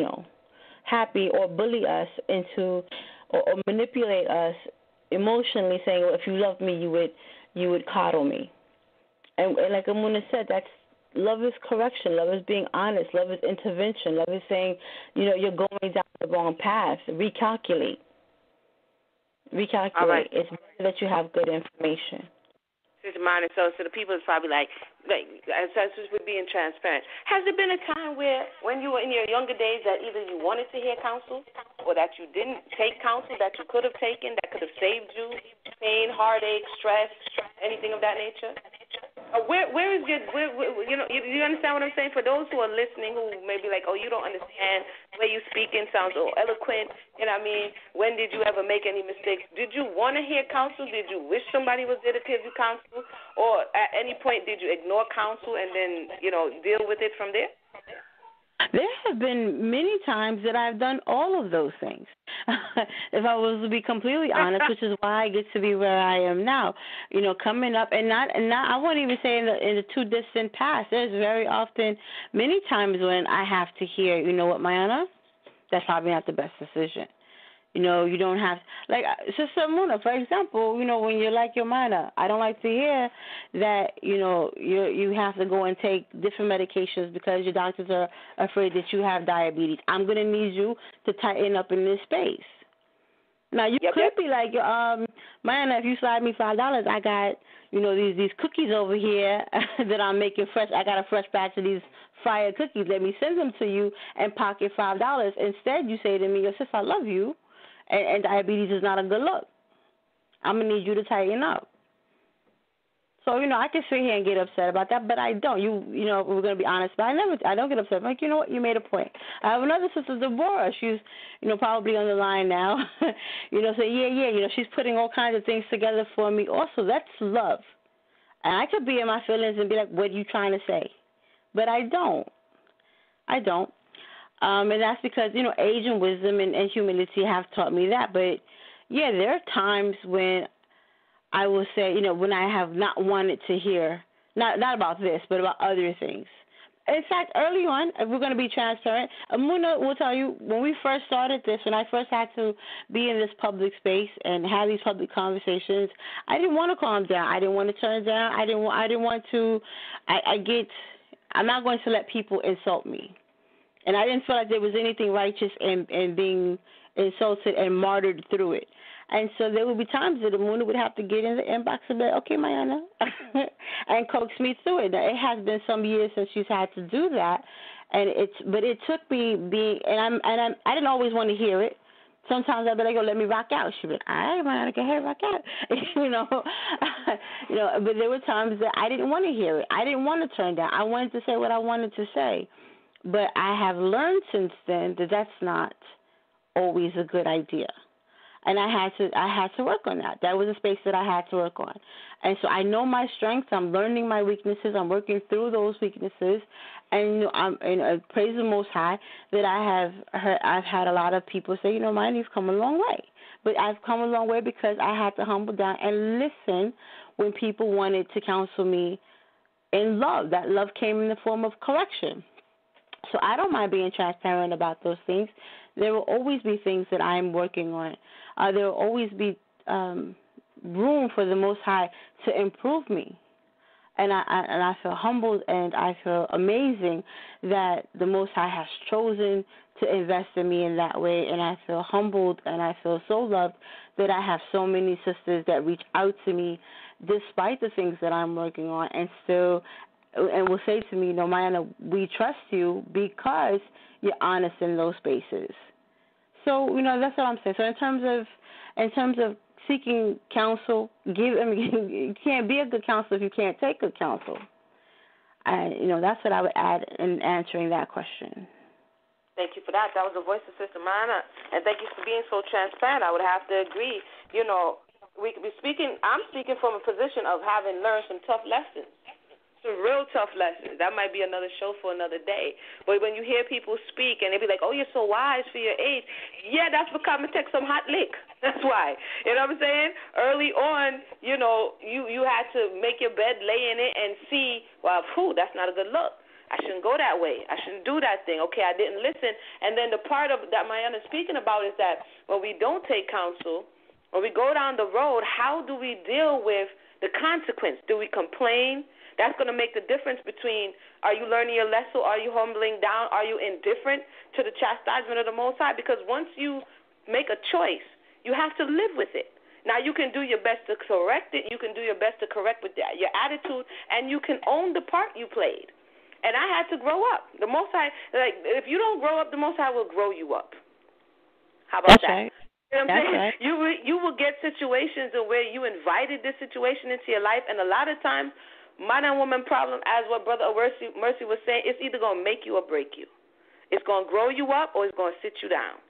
happy or bully us into or manipulate us emotionally, saying, well, if you love me, you would coddle me. And like Amuna said, that's love is correction. Love is being honest. Love is intervention. Love is saying, you're going down the wrong path. Recalculate. All right. It's better that you have good information. Sister Mine, so the people is probably like as we're being transparent. Has there been a time where, when you were in your younger days, that either you wanted to hear counsel or that you didn't take counsel that you could have taken, that could have saved you pain, heartache, stress, anything of that nature? Where is your, you understand what I'm saying? For those who are listening who may be like, oh, you don't understand, the way you speaking sounds so eloquent, you know what I mean? When did you ever make any mistakes? Did you want to hear counsel? Did you wish somebody was there to give you counsel? Or at any point did you ignore counsel and then, deal with it from there? There have been many times that I've done all of those things. If I was to be completely honest, which is why I get to be where I am now, coming up and not I won't even say in the too distant past. There's very often, many times when I have to hear, you know what, Mayana, that's probably not the best decision. You don't have, like, Sister Muna, for example, when you're like your Mana, I don't like to hear that, you have to go and take different medications because your doctors are afraid that you have diabetes. I'm going to need you to tighten up in this space. Now, you could be like, Mana, if you slide me $5, I got, these cookies over here that I'm making fresh. I got a fresh batch of these fire cookies. Let me send them to you and pocket $5. Instead, you say to me, your sister, I love you. And diabetes is not a good look. I'm going to need you to tighten up. So, I can sit here and get upset about that, but I don't. We're going to be honest, but I don't get upset. I'm like, you know what, you made a point. I have another sister, Deborah. She's, probably on the line now. She's putting all kinds of things together for me also. That's love. And I could be in my feelings and be like, what are you trying to say? But I don't. And that's because, age and wisdom and humility have taught me that. But, yeah, there are times when I will say, when I have not wanted to hear, not about this, but about other things. In fact, early on, if we're going to be transparent, Amuna will tell you, when we first started this, when I first had to be in this public space and have these public conversations, I didn't want to calm down. I didn't want to turn down. I didn't want to, I'm not going to let people insult me. And I didn't feel like there was anything righteous in being insulted and martyred through it. And so there would be times that Amuna would have to get in the inbox and be like, okay, Mayana, and coax me through it. Now, it has been some years since she's had to do that, but it took me I didn't always want to hear it. Sometimes I'd be like, let me rock out. She'd be like, all right, Mayana, go ahead, rock out. But there were times that I didn't want to hear it. I didn't want to turn down. I wanted to say what I wanted to say. But I have learned since then that that's not always a good idea. And I had to work on that. That was a space that I had to work on. And so I know my strengths. I'm learning my weaknesses. I'm working through those weaknesses. And I praise the Most High that I've had a lot of people say, mine, you've come a long way. But I've come a long way because I had to humble down and listen when people wanted to counsel me in love. That love came in the form of correction. So I don't mind being transparent about those things. There will always be things that I'm working on. There will always be room for the Most High to improve me. And I feel humbled and I feel amazing that the Most High has chosen to invest in me in that way. And I feel humbled and I feel so loved that I have so many sisters that reach out to me despite the things that I'm working on and will say to me, Mayana, we trust you because you're honest in those spaces. So, that's what I'm saying. So in terms of seeking counsel, you can't be a good counselor if you can't take good counsel. That's what I would add in answering that question. Thank you for that. That was the voice of Sister Mana, and thank you for being so transparent. I would have to agree. We could be speaking. I'm speaking from a position of having learned some tough lessons. Some real tough lessons. That might be another show for another day. But when you hear people speak and they be like, "Oh, you're so wise for your age," yeah, that's because I'm gonna take some hot lick. That's why. You know what I'm saying? Early on, you had to make your bed, lay in it, and see. Well, that's not a good look. I shouldn't go that way. I shouldn't do that thing. Okay, I didn't listen. And then the part of that Mayana is speaking about is that when we don't take counsel, when we go down the road, how do we deal with the consequence? Do we complain? That's going to make the difference between, are you learning your lesson, are you humbling down, are you indifferent to the chastisement of the Most High? Because once you make a choice, you have to live with it. Now, you can do your best to correct it. You can do your best to correct with your attitude, and you can own the part you played. And I had to grow up. The Most High, if you don't grow up, the Most High will grow you up. How about that? Right. You know what I'm saying? Right. You will get situations where you invited this situation into your life, and a lot of times, man and woman problem, as what Brother Mercy was saying, it's either going to make you or break you. It's going to grow you up or it's going to sit you down.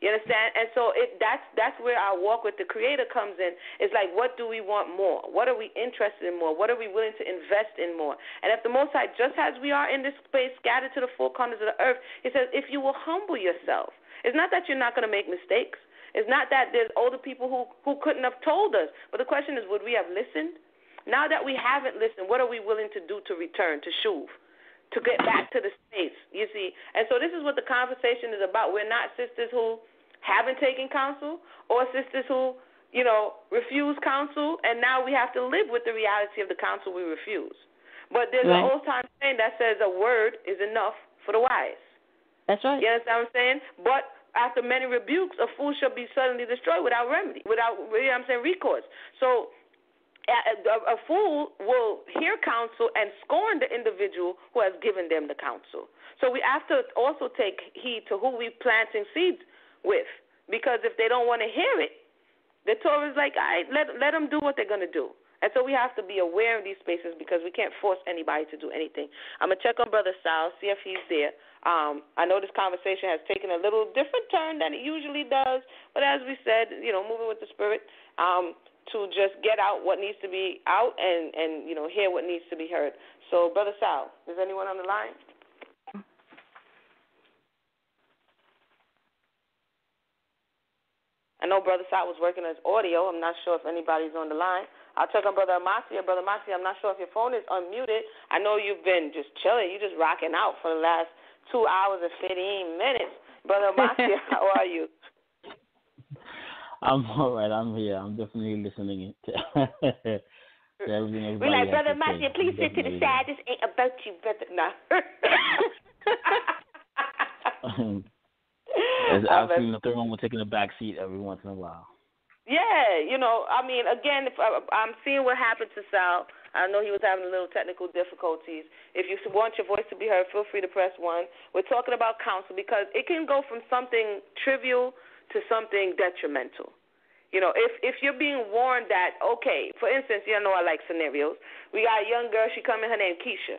You understand? And so that's where our walk with the Creator comes in. It's like, what do we want more? What are we interested in more? What are we willing to invest in more? And if the Most High, just as we are in this space, scattered to the four corners of the earth, He says, if you will humble yourself. It's not that you're not going to make mistakes. It's not that there's older people who couldn't have told us. But the question is, would we have listened? Now that we haven't listened, what are we willing to do to return, to shuv, to get back to the space, you see? And so this is what the conversation is about. We're not sisters who haven't taken counsel or sisters who, refuse counsel, and now we have to live with the reality of the counsel we refuse. But there's an old-time saying that says a word is enough for the wise. That's right. You understand what I'm saying? But after many rebukes, a fool shall be suddenly destroyed without remedy, without, recourse. So a fool will hear counsel and scorn the individual who has given them the counsel. So we have to also take heed to who we're planting seeds with, because if they don't want to hear it, the Torah is like, all right, let them do what they're going to do. And so we have to be aware of these spaces because we can't force anybody to do anything. I'm going to check on Brother Sal, see if he's there. I know this conversation has taken a little different turn than it usually does, but as we said, moving with the Spirit, to just get out what needs to be out and hear what needs to be heard. So, Brother Sal, is anyone on the line? I know Brother Sal was working as audio. I'm not sure if anybody's on the line. I'll check on Brother Amasia. Brother Amasia, I'm not sure if your phone is unmuted. I know you've been just chilling. You're just rocking out for the last 2 hours and 15 minutes. Brother Amasia, how are you? I'm all right. I'm here. I'm definitely listening to everything. We're like, Brother Marcia, please sit to the side. This ain't about you, brother. No. I've seen nothing wrong with taking a back seat every once in a while. Yeah, again, if I'm seeing what happened to Sal. I know he was having a little technical difficulties. If you want your voice to be heard, feel free to press 1. We're talking about counsel because it can go from something trivial to something detrimental. If you're being warned that, okay, for instance, I like scenarios. We got a young girl, she come in, her name Keisha.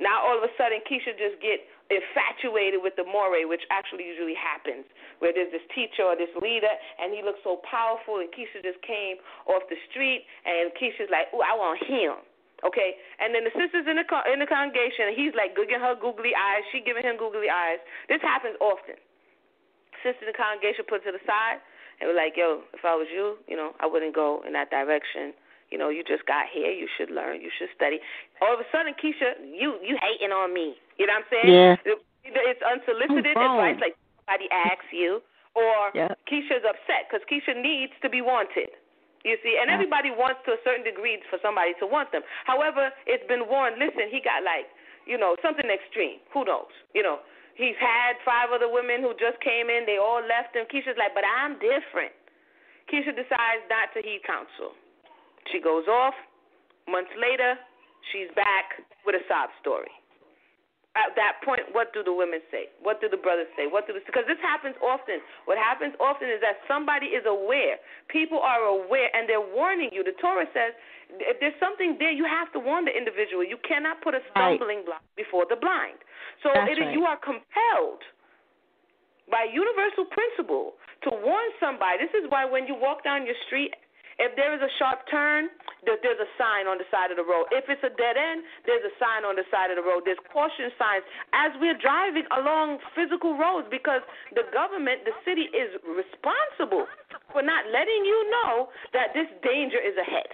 Now all of a sudden Keisha just get infatuated with the moray, which actually usually happens, where there's this teacher or this leader, and he looks so powerful, and Keisha just came off the street, and Keisha's like, ooh, I want him. Okay, and then the sisters in the congregation, and he's like giving her googly eyes, she giving him googly eyes. This happens often. Sister in the congregation put to the side and we're like, yo, if I was you, I wouldn't go in that direction. You just got here. You should learn. You should study. All of a sudden, Keisha, you hating on me. You know what I'm saying? Yeah. It's unsolicited advice, like somebody asks you, or Keisha's upset because Keisha needs to be wanted. You see, and everybody wants to a certain degree for somebody to want them. However, it's been warned, listen, he got something extreme. Who knows? He's had 5 other women who just came in. They all left him. Keisha's like, but I'm different. Keisha decides not to heed counsel. She goes off. Months later, she's back with a sob story. At that point, what do the women say? What do the brothers say? Because this happens often. What happens often is that somebody is aware. People are aware, and they're warning you. The Torah says if there's something there, you have to warn the individual. You cannot put a stumbling block before the blind. So you are compelled by universal principle to warn somebody. This is why when you walk down your street, if there is a sharp turn, there's a sign on the side of the road. If it's a dead end, there's a sign on the side of the road. There's caution signs as we're driving along physical roads, because the government, the city, is responsible for not letting you know that this danger is ahead.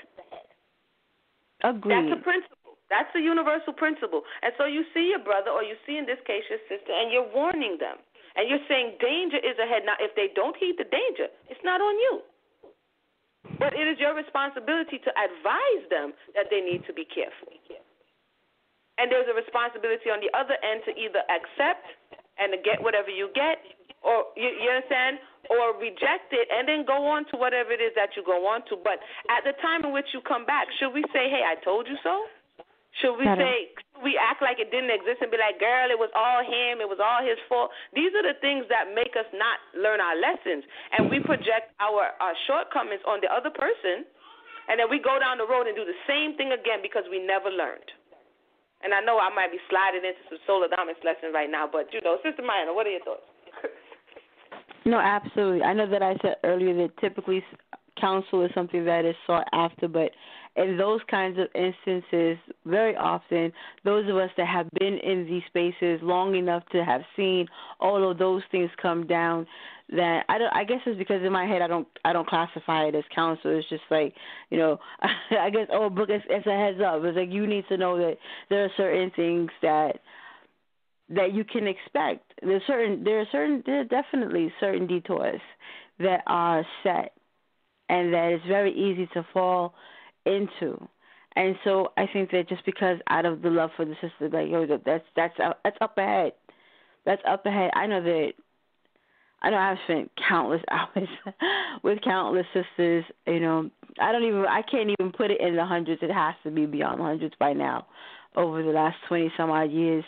Agreed. That's a principle. That's a universal principle. And so you see your brother, or you see in this case your sister, and you're warning them. And you're saying danger is ahead. Now, if they don't heed the danger, it's not on you. But it is your responsibility to advise them that they need to be careful. And there's a responsibility on the other end to either accept and to get whatever you get, or you understand, or reject it and then go on to whatever it is that you go on to. But at the time in which you come back, should we say, hey, I told you so? Should we we act like it didn't exist and be like, girl, it was all him, it was all his fault? These are the things that make us not learn our lessons. And we project our shortcomings on the other person, and then we go down the road and do the same thing again because we never learned. And I know I might be sliding into some solar dominance lesson right now, but, Sister Mayana, what are your thoughts? No, absolutely. I know that I said earlier that typically counsel is something that is sought after, but in those kinds of instances, very often, those of us that have been in these spaces long enough to have seen all of those things come down, that I guess it's because in my head I don't classify it as counsel. It's just like, I guess book it's a heads up. It's like you need to know that there are certain things that you can expect. There are definitely certain detours that are set, and that it's very easy to fall into. And so I think that just because out of the love for the sister, that's up ahead. That's up ahead. I know I've spent countless hours with countless sisters. I can't even put it in the hundreds. It has to be beyond the hundreds by now, over the last 20 some odd years.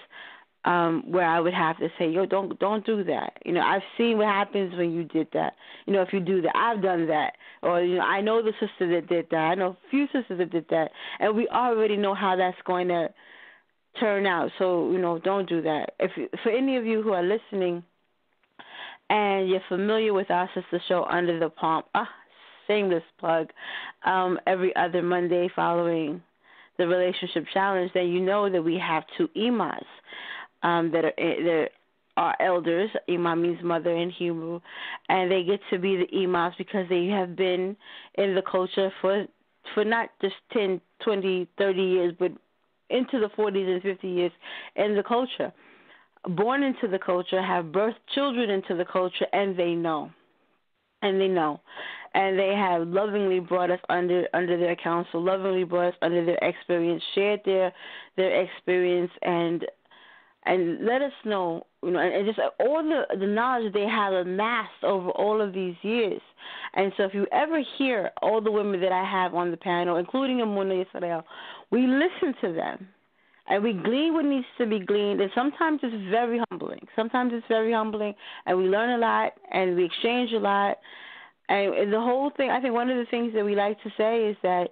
Where I would have to say, don't do that. I've seen what happens when you did that. If you do that, I've done that. Or, I know the sister that did that. I know a few sisters that did that. And we already know how that's going to turn out. So, don't do that. For any of you who are listening and you're familiar with our sister show Under the Palm, shameless plug, every other Monday following the Relationship Challenge, then you know that we have two imams. That are elders. Imam means mother in Hebrew, and they get to be the imams because they have been in the culture for not just 10, 20, 30 years, but into the 40s and 50 years in the culture. Born into the culture, have birthed children into the culture, and they know. And they have lovingly brought us under their counsel, lovingly brought us under their experience, shared their experience, and let us know, and just all the knowledge they have amassed over all of these years. And so if you ever hear all the women that I have on the panel, including Amuna Yisrael, we listen to them, and we glean what needs to be gleaned, and sometimes it's very humbling. And we learn a lot, and we exchange a lot. And the whole thing, I think one of the things that we like to say is that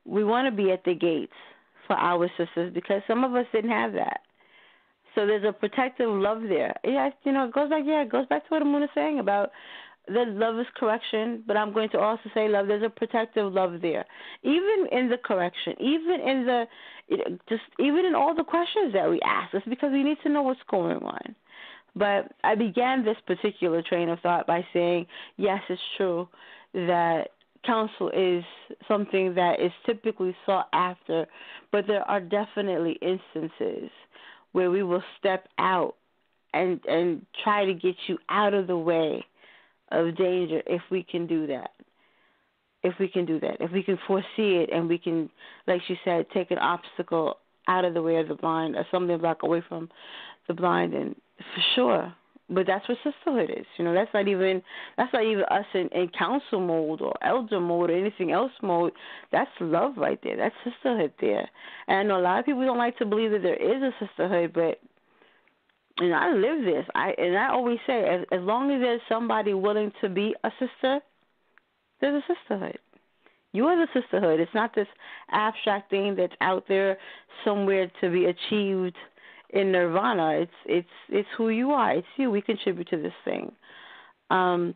we want to be at the gates for our sisters, because some of us didn't have that. So there's a protective love there. Yeah, it goes back to what Amuna is saying about that love is correction, but I'm going to also say love. There's a protective love there, even in the correction, even in all the questions that we ask. It's because we need to know what's going on. But I began this particular train of thought by saying, yes, it's true that counsel is something that is typically sought after, but there are definitely instances where we will step out and try to get you out of the way of danger if we can do that. If we can foresee it, and we can, like she said, take an obstacle out of the way of the blind, or something block away from the blind, and for sure. But that's what sisterhood is. That's not even us in counsel mode or elder mode or anything else mode. That's love right there. That's sisterhood there. And I know a lot of people don't like to believe that there is a sisterhood, but And I live this. I always say, as long as there's somebody willing to be a sister, there's a sisterhood. You are the sisterhood. It's not this abstract thing that's out there somewhere to be achieved in nirvana. It's who you are. It's you. We contribute to this thing. I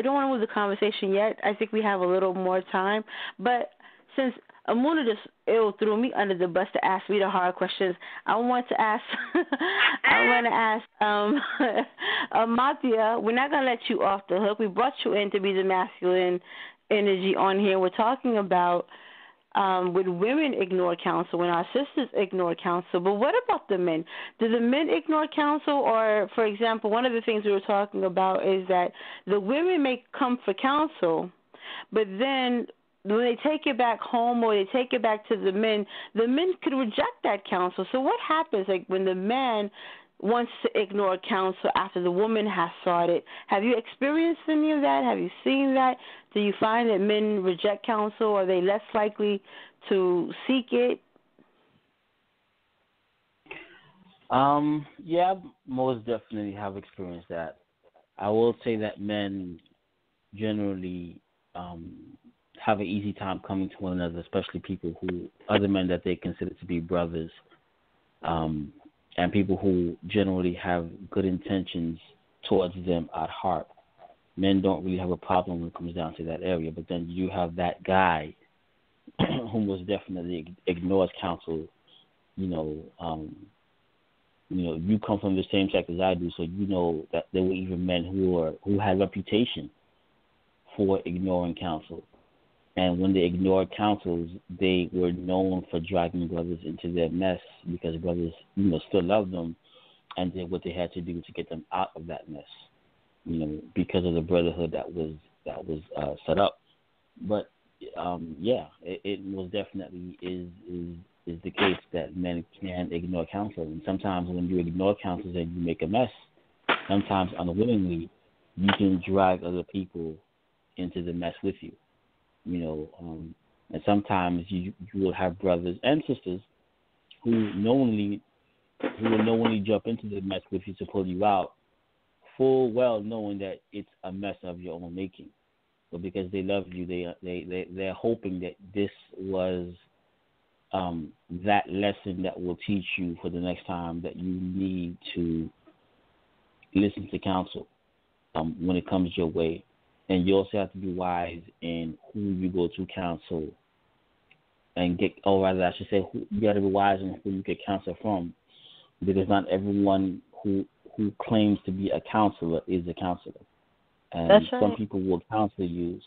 don't want to move the conversation yet. I think we have a little more time. But since Amuna just threw me under the bus to ask me the hard questions, I want to ask Amatia, we're not going to let you off the hook. We brought you in to be the masculine energy on here. We're talking about when women ignore counsel, when our sisters ignore counsel. But what about the men? Do the men ignore counsel? Or, for example, one of the things we were talking about is that the women may come for counsel, but then when they take it back home or they take it back to the men could reject that counsel. So what happens when the man wants to ignore counsel after the woman has sought it? Have you experienced any of that? Have you seen that? Do you find that men reject counsel? Are they less likely to seek it? Yeah, most definitely have experienced that. I will say that men generally have an easy time coming to one another, especially other men that they consider to be brothers, and people who generally have good intentions towards them at heart. Men don't really have a problem when it comes down to that area, but then you have that guy who most definitely ignores counsel. You come from the same sex as I do, so you know that there were even men who had reputation for ignoring counsel. And when they ignored counsels, they were known for dragging brothers into their mess because brothers, still loved them and did what they had to do to get them out of that mess, because of the brotherhood that was set up. But it most definitely is the case that men can ignore counsel, and sometimes when you ignore counsels and you make a mess, sometimes unwillingly, you can drag other people into the mess with you. And sometimes you will have brothers and sisters who will knowingly jump into the mess with you to pull you out, full well knowing that it's a mess of your own making. But because they love you, they're hoping that this was that lesson that will teach you for the next time that you need to listen to counsel when it comes your way. And you also have to be wise in who you go to counsel you got to be wise in who you get counsel from, because not everyone who claims to be a counselor is a counselor. And that's right. Some people will counsel you,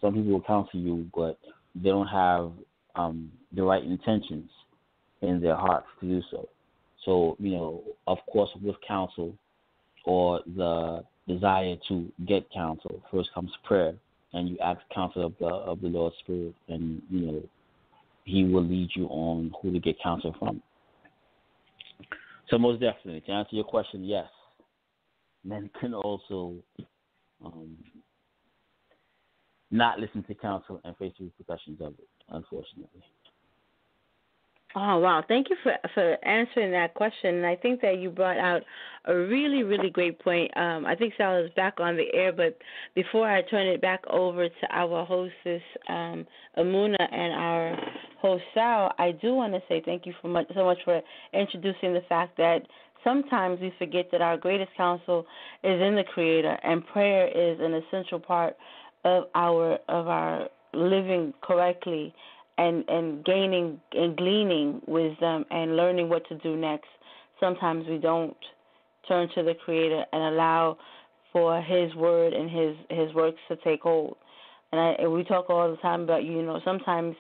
but they don't have the right intentions in their hearts to do so. So, of course, with counsel or the desire to get counsel, first comes prayer, and you ask counsel of the Lord's Spirit, and He will lead you on who to get counsel from. So most definitely, to answer your question, yes, men can also not listen to counsel and face the repercussions of it, unfortunately. Oh, wow. Thank you for answering that question. And I think that you brought out a really, really great point. I think Sal is back on the air, but before I turn it back over to our hostess, Amuna, and our host, Sal, I do want to say thank you so much for introducing the fact that sometimes we forget that our greatest counsel is in the Creator, and prayer is an essential part of our living correctly and gaining and gleaning wisdom and learning what to do next. Sometimes we don't turn to the Creator and allow for His word and His works to take hold. And we talk all the time about, sometimes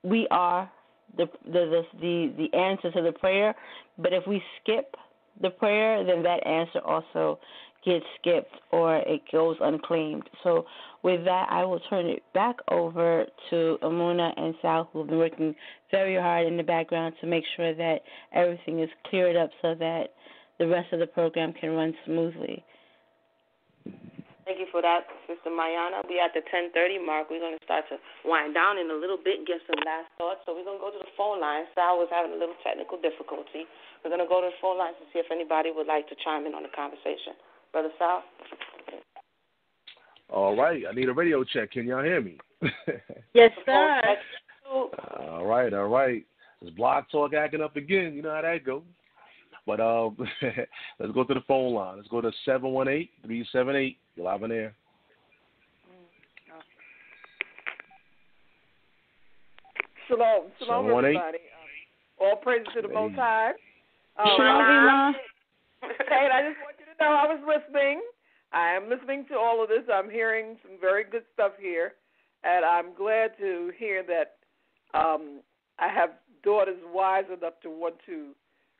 we are the answer to the prayer, but if we skip the prayer, then that answer also gets skipped or it goes unclaimed. So with that, I will turn it back over to Amuna and Sal, who have been working very hard in the background to make sure that everything is cleared up so that the rest of the program can run smoothly. Thank you for that, Sister Mayana. We're at the 10:30 mark. We're going to start to wind down in a little bit and get some last thoughts. So we're going to go to the phone lines. Sal was having a little technical difficulty. We're going to go to the phone lines to see if anybody would like to chime in on the conversation. Brother Sal? All right. I need a radio check. Can y'all hear me? Yes, sir. All right. This Blog Talk acting up again. You know how that goes. But let's go to the phone line. Let's go to 718-378. You're live on air. Shalom, everybody. All praise to the Most High. Shalom, Hey, I just want you to know I was listening. I am listening to all of this. I'm hearing some very good stuff here, and I'm glad to hear that I have daughters wise enough to want to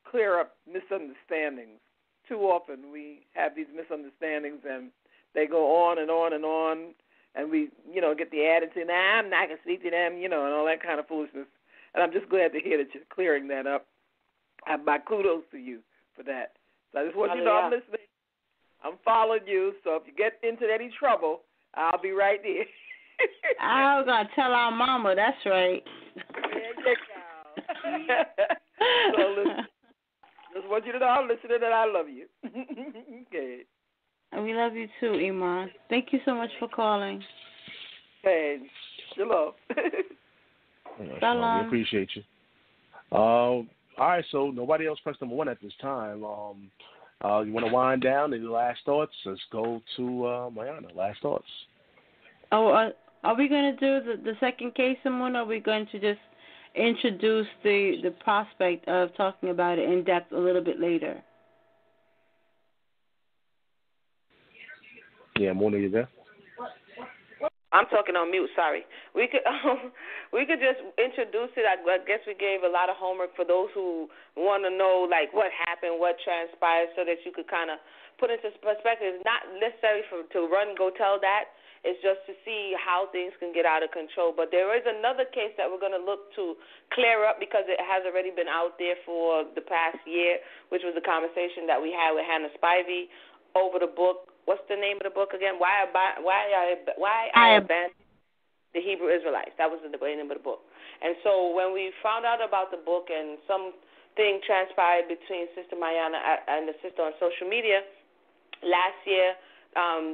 clear up misunderstandings. Too often we have these misunderstandings, and they go on and on and on, and we, get the attitude, I'm not going to speak to them, and all that kind of foolishness. And I'm just glad to hear that you're clearing that up. My kudos to you for that. So I just want you to know I'm listening. I'm following you, so if you get into any trouble, I'll be right there. I was going to tell our mama, that's right. There you go. So listen. Just want you to know I'm listening and I love you. Okay. And we love you too, Iman. Thank you so much for calling. Hey, shalom. Shalom. We appreciate you. All right, so nobody else pressed number one at this time. You want to wind down? Any last thoughts? Let's go to Mayana. Last thoughts. Oh, are we going to do the second case, someone, or are we going to just introduce the prospect of talking about it in depth a little bit later? Yeah, Mona, you there? I'm talking on mute. Sorry. We could just introduce it. I guess we gave a lot of homework for those who want to know like what happened, what transpired, so that you could kind of put into perspective. It's not necessary to run, go tell that. It's just to see how things can get out of control. But there is another case that we're going to look to clear up because it has already been out there for the past year, which was the conversation that we had with Hannah Spivey over the book. What's the name of the book again? Why I Abandoned the Hebrew Israelites. That was the name of the book. And so when we found out about the book and something transpired between Sister Mayana and the sister on social media last year,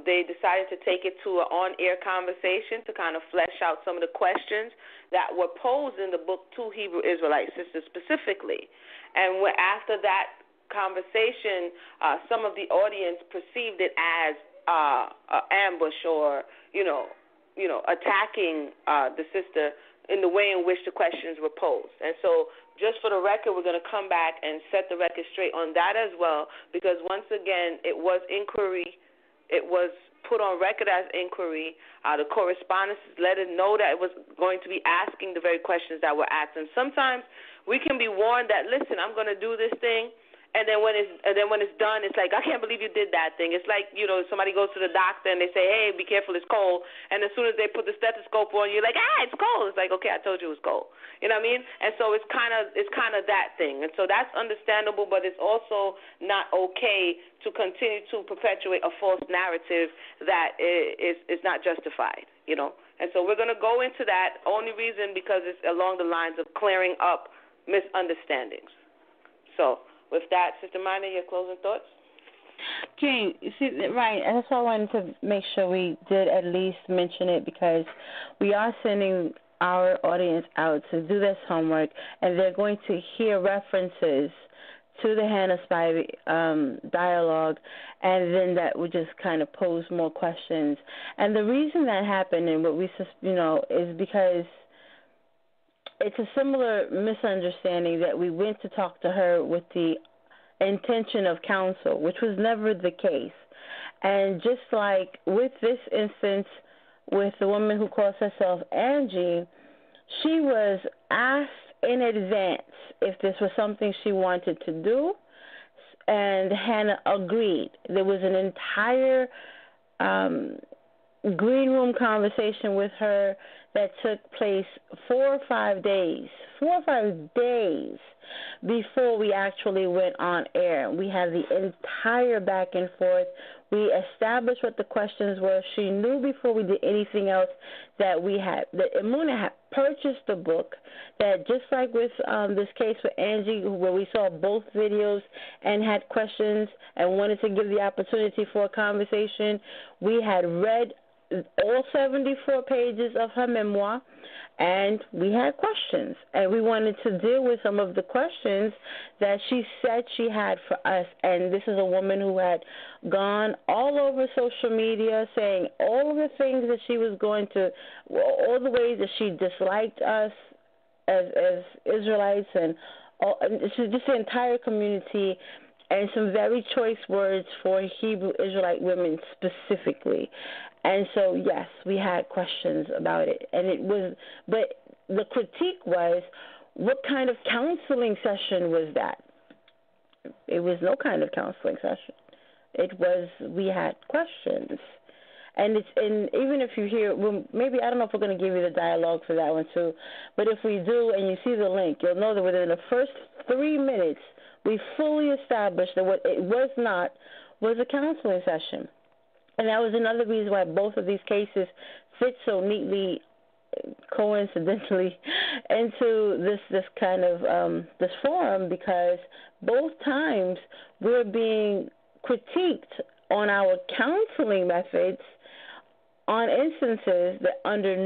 they decided to take it to an on-air conversation to kind of flesh out some of the questions that were posed in the book to Hebrew Israelite sisters specifically. And after that conversation, some of the audience perceived it as an ambush or, attacking the sister in the way in which the questions were posed. And so just for the record, we're going to come back and set the record straight on that as well, because once again, it was inquiry. It was put on record as inquiry. The correspondence let us know that it was going to be asking the very questions that were asked. And sometimes we can be warned that, listen, I'm going to do this thing, and then when it's done, it's like, I can't believe you did that thing. It's like, somebody goes to the doctor and they say, hey, be careful, it's cold. And as soon as they put the stethoscope on, you're like, it's cold. It's like, okay, I told you it was cold. You know what I mean? And so it's kind of that thing. And so that's understandable, but it's also not okay to continue to perpetuate a false narrative that is not justified, And so we're going to go into that only reason because it's along the lines of clearing up misunderstandings. So with that, Sister Mina, your closing thoughts? King, see, right, that's why I wanted to make sure we did at least mention it, because we are sending our audience out to do this homework, and they're going to hear references to the Hannah Spivey dialogue, and then that would just kind of pose more questions. And the reason that happened, and what we, is because it's a similar misunderstanding that we went to talk to her with the intention of counsel, which was never the case. And just like with this instance with the woman who calls herself Angie, she was asked in advance if this was something she wanted to do, and Hannah agreed. There was an entire green room conversation with her that took place 4 or 5 days before we actually went on air. We had the entire back and forth. We established what the questions were. She knew before we did anything else that Emuna had purchased the book, that just like with this case with Angie, where we saw both videos and had questions and wanted to give the opportunity for a conversation, we had read all 74 pages of her memoir, and we had questions, and we wanted to deal with some of the questions that she said she had for us. And this is a woman who had gone all over social media saying all of the things that she was going to, all the ways that she disliked us as Israelites, and just the entire community, and some very choice words for Hebrew Israelite women specifically. And so, yes, we had questions about it. But the critique was, what kind of counseling session was that? It was no kind of counseling session. It was, we had questions. And even if you hear, well, maybe, I don't know if we're going to give you the dialogue for that one too, but if we do and you see the link, you'll know that within the first 3 minutes, we fully established that what it was not was a counseling session. And that was another reason why both of these cases fit so neatly, coincidentally, into this kind of this forum, because both times we're being critiqued on our counseling methods on instances that there's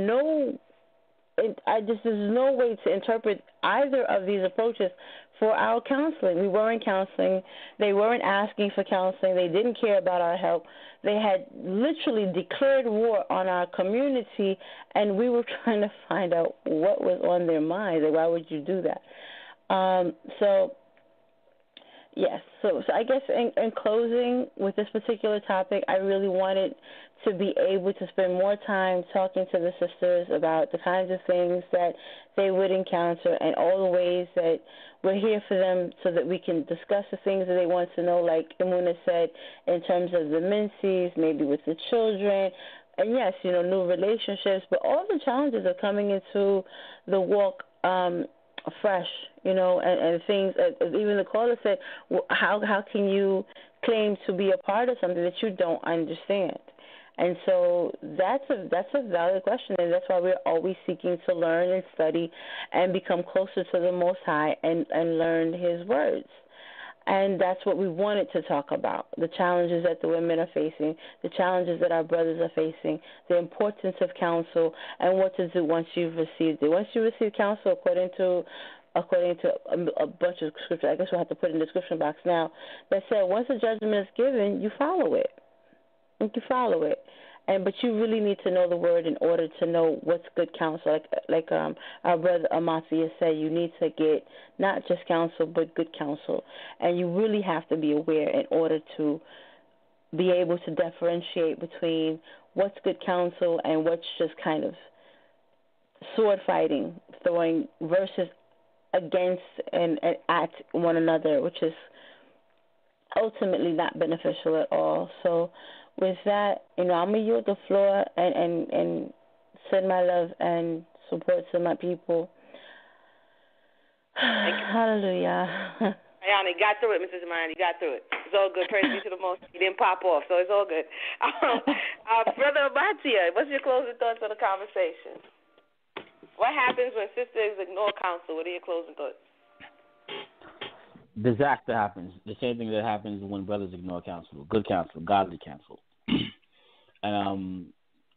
no way to interpret either of these approaches for our counseling. We weren't counseling. They weren't asking for counseling. They didn't care about our help. They had literally declared war on our community, and we were trying to find out what was on their minds. Like, why would you do that? Yes. So I guess in closing with this particular topic, I really wanted to be able to spend more time talking to the sisters about the kinds of things that they would encounter and all the ways that we're here for them so that we can discuss the things that they want to know, like Emuna said, in terms of the menses, maybe with the children, and yes, new relationships, but all the challenges are coming into the walk fresh, and things. Even the caller said, well, how can you claim to be a part of something that you don't understand? And so that's a valid question, and that's why we're always seeking to learn and study and become closer to the Most High and learn His words. And that's what we wanted to talk about, the challenges that the women are facing, the challenges that our brothers are facing, the importance of counsel, and what to do once you've received it. Once you receive counsel, according to a bunch of scripture, I guess we'll have to put in the description box now, that said once a judgment is given, you follow it. You follow it. But you really need to know the word in order to know what's good counsel. Like our brother Amathia said, you need to get not just counsel, but good counsel. And you really have to be aware in order to be able to differentiate between what's good counsel and what's just kind of sword fighting, throwing versus against and at one another, which is ultimately not beneficial at all. So with that, I'm going to yield the floor and send my love and support to my people. Hallelujah. Ayana, you got through it, Mrs. Iman. You got through it. It's all good. Praise be to the Most. You didn't pop off, so it's all good. Brother Abatia, what's your closing thoughts on the conversation? What happens when sisters ignore counsel? What are your closing thoughts? Disaster happens. The same thing that happens when brothers ignore counsel, good counsel, godly counsel. And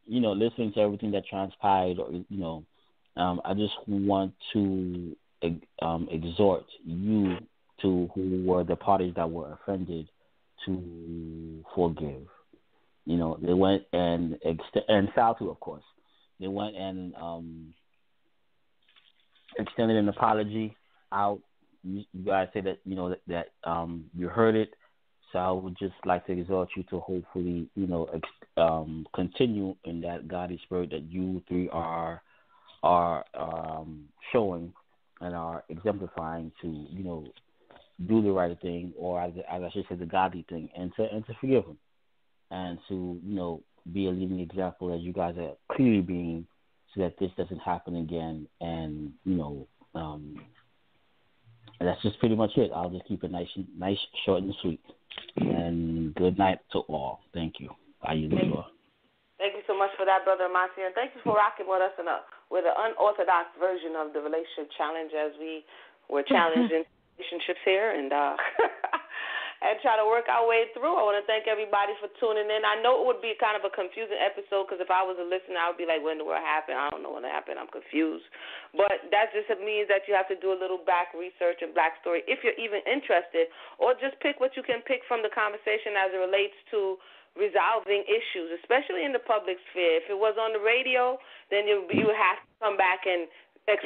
listening to everything that transpired, I just want to exhort you to who were the parties that were offended to forgive. They went and Saltu, of course. They went and extended an apology out. You guys say that that you heard it, so I would just like to exhort you to hopefully continue in that godly spirit that you three are showing and are exemplifying to do the right thing, or as I should say, the godly thing, and to forgive them, and to be a leading example as you guys are clearly being so that this doesn't happen again. And that's just pretty much it. I'll just keep it nice, short and sweet. And good night to all. Thank you. I yield the floor. Thank you so much for that, Brother Amasi, and thank you for rocking with us with an unorthodox version of the relationship challenge, as we were challenged in relationships here, and and try to work our way through. I want to thank everybody for tuning in. I know it would be kind of a confusing episode, because if I was a listener, I would be like, when the world happened? I don't know when it happened. I'm confused. But that just means that you have to do a little back research and back story if you're even interested, or just pick what you can pick from the conversation as it relates to resolving issues, especially in the public sphere. If it was on the radio, then you would have to come back and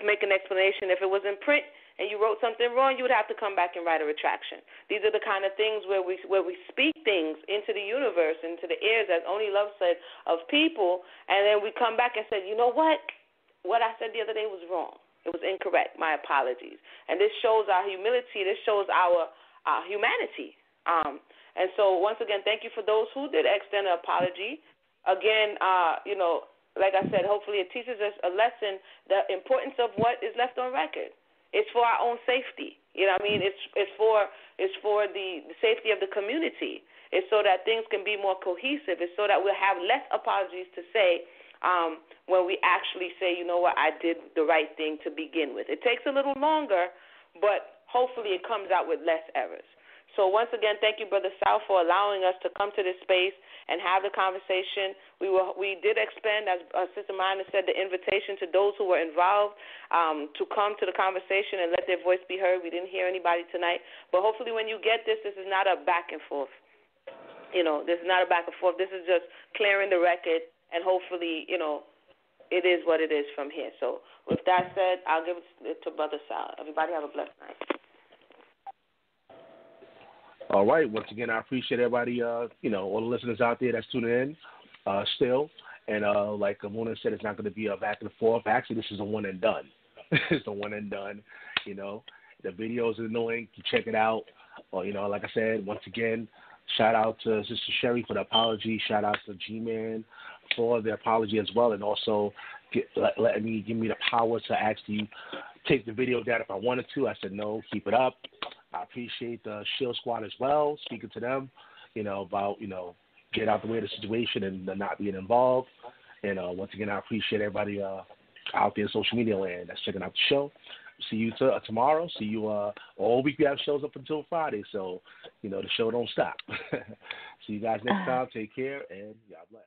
make an explanation. If it was in print and you wrote something wrong, you would have to come back and write a retraction. These are the kind of things where we speak things into the universe, into the ears, as Only Love said, of people, and then we come back and say, you know what? What I said the other day was wrong. It was incorrect. My apologies. And this shows our humility. This shows our humanity. And so, once again, thank you for those who did extend an apology. Again, like I said, hopefully it teaches us a lesson, the importance of what is left on record. It's for our own safety. You know what I mean? It's for the safety of the community. It's so that things can be more cohesive. It's so that we'll have less apologies to say when we actually say, you know what, I did the right thing to begin with. It takes a little longer, but hopefully it comes out with less errors. So once again, thank you, Brother Sal, for allowing us to come to this space and have the conversation. We did expand, as Sister Mina said, the invitation to those who were involved to come to the conversation and let their voice be heard. We didn't hear anybody tonight. But hopefully when you get this is not a back and forth. This is not a back and forth. This is just clearing the record, and hopefully, it is what it is from here. So with that said, I'll give it to Brother Sal. Everybody have a blessed night. All right. Once again, I appreciate everybody, all the listeners out there that's tuning in still. And like Amuna said, it's not going to be a back and forth. Actually, this is a one and done. It's a one and done. The video is annoying. You check it out. Or, like I said, once again, shout out to Sister Sherry for the apology. Shout out to G-Man for the apology as well. And also give me the power to actually take the video down if I wanted to. I said, no, keep it up. I appreciate the Shield Squad as well, speaking to them, about, get out the way of the situation and not being involved. And once again, I appreciate everybody out there in social media land that's checking out the show. See you tomorrow. See you all week. We have shows up until Friday, so, the show don't stop. See you guys next time. Take care, and God bless.